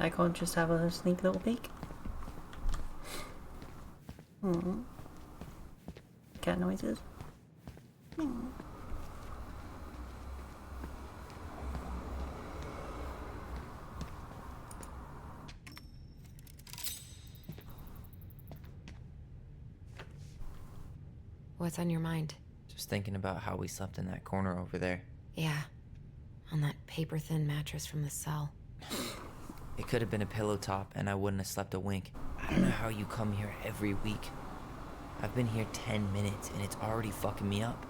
I can't just have a sneak little peek? Cat noises. What's on your mind? Just thinking about how we slept in that corner over there. Yeah. On that paper-thin mattress from the cell. It could have been a pillow top and I wouldn't have slept a wink. I don't know how you come here every week. I've been here 10 minutes and it's already fucking me up.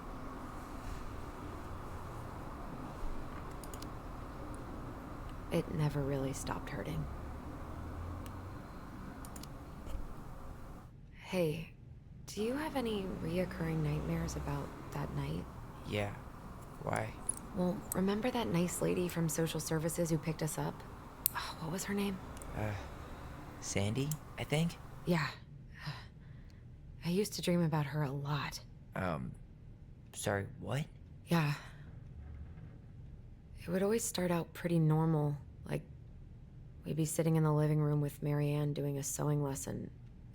It never really stopped hurting. Hey, do you have any reoccurring nightmares about that night? Yeah. Why? Well, remember that nice lady from social services who picked us up? Oh, what was her name? Sandy, I think? Yeah. I used to dream about her a lot. Sorry, what? Yeah. It would always start out pretty normal, like we'd be sitting in the living room with Marianne doing a sewing lesson,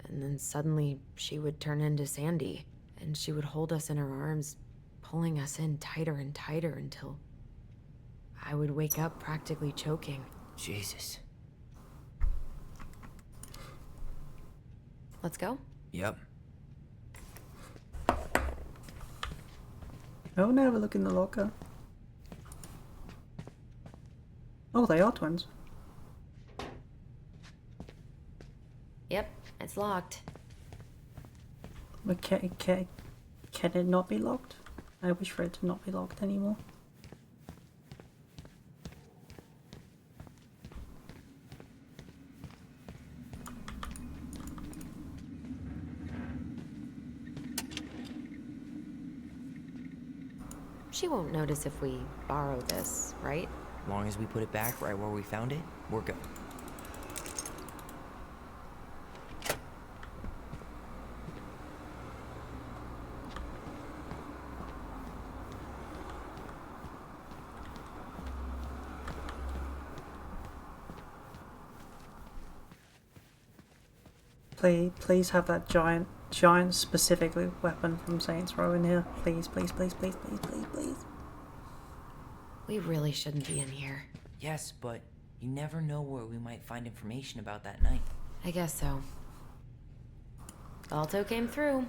and then suddenly she would turn into Sandy, and she would hold us in her arms, pulling us in tighter and tighter until I would wake up practically choking. Jesus. Let's go? Yep. Oh, now we're looking in the locker. Oh, they are twins. Yep, it's locked. Okay, can it not be locked? I wish for it to not be locked anymore. She won't notice if we borrow this, right? As long as we put it back right where we found it, we're good. Please have that giant specifically weapon from Saints Row in here. Please, please, please, please, please, please, please. We really shouldn't be in here. Yes, but you never know where we might find information about that night. I guess so. Alto came through.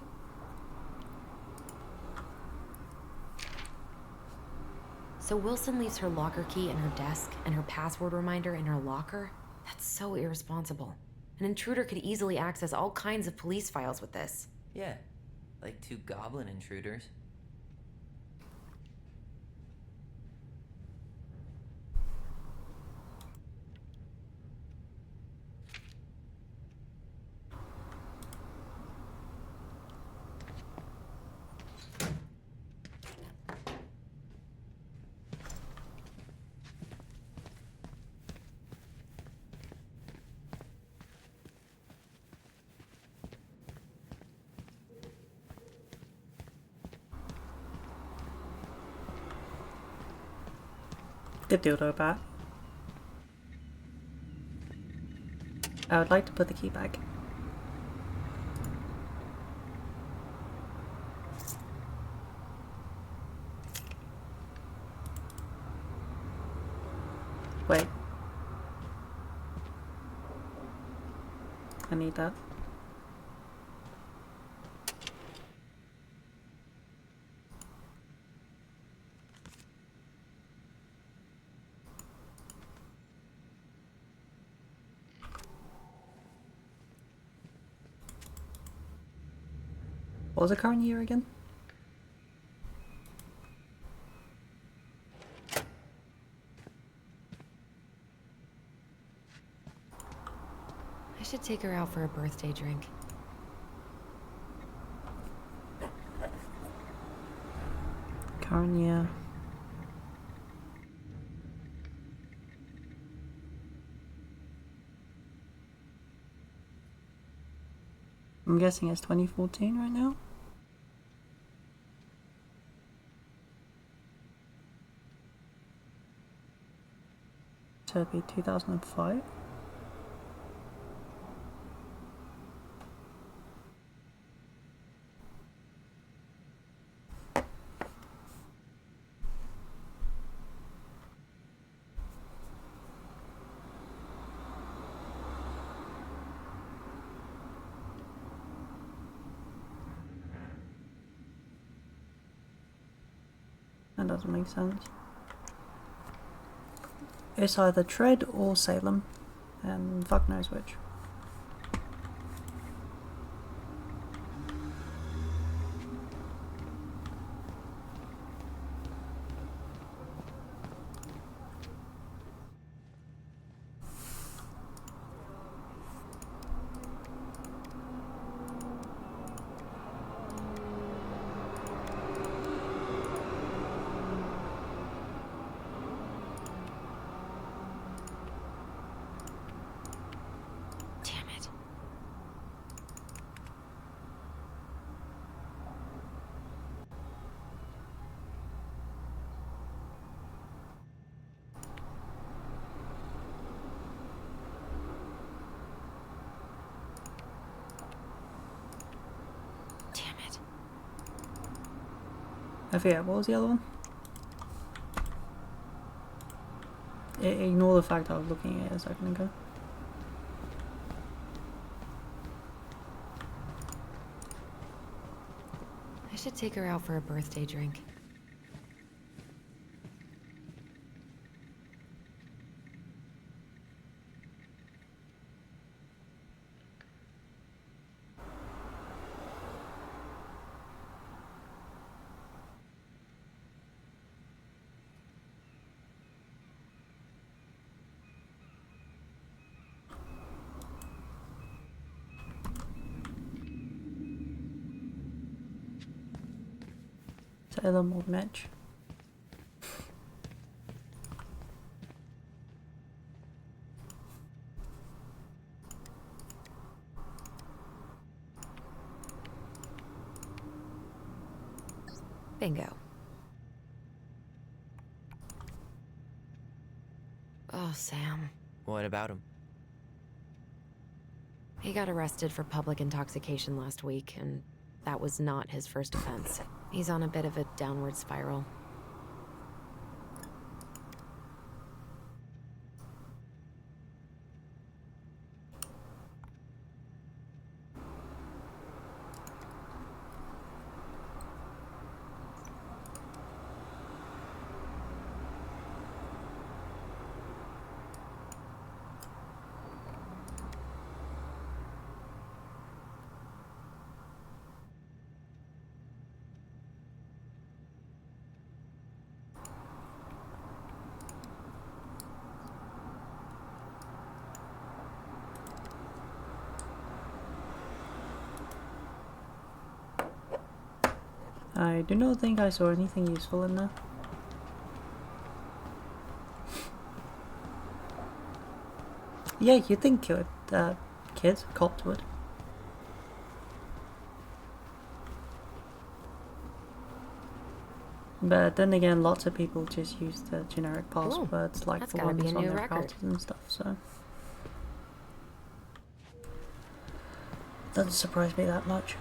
So Wilson leaves her locker key in her desk and her password reminder in her locker? That's so irresponsible. An intruder could easily access all kinds of police files with this. Yeah, like 2 goblin intruders. Good dildo back. I would like to put the key back. Wait. I need that. What was the current year again? I should take her out for a birthday drink. Current year. I'm guessing it's 2014 right now. So it'd be 2005. That doesn't make sense. It's either Tread or Salem, and fuck knows which. I forget, what was the other one? Ignore the fact I was looking at it a second ago. I should take her out for a birthday drink. Salem or Mitch. Bingo. Oh, Sam. What about him? He got arrested for public intoxication last week, and that was not his first offense. He's on a bit of a downward spiral. I do not think I saw anything useful in there. Yeah, you'd think kids, cops would. But then again, lots of people just use the generic Cool. passwords like That's the gotta be ones a on new their record. routers and stuff, so... Doesn't surprise me that much.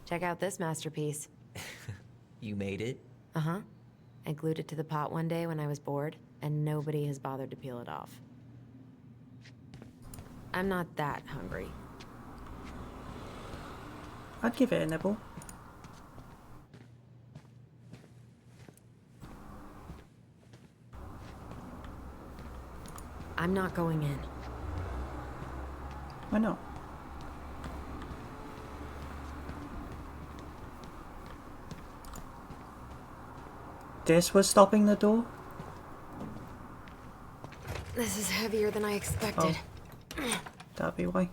Check out this masterpiece. You made it? Uh-huh. I glued it to the pot one day when I was bored, and nobody has bothered to peel it off. I'm not that hungry. I'd give it a nibble. I'm not going in. Why not? This was stopping the door? This is heavier than I expected. That'd be why.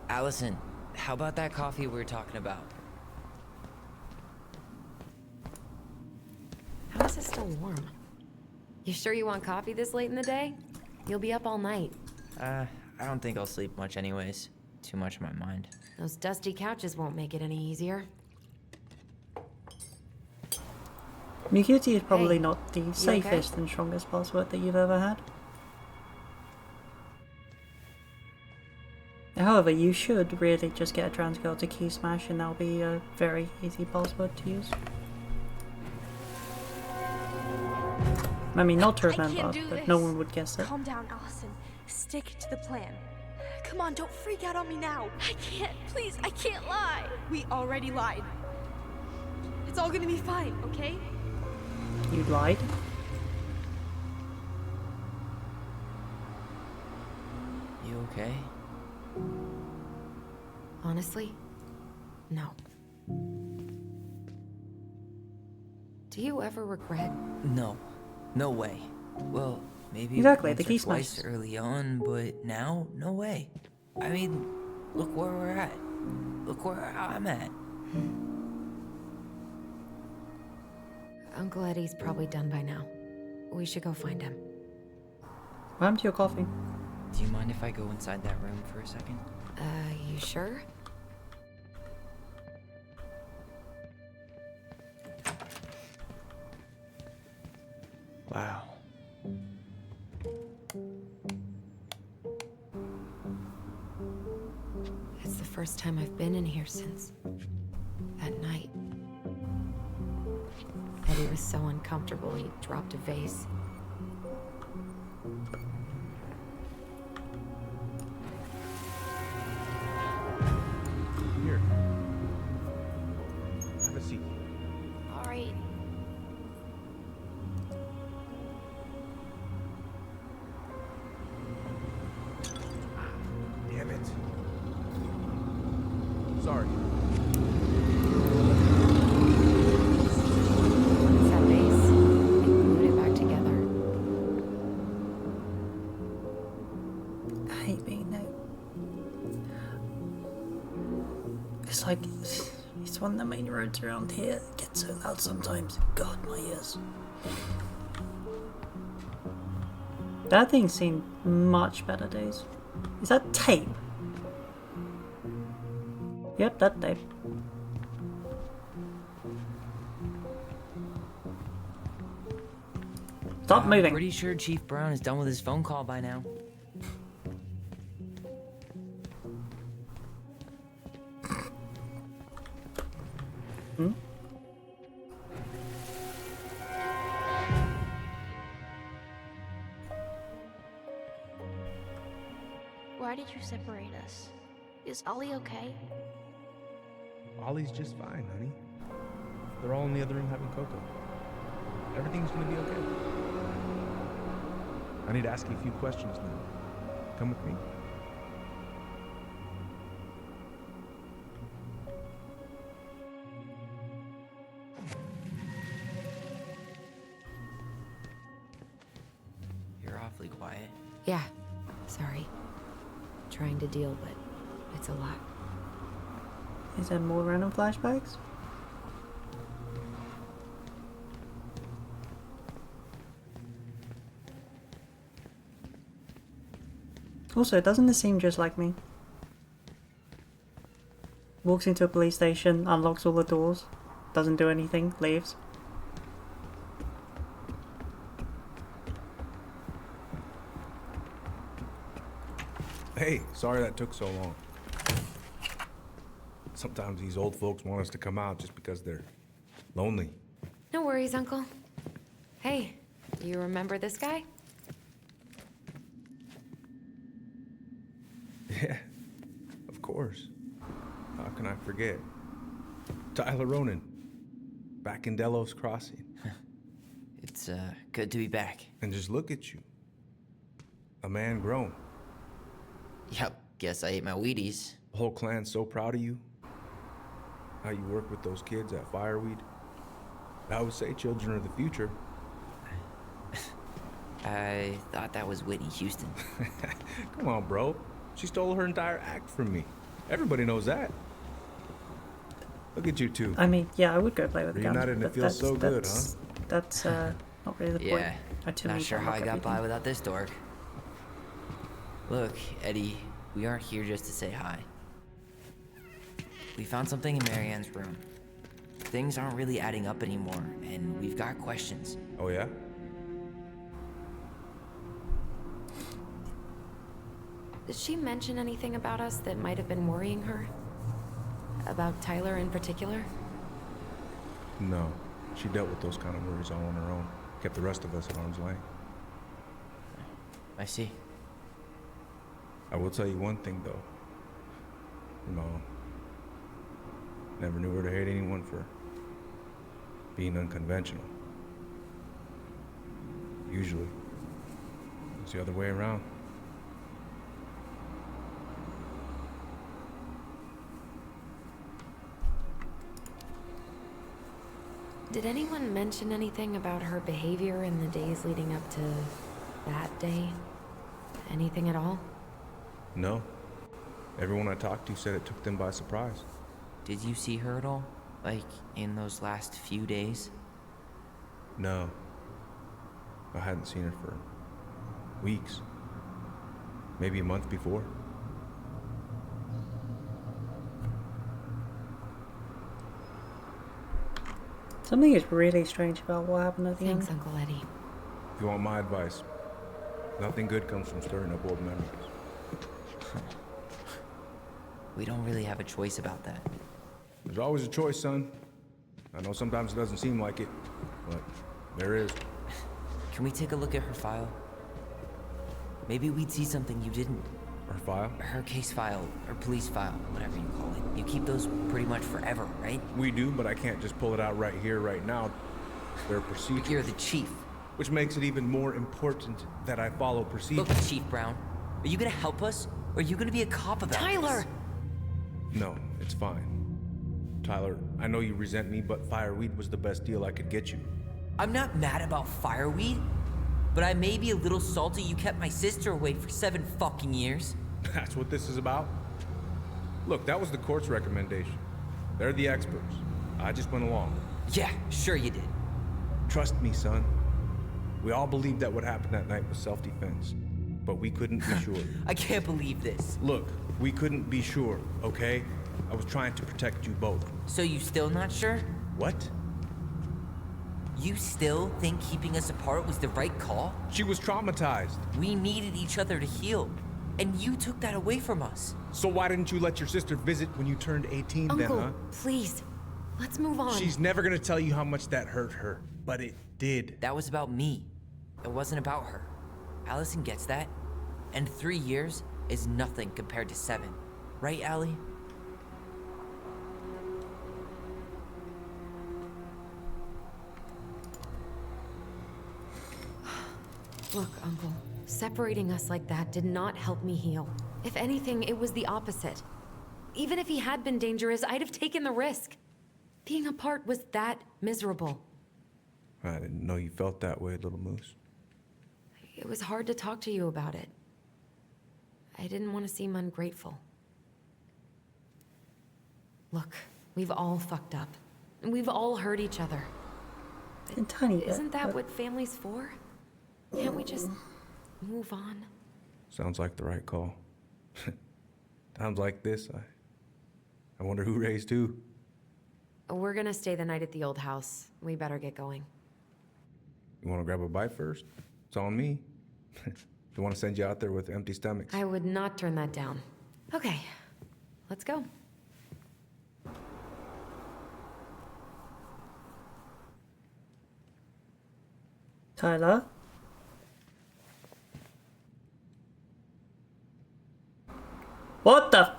Allison, how about that coffee we were talking about? How is it still warm? You sure you want coffee this late in the day? You'll be up all night. I don't think I'll sleep much anyways. Too much on my mind. Those dusty couches won't make it any easier. TransMiqo'te is probably Hey, not the okay? safest and strongest password that you've ever had. However, you should really just get a TransMiqo'te key smash and that'll be a very easy password to use. I mean, not to remember, but no one would guess it. Calm down, Allison. Stick to the plan. Come on, don't freak out on me now. I can't, please, I can't lie. We already lied. It's all gonna be fine, okay? You lied? You okay? Honestly, no. Do you ever regret? No. No way. Well, maybe Exactly, once the or key twice smash. early on, but now, no way. I mean, look where we're at. Look where I'm at. Uncle Eddie's probably done by now. We should go find him. What happened to your coffee? Do you mind if I go inside that room for a second? You sure? Wow. It's the first time I've been in here since that night. Eddie was so uncomfortable he dropped a vase. Here. Have a seat. All right. Damn it. Sorry. It's that vase. They glued it back together. I hate being late. It's like, it's one of the main roads around here. It gets so loud sometimes. God, my ears. That thing's seen much better days. Is that tape? Yep, that tape. Stop I'm moving. Pretty sure Chief Brown is done with his phone call by now. Hmm? Why did you separate us? Is Ollie okay? Ollie's just fine, honey. They're all in the other room having cocoa. Everything's gonna be okay. I need to ask you a few questions now. Come with me. You're awfully quiet. Yeah, sorry. Trying to deal, but it's a lot. Is there more random flashbacks? Also, doesn't this seem just like me? Walks into a police station, unlocks all the doors, doesn't do anything, leaves. Hey, sorry that took so long. Sometimes these old folks want us to come out just because they're lonely. No worries, Uncle. Hey, you remember this guy? Yeah, of course. How can I forget? Tyler Ronan, back in Delos Crossing. It's good to be back. And just look at you. A man grown. Yep, guess I ate my Wheaties. The whole clan's so proud of you. How you work with those kids at Fireweed. I would say children are the future. I thought that was Whitney Houston. Come on, bro. She stole her entire act from me. Everybody knows that. Look at you two. I mean, yeah, I would go play with the gun. Reunited and it feels so good, huh? That's not really the point. Yeah, I too not many sure to how I unlock got by everything. without this dork. Look, Eddie, we aren't here just to say hi. We found something in Marianne's room. Things aren't really adding up anymore, and we've got questions. Oh, yeah? Did she mention anything about us that might have been worrying her? About Tyler in particular? No. She dealt with those kind of worries all on her own. Kept the rest of us at arm's length. I see. I will tell you one thing, though. Your mom never knew her to hate anyone for being unconventional. Usually, it's the other way around. Did anyone mention anything about her behavior in the days leading up to that day? Anything at all? No. Everyone I talked to said it took them by surprise. Did you see her at all? Like, in those last few days? No. I hadn't seen her for weeks. Maybe a month before. Something is really strange about what happened at the Thanks, end. Uncle Eddie. If you want my advice, nothing good comes from stirring up old memories. We don't really have a choice about that. There's always a choice, son. I know sometimes it doesn't seem like it, but there is. Can we take a look at her file? Maybe we'd see something you didn't. Her file? Her case file, or police file, whatever you call it. You keep those pretty much forever, right? We do, but I can't just pull it out right here, right now. There are procedures. But you're the chief. Which makes it even more important that I follow procedures. Look, Chief Brown, are you gonna help us, or are you gonna be a cop about Tyler! this? No, it's fine. Tyler, I know you resent me, but Fireweed was the best deal I could get you. I'm not mad about Fireweed, but I may be a little salty you kept my sister away for 7 fucking years. That's what this is about? Look, that was the court's recommendation. They're the experts. I just went along. Yeah, sure you did. Trust me, son. We all believed that what happened that night was self-defense, but we couldn't be sure. I can't believe this. Look, we couldn't be sure, okay? I was trying to protect you both. So you still not sure? What? You still think keeping us apart was the right call? She was traumatized. We needed each other to heal, and you took that away from us. So why didn't you let your sister visit when you turned 18 then, Uncle, huh? please. Let's move on. She's never gonna tell you how much that hurt her, but it did. That was about me. It wasn't about her. Allison gets that. And 3 years is nothing compared to 7. Right, Allie? Look, Uncle, separating us like that did not help me heal. If anything, it was the opposite. Even if he had been dangerous, I'd have taken the risk. Being apart was that miserable. I didn't know you felt that way, little moose. It was hard to talk to you about it. I didn't want to seem ungrateful. Look, we've all fucked up. And we've all hurt each other. A tiny bit, Isn't that but- what family's for? Can't we just move on? Sounds like the right call. Times like this, I wonder who raised who. We're gonna stay the night at the old house. We better get going. You want to grab a bite first? It's on me. Don't want to send you out there with empty stomachs. I would not turn that down. Okay, let's go. Tyler? What the?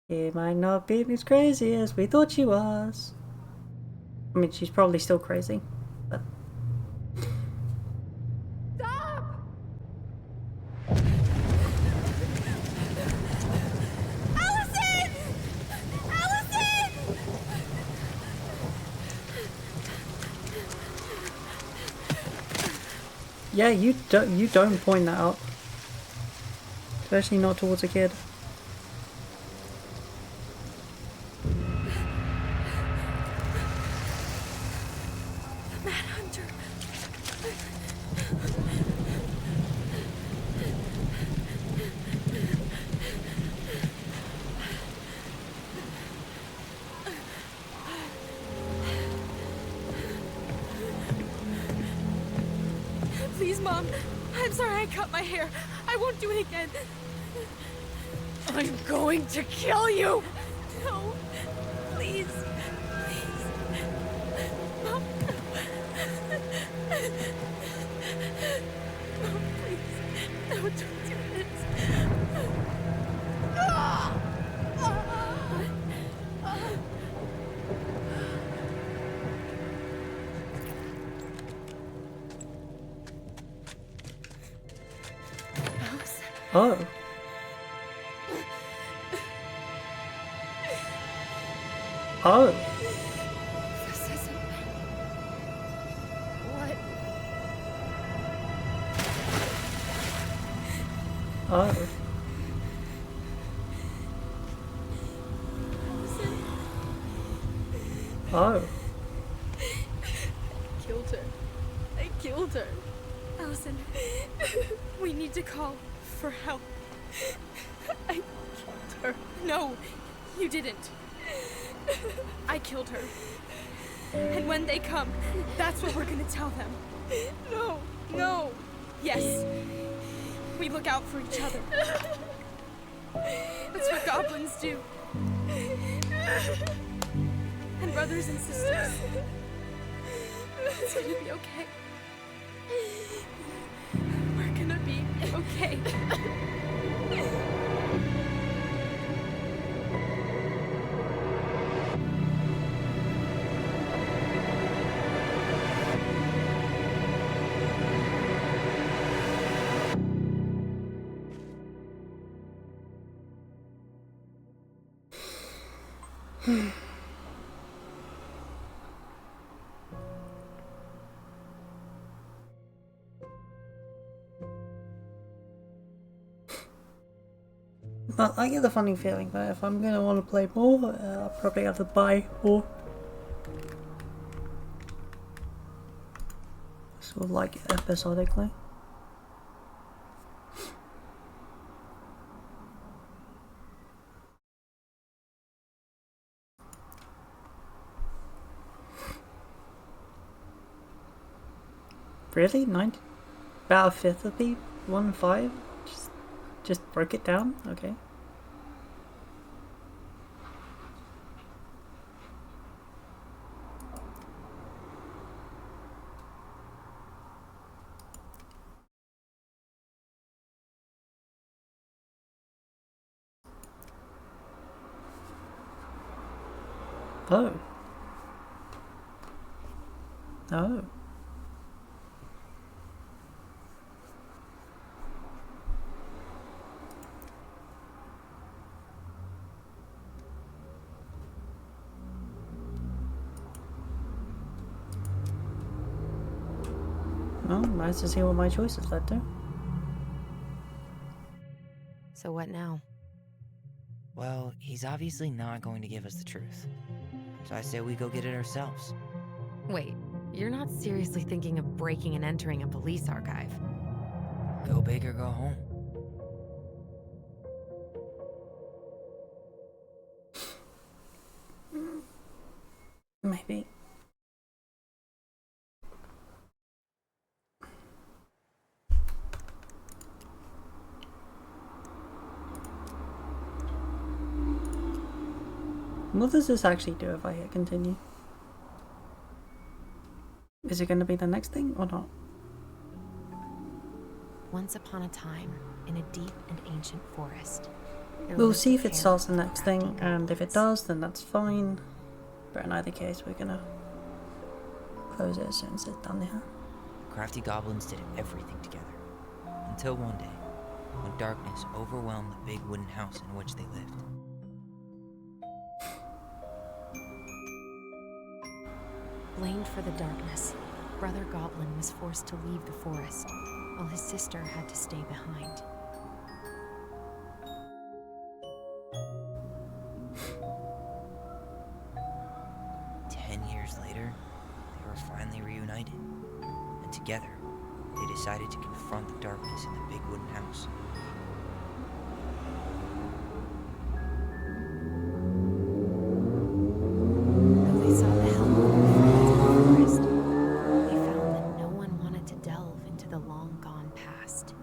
She might not be as crazy as we thought she was. I mean, she's probably still crazy, but... Stop! Allison! Allison! Yeah, you don't point that out. Especially not towards a kid. Please, Mom. I'm sorry I cut my hair. I won't do it again. I'm going to kill you! No. Please. Please. Mom. Mom, please. No, don't do this. Oh. Oh. This isn't... What? Oh. Oh. I killed her. I killed her. Allison, we need to call for help. I killed her. No, you didn't. I killed her. And when they come, that's what we're gonna tell them. No, no. Yes. We look out for each other. That's what goblins do. And brothers and sisters. It's gonna be okay. We're gonna be okay. Well, I get the funny feeling that if I'm gonna want to play more, I'll probably have to buy more. Sort of like episodically. Really? About a fifth of the 1.5? Just broke it down? Okay. Oh. Oh. Well, nice to see what my choices led to. So what now? Well, he's obviously not going to give us the truth. So I say we go get it ourselves. Wait, you're not seriously thinking of breaking and entering a police archive? Go big or go home. Maybe. What does this actually do if I hit continue? Is it going to be the next thing or not? Once upon a time, in a deep and ancient forest. We'll see if it starts the next thing, and if it does, then that's fine. But in either case, we're gonna close it as soon as it's done here. Crafty goblins did everything together. Until one day, when darkness overwhelmed the big wooden house in which they lived. Blamed for the darkness, Brother Goblin was forced to leave the forest, while his sister had to stay behind. Years later, they were finally reunited, and together, they decided to confront the darkness in the big wooden house. Though they saw the help of the forest, they found that no one wanted to delve into the long-gone past.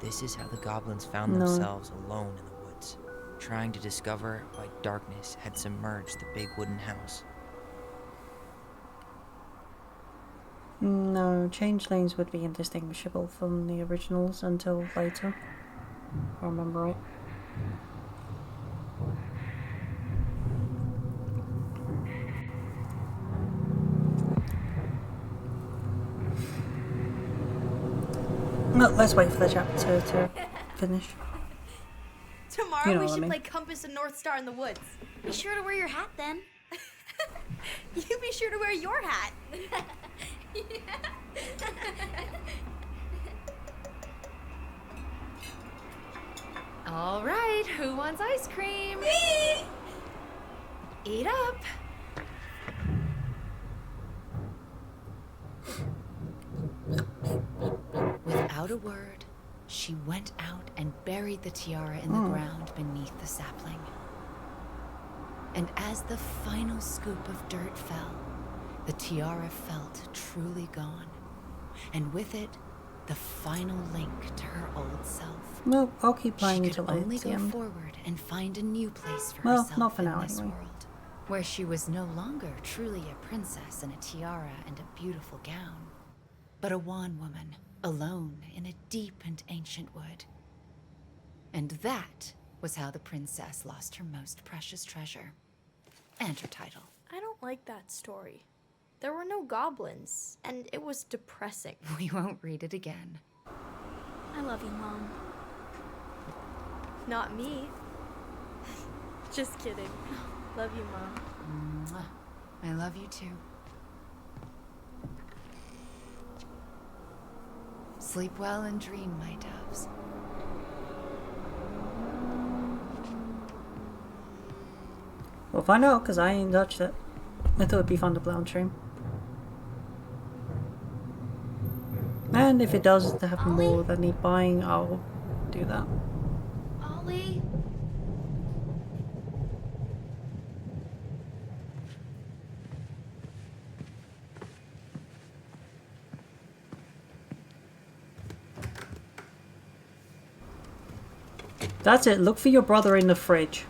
This is how the goblins found themselves alone in the woods, trying to discover why darkness had submerged the big wooden house. No, changelings would be indistinguishable from the originals until later, if I remember right. No, let's wait for the chapter to finish. Tomorrow You know we what I should mean. play Compass and North Star in the woods. Be sure to wear your hat then. You be sure to wear your hat. All right, who wants ice cream? Me! Eat up. Without a word, she went out and buried the tiara in the ground beneath the sapling. And as the final scoop of dirt fell, the tiara felt truly gone. And with it, the final link to her old self. Well, I'll keep playing She could until only it's the go end. forward and find a new place for Well, herself not for in now, this anyway. world, where she was no longer truly a princess in a tiara and a beautiful gown, but a wan woman, alone in a deep and ancient wood. And that was how the princess lost her most precious treasure, and her title. I don't like that story. There were no goblins, and it was depressing. We won't read it again. I love you, Mom. Not me. Just kidding. Love you, Mom. Mwah. I love you too. Sleep well and dream, my doves. We'll find out, because I ain't touched it. I thought it'd be fun to play on stream. And if it does have more that need buying, I'll do that. Ollie? That's it, look for your brother in the fridge.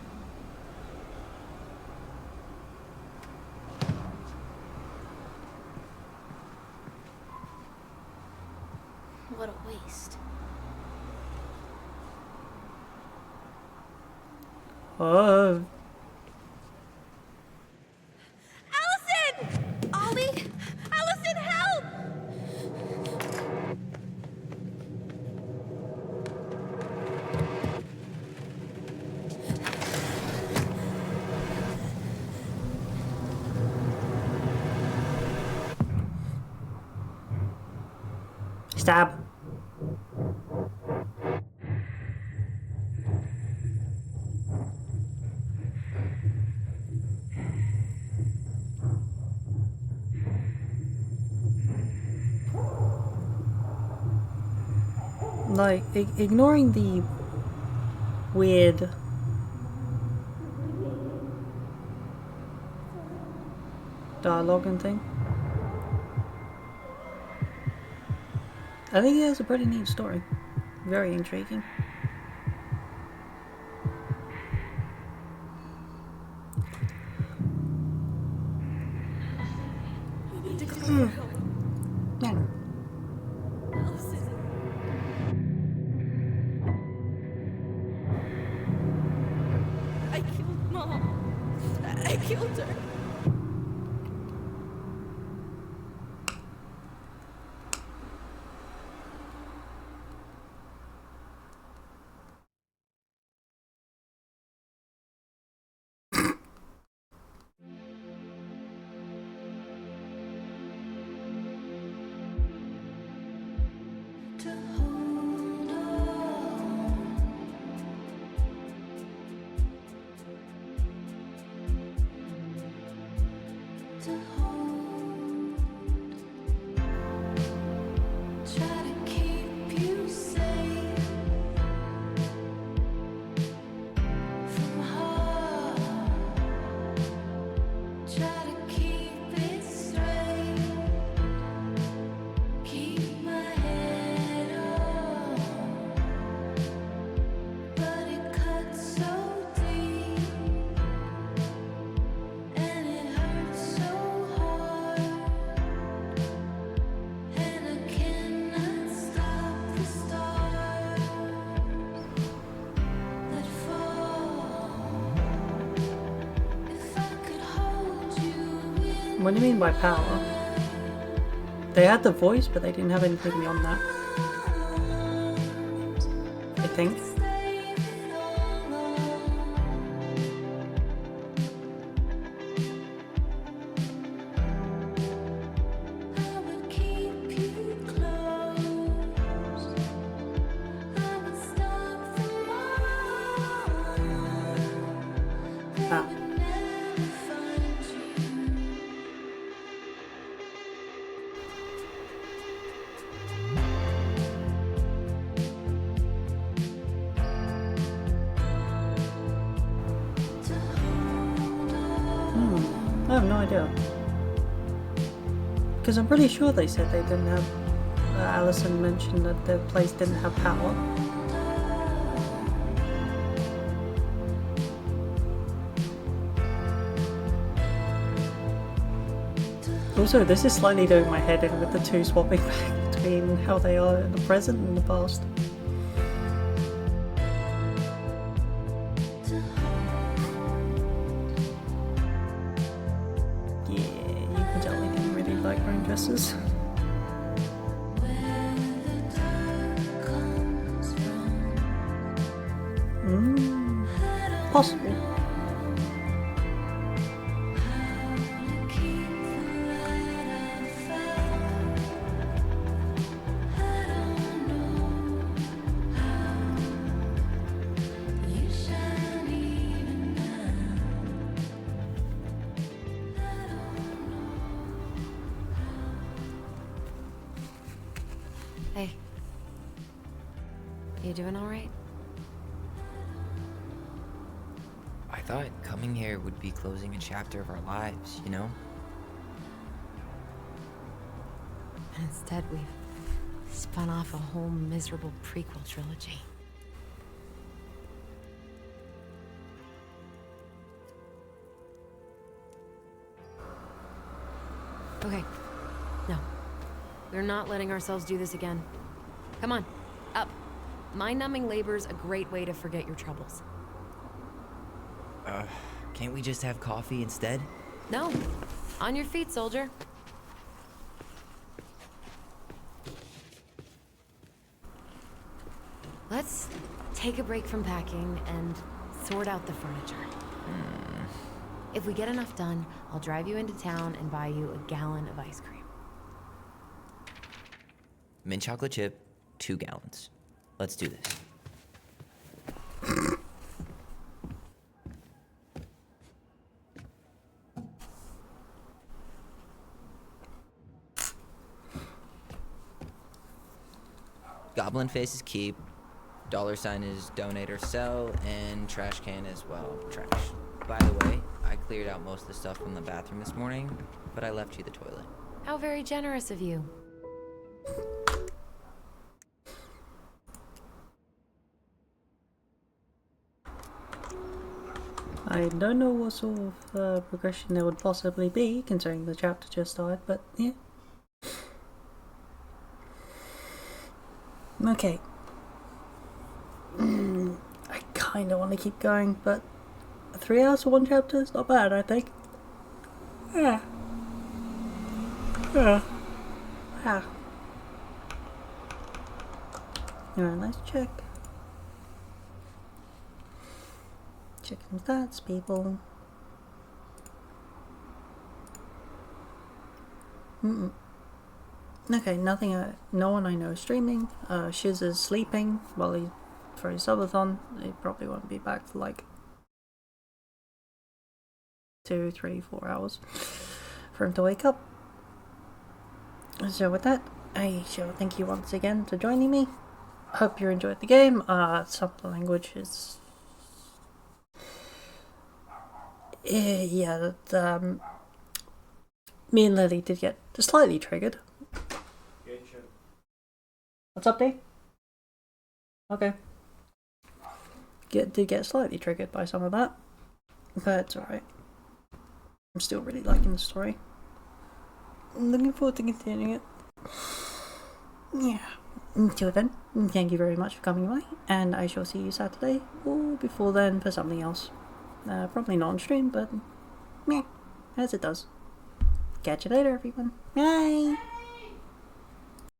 What a waste. Oh. Allison! Ollie? Allison, help! Stab. like, ignoring the weird dialogue and thing, I think he has a pretty neat story. Very intriguing. We need to call for help. Yeah. Allison. I killed Mom. I killed her. What do you mean by power? They had the voice, but they didn't have anything beyond that. I think. Ah. I have no idea. Because I'm pretty sure they said they didn't have... Allison mentioned that their place didn't have power. Also, this is slightly doing my head in with the two swapping back between how they are in the present and the past. Dresses. Possible. Hey. You doing alright? I thought coming here would be closing a chapter of our lives, you know? And instead we've spun off a whole miserable prequel trilogy. Okay. No. We're not letting ourselves do this again. Come on, up. Mind-numbing labor's a great way to forget your troubles. Can't we just have coffee instead? No. On your feet, soldier. Let's take a break from packing and sort out the furniture. If we get enough done, I'll drive you into town and buy you a gallon of ice cream. Mint chocolate chip, 2 gallons. Let's do this. Goblin face is keep, $ is donate or sell, and trash can is, well, trash. By the way, I cleared out most of the stuff from the bathroom this morning, but I left you the toilet. How very generous of you. I don't know what sort of progression there would possibly be, considering the chapter just started, but yeah. Okay. I kind of want to keep going, but 3 hours for one chapter is not bad, I think. Yeah. Yeah. Yeah. Alright, let's check. Check some stats, people. Okay, nothing. No one I know is streaming. Shiz is sleeping while he for his subathon. He probably won't be back for like 2, 3, 4 hours for him to wake up. So with that, I shall thank you once again for joining me. Hope you enjoyed the game. Some of the language is yeah, that me and Lily did get slightly triggered. What's up, Dave? Okay. Did get slightly triggered by some of that, but it's alright. I'm still really liking the story. I'm looking forward to continuing it. Yeah. Until then, thank you very much for coming by, and I shall see you Saturday, or before then for something else. Probably not on stream, but meh, as it does. Catch you later, everyone. Bye!